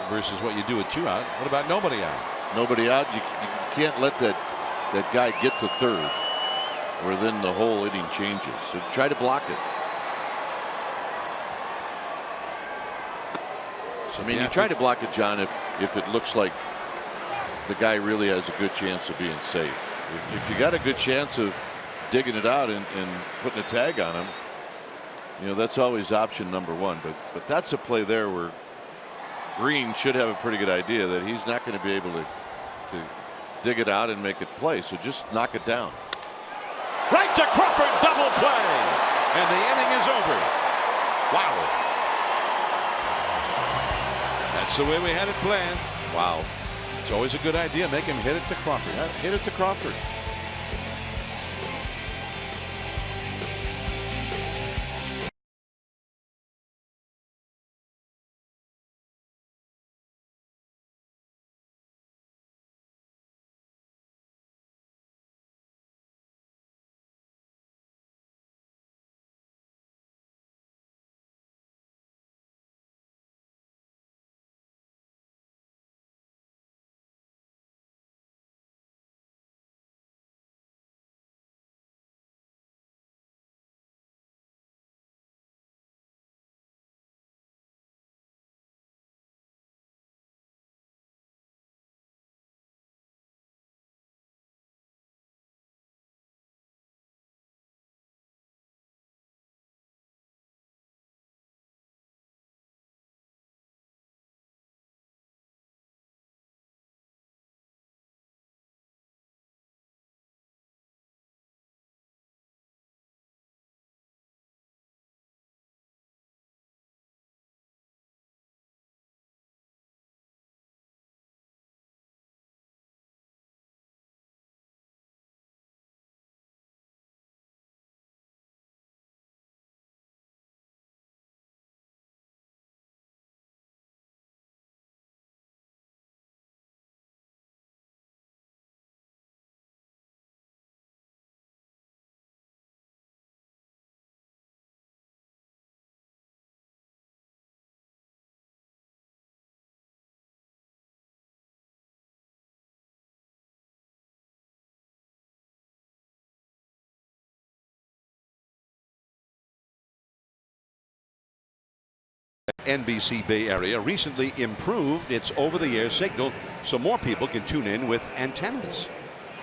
versus what you do with 2 out. What about nobody out? Nobody out. You can't let that guy get to third, or then the whole inning changes. So try to block it. So I mean, you try to block it, John, if it looks like the guy really has a good chance of being safe. If you got a good chance of digging it out and putting a tag on him, you know, that's always option number 1. But that's a play there where Green should have a pretty good idea that he's not going to be able to dig it out and make it play. So just knock it down. Right to Crawford, double play, and the inning is over. Wow. That's the way we had it planned. Wow. It's always a good idea. Make him hit it to Crawford. Yeah, hit it to Crawford. NBC Bay Area recently improved its over-the-air signal so more people can tune in with antennas.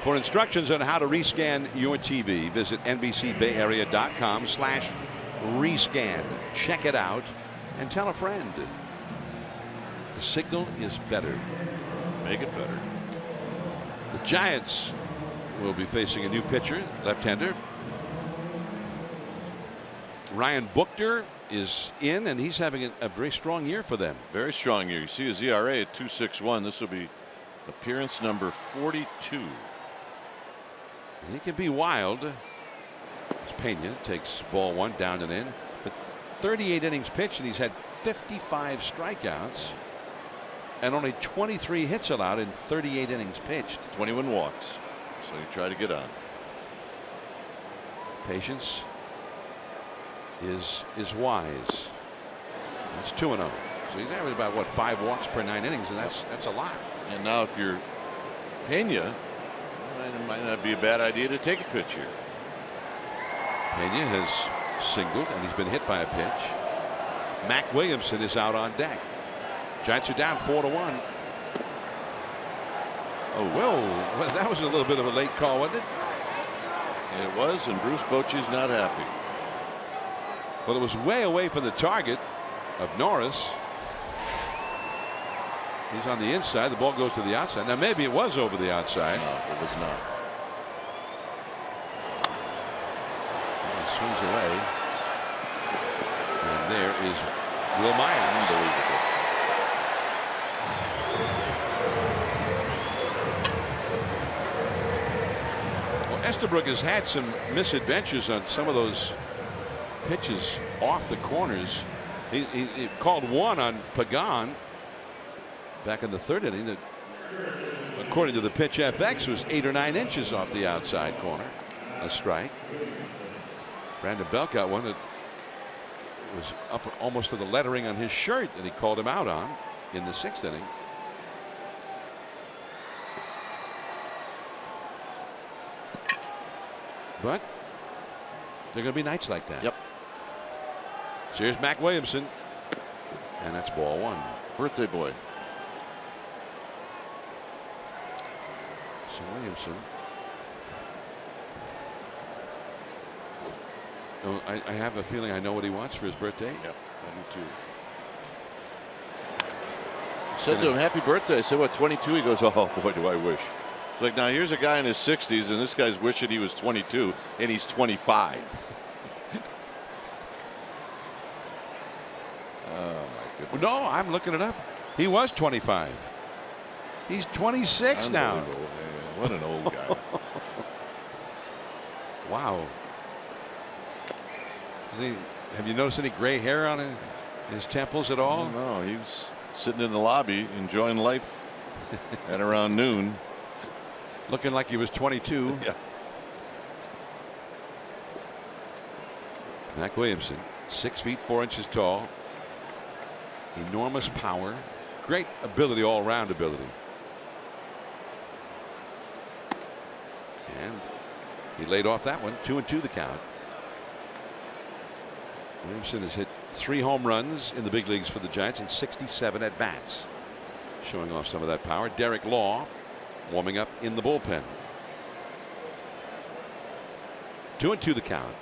For instructions on how to rescan your TV, visit NBCBayArea.com/rescan. Check it out and tell a friend. The signal is better. Make it better. The Giants will be facing a new pitcher, left-hander. Ryan Buchter is in, and he's having a very strong year for them. Very strong year. You see his ERA at 2.61. This will be appearance number 42. And he can be wild. As Pena takes ball 1 down and in. But 38 innings pitched, and he's had 55 strikeouts and only 23 hits allowed in 38 innings pitched. 21 walks. So you try to get on. Patience is wise. It's 2-0. So he's averaging about what, 5 walks per 9 innings, and that's a lot. And now if you're Pena, it might not be a bad idea to take a pitch here. Pena has singled, and he's been hit by a pitch. Mac Williamson is out on deck. Giants are down 4-1. Oh, well, that was a little bit of a late call, wasn't it? It was, and Bruce Bochy's not happy. Well, it was way away from the target of Norris. He's on the inside. The ball goes to the outside. Now, maybe it was over the outside. No, it was not. He swings away. And there is Will Myers. Unbelievable. Well, Estabrook has had some misadventures on some of those pitches off the corners. He called one on Pagan back in the third inning that, according to the pitch FX, was 8 or 9 inches off the outside corner. A strike. Brandon Belt got one that was up almost to the lettering on his shirt that he called him out on in the 6th inning. But there are going to be nights like that. Yep. So here's Mac Williamson, and that's ball 1. Birthday boy. So Williamson. Oh, I have a feeling I know what he wants for his birthday. Yep, I do too. Said to him, "Happy birthday." I said, "What, 22?" He goes, "Oh boy, do I wish." It's like, now here's a guy in his 60s, and this guy's wishing he was 22, and he's 25. Oh my goodness. No, I'm looking it up. He was 25. He's 26 now. Unbelievable. Man, what an old guy. Wow. Have you noticed any gray hair on his temples at all? No, he was sitting in the lobby enjoying life at around noon. Looking like he was 22. Yeah. Mac Williamson, 6 feet 4 inches tall. Enormous power. Great ability, all-round ability. And he laid off that one. 2-2 the count. Williamson has hit 3 home runs in the big leagues for the Giants and 67 at bats, showing off some of that power. Derek Law warming up in the bullpen. 2-2 the count.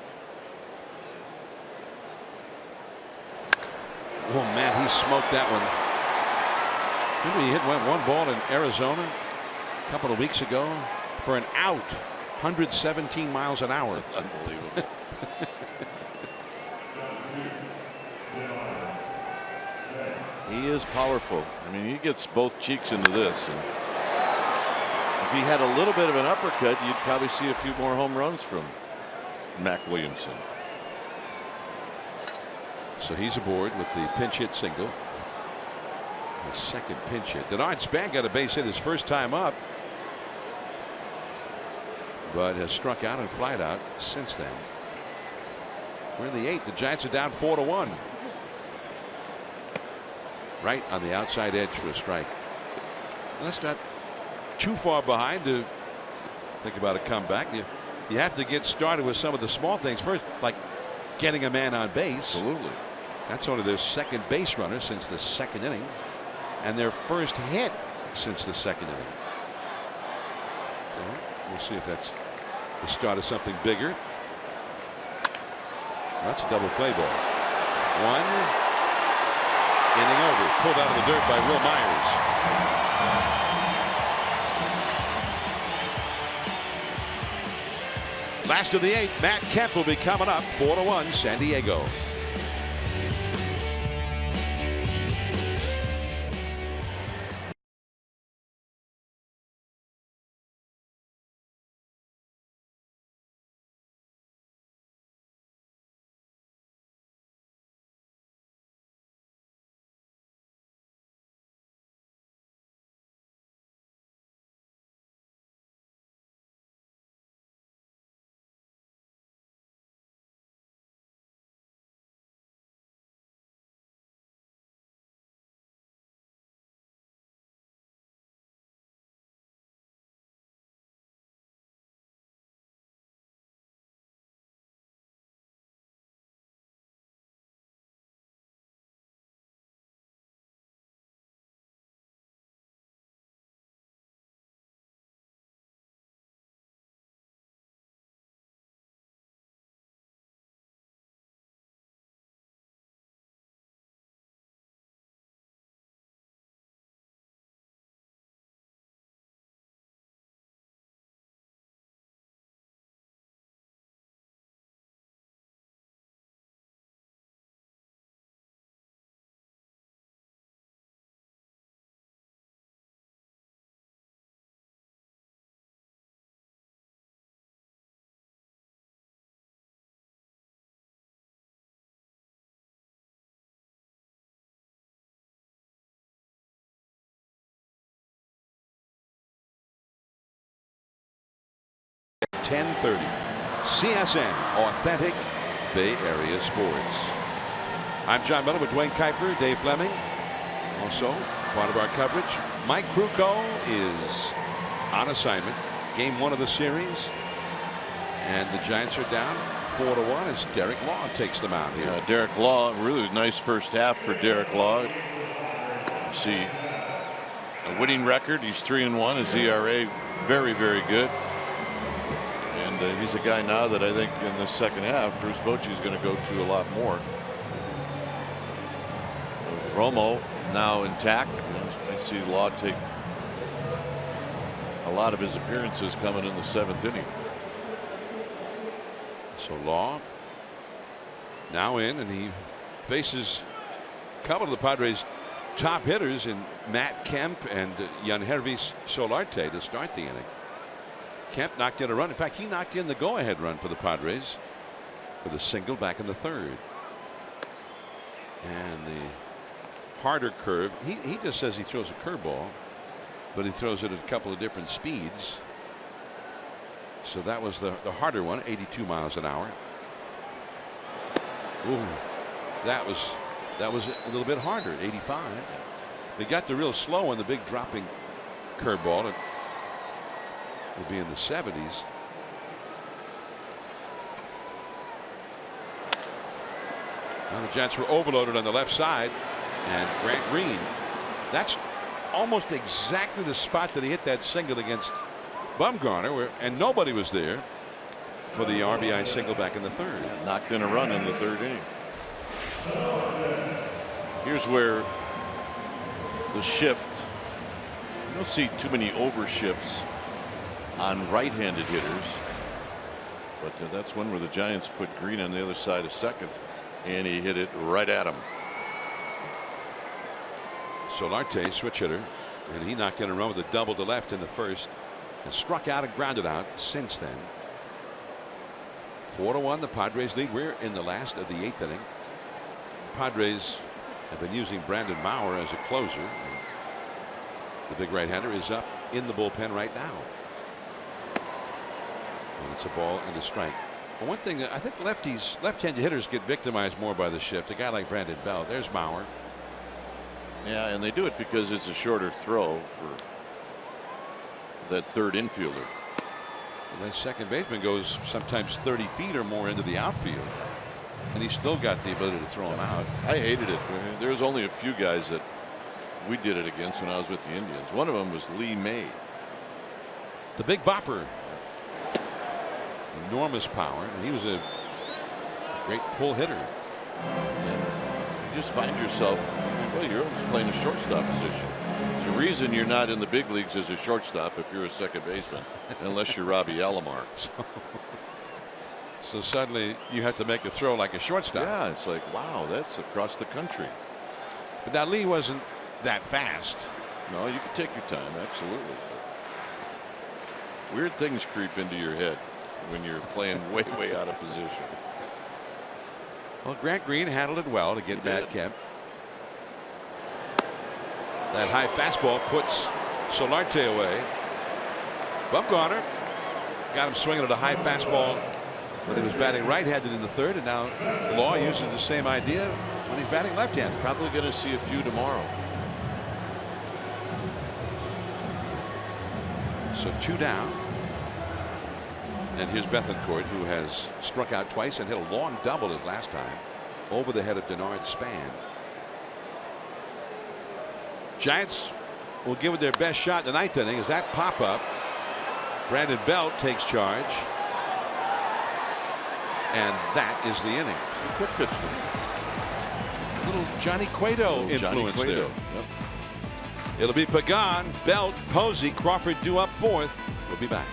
Oh man, he smoked that one. Remember he hit one ball in Arizona a couple of weeks ago for an out, 117 miles an hour. Unbelievable. He is powerful. I mean, he gets both cheeks into this, and if he had a little bit of an uppercut, you'd probably see a few more home runs from Mac Williamson. So he's aboard with the pinch hit single. His second pinch hit. Denard Span got a base hit his first time up, but has struck out and flied out since then. We're in the 8th. The Giants are down 4-1. Right on the outside edge for a strike. And that's not too far behind to think about a comeback. You have to get started with some of the small things first, like getting a man on base. Absolutely. That's only their second base runner since the 2nd inning, and their first hit since the 2nd inning. So we'll see if that's the start of something bigger. That's a double play ball. 1 inning over. Pulled out of the dirt by Will Myers. Last of the 8th. Matt Kemp will be coming up. 4-1 San Diego. 10:30. CSN, authentic Bay Area sports. I'm John Miller with Dwayne Kuiper, Dave Fleming. Also part of our coverage. Mike Krukow is on assignment. Game 1 of the series. And the Giants are down 4-1 as Derek Law takes them out here. Derek Law, really nice first half for Derek Law. See a winning record. He's 3-1. His ERA very, very good. And he's a guy now that I think in the second half, Bruce Bochy is going to go to a lot more. Romo now intact. I see Law take a lot of his appearances coming in the 7th inning. So Law now in, and he faces a couple of the Padres' top hitters in Matt Kemp and Yangervis Solarte to start the inning. Kemp knocked in a run. In fact, he knocked in the go-ahead run for the Padres with a single back in the 3rd. And the harder curve. He just says he throws a curveball, but he throws it at a couple of different speeds. So that was the harder one, 82 miles an hour. Ooh, that was a little bit harder, 85. They got the real slow one, the big dropping curveball. It will be in the 70s. Now the Giants were overloaded on the left side, and Grant Green, that's almost exactly the spot that he hit that single against Bumgarner, and nobody was there for the RBI single back in the 3rd. Knocked in a run in the 3rd inning. Here's where the shift. You don't see too many overshifts on right-handed hitters, but that's one where the Giants put Green on the other side of second, and he hit it right at him. Solarte, switch hitter, and he knocked in a run with a double to left in the 1st. And struck out and grounded out since then. 4-1 the Padres lead. We're in the last of the 8th inning. The Padres have been using Brandon Maurer as a closer. And the big right-hander is up in the bullpen right now. And it's a ball and a strike. Well, one thing, I think left-handed hitters get victimized more by the shift. A guy like Brandon Belt. There's Maurer. Yeah, and they do it because it's a shorter throw for that 3rd infielder. And that second baseman goes sometimes 30 feet or more into the outfield, and he's still got the ability to throw him out. I hated it. There's only a few guys that we did it against when I was with the Indians. One of them was Lee May. The big bopper. Enormous power, and he was a great pull hitter. And you just find yourself, well, you're almost playing a shortstop position. There's a reason you're not in the big leagues as a shortstop if you're a second baseman, unless you're Robbie Alomar. So suddenly you have to make a throw like a shortstop. Yeah, it's like, wow, that's across the country. But now Lee wasn't that fast. No, you can take your time, absolutely. Weird things creep into your head when you're playing way, way out of position. Well, Grant Green handled it well to get Matt Kemp. That high fastball puts Solarte away. Bumgarner got him swinging at a high fastball when he was batting right-handed in the 3rd, and now Law uses the same idea when he's batting left-handed. Probably going to see a few tomorrow. So 2 down. And here's Bethancourt, who has struck out twice and hit a long double his last time over the head of Denard Span. Giants will give it their best shot in the 9th inning as that pop-up. Brandon Belt takes charge. And that is the inning. Quick pitch. Little Johnny Cueto influence there. Yep. It'll be Pagan, Belt, Posey, Crawford due up 4th. We'll be back.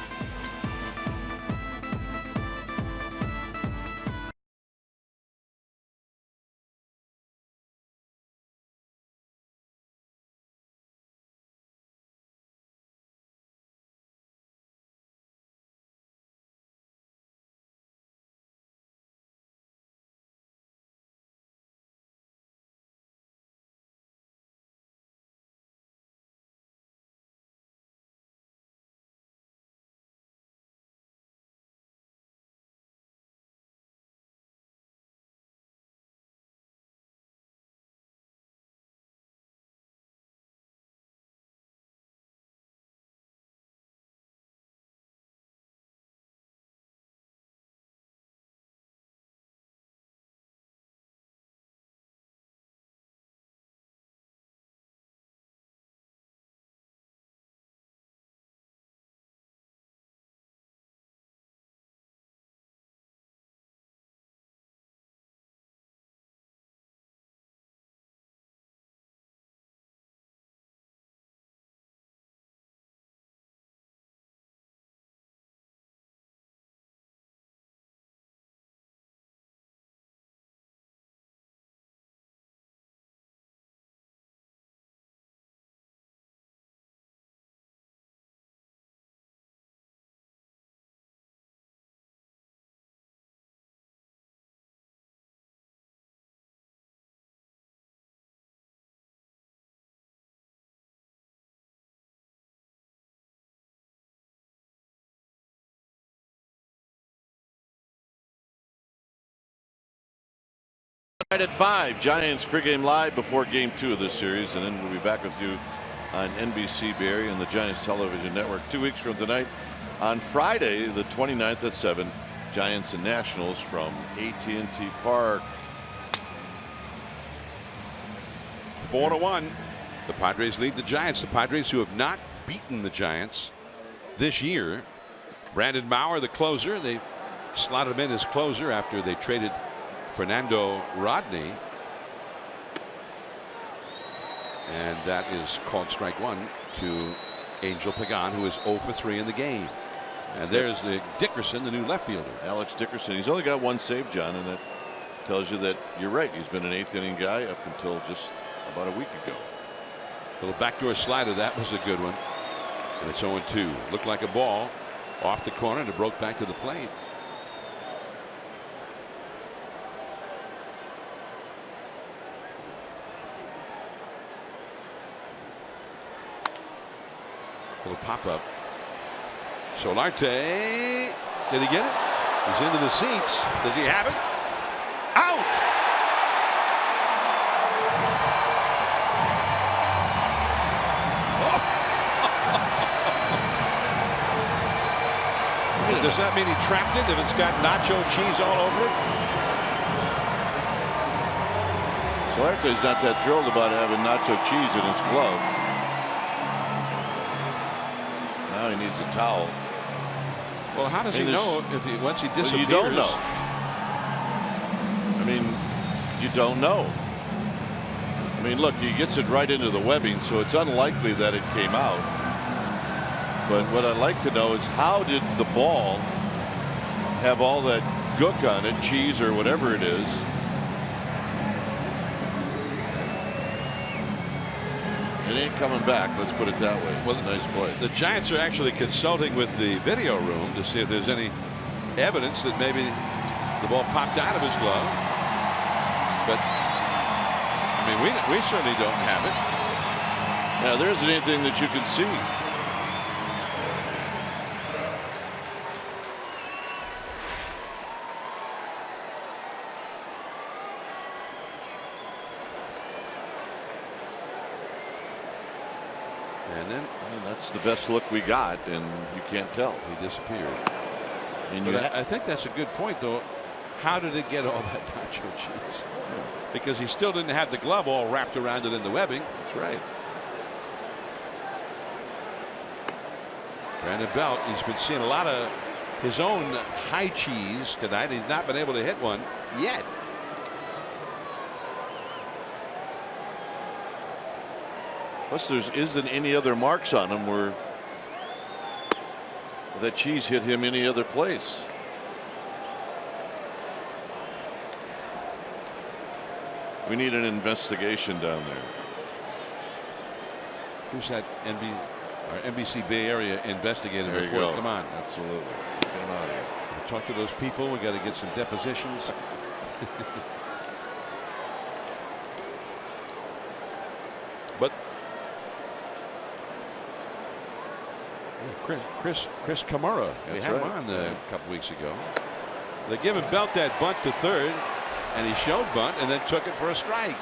Right at 5, Giants pregame live before game 2 of this series, and then we'll be back with you on NBC Bay Area and the Giants television network 2 weeks from tonight on Friday the 29th at 7. Giants and Nationals from AT&T Park. 4-1. The Padres lead the Giants. The Padres, who have not beaten the Giants this year. Brandon Maurer, the closer. They slotted him in as closer after they traded Fernando Rodney. And that is called strike 1 to Angel Pagan, who is 0 for 3 in the game. And there's the Dickerson, the new left fielder. Alex Dickerson. He's only got 1 save, John, and that tells you that you're right. He's been an 8th inning guy up until just about a week ago. Little backdoor slider. That was a good one. And it's 0-2. Looked like a ball off the corner, and it broke back to the plate. Little pop-up. Solarte. Did he get it? He's into the seats. Does he have it? Out! Does that mean he trapped it if it's got nacho cheese all over it? Solarte's not that thrilled about having nacho cheese in his glove. Now he needs a towel. Well, how does he know if once he disappears? Well, you don't know. I mean, you don't know. I mean, look, he gets it right into the webbing, so it's unlikely that it came out. But what I'd like to know is, how did the ball have all that gook on it, cheese or whatever it is? It ain't coming back, let's put it that way. Well, nice play. The Giants are actually consulting with the video room to see if there's any evidence that maybe the ball popped out of his glove. But I mean, we certainly don't have it. Now, there isn't anything that you can see. And then that's the best look we got, and you can't tell. He disappeared. And but I think that's a good point, though. How did it get all that nacho cheese? Because he still didn't have the glove all wrapped around it in the webbing. That's right. Brandon Belt, he's been seeing a lot of his own high cheese tonight. He's not been able to hit one yet. Plus, there isn't any other marks on him where that cheese hit him any other place. We need an investigation down there. Who's that NBC Bay Area investigative there you report? go. Come on. Absolutely. Get him out of here. We'll talk to those people. We got to get some depositions. But Chris Kamara, we had him on a couple weeks ago. They're giving Belt that bunt to third, and he showed bunt and then took it for a strike.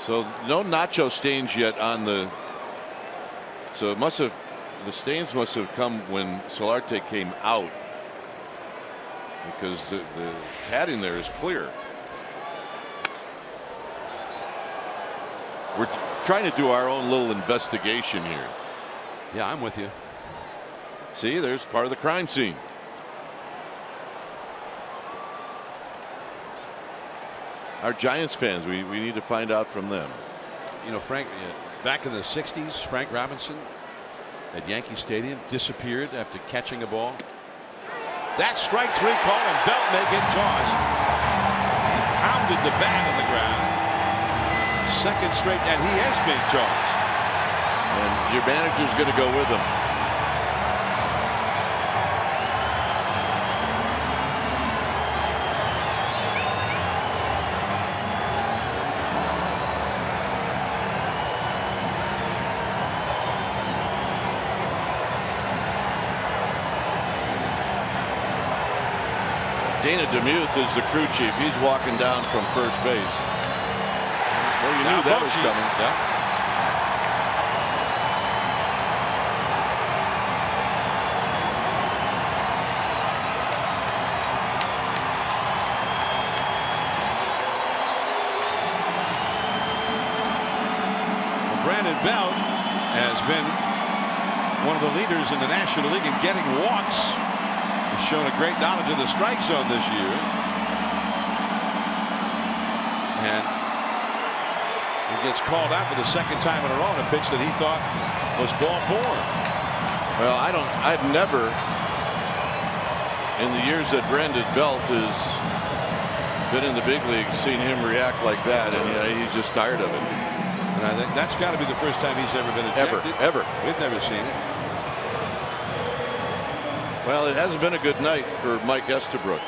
So no nacho stains yet on the. So it must have, the stains must have come when Solarte came out, because the padding there is clear. We're trying to do our own little investigation here. Yeah, I'm with you. See, there's part of the crime scene. Our Giants fans, we need to find out from them. You know, Frank, back in the 60s, Frank Robinson at Yankee Stadium disappeared after catching a ball. That strike 3 call, and Belt may get tossed. He pounded the bat on the ground. Second straight, and he has been tossed. And your manager's going to go with him. Dana DeMuth is the crew chief. He's walking down from first base. Well, you knew that was coming. Yeah. Brandon Belt has been one of the leaders in the National League in getting walks. He's shown a great knowledge of the strike zone this year. And he gets called out for the second time in a row on a pitch that he thought was ball 4. Well, I've never, in the years that Brandon Belt has been in the big leagues, seen him react like that, and he's just tired of it. And I think that's got to be the first time he's ever been ejected. Ever. We've never seen it. Well, it hasn't been a good night for Mike Estabrook.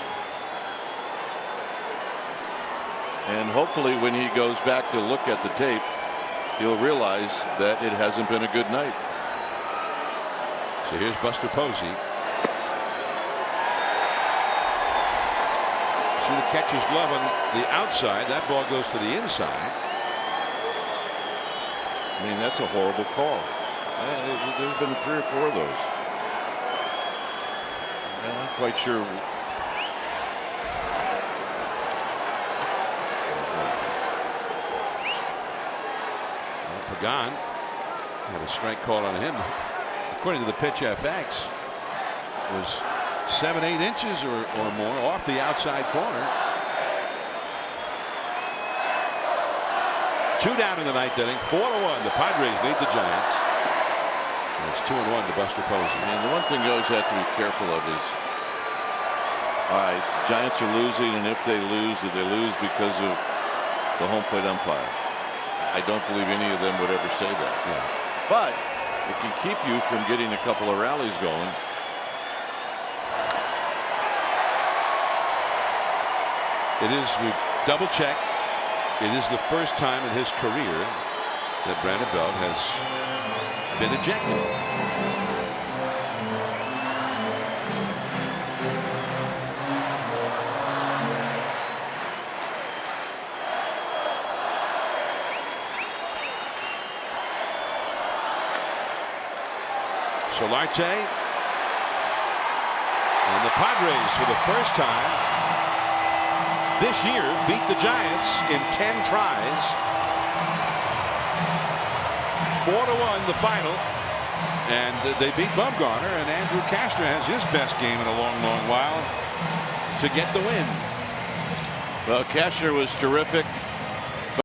And hopefully when he goes back to look at the tape, he'll realize that it hasn't been a good night. So here's Buster Posey. See the catcher's glove on the outside. That ball goes to the inside. I mean, that's a horrible call. There's been 3 or 4 of those. I'm not quite sure. Pagan had a strike call on him. According to the pitch FX, was 7-8 inches or more off the outside corner. 2 down in the 9th inning, 4-1. The Padres lead the Giants. And it's 2-1 to Buster Posey. And the one thing you always have to be careful of is, all right, Giants are losing, and if they lose, do they lose because of the home plate umpire? I don't believe any of them would ever say that. Yeah. But it can keep you from getting a couple of rallies going. It is, we double check. It is the first time in his career that Brandon Belt has been ejected. Solarte and the Padres for the first time this year beat the Giants in 10 tries. 4-1 the final, and they beat Bumgarner, and Andrew Cashner has his best game in a long while to get the win. Well, Cashner was terrific.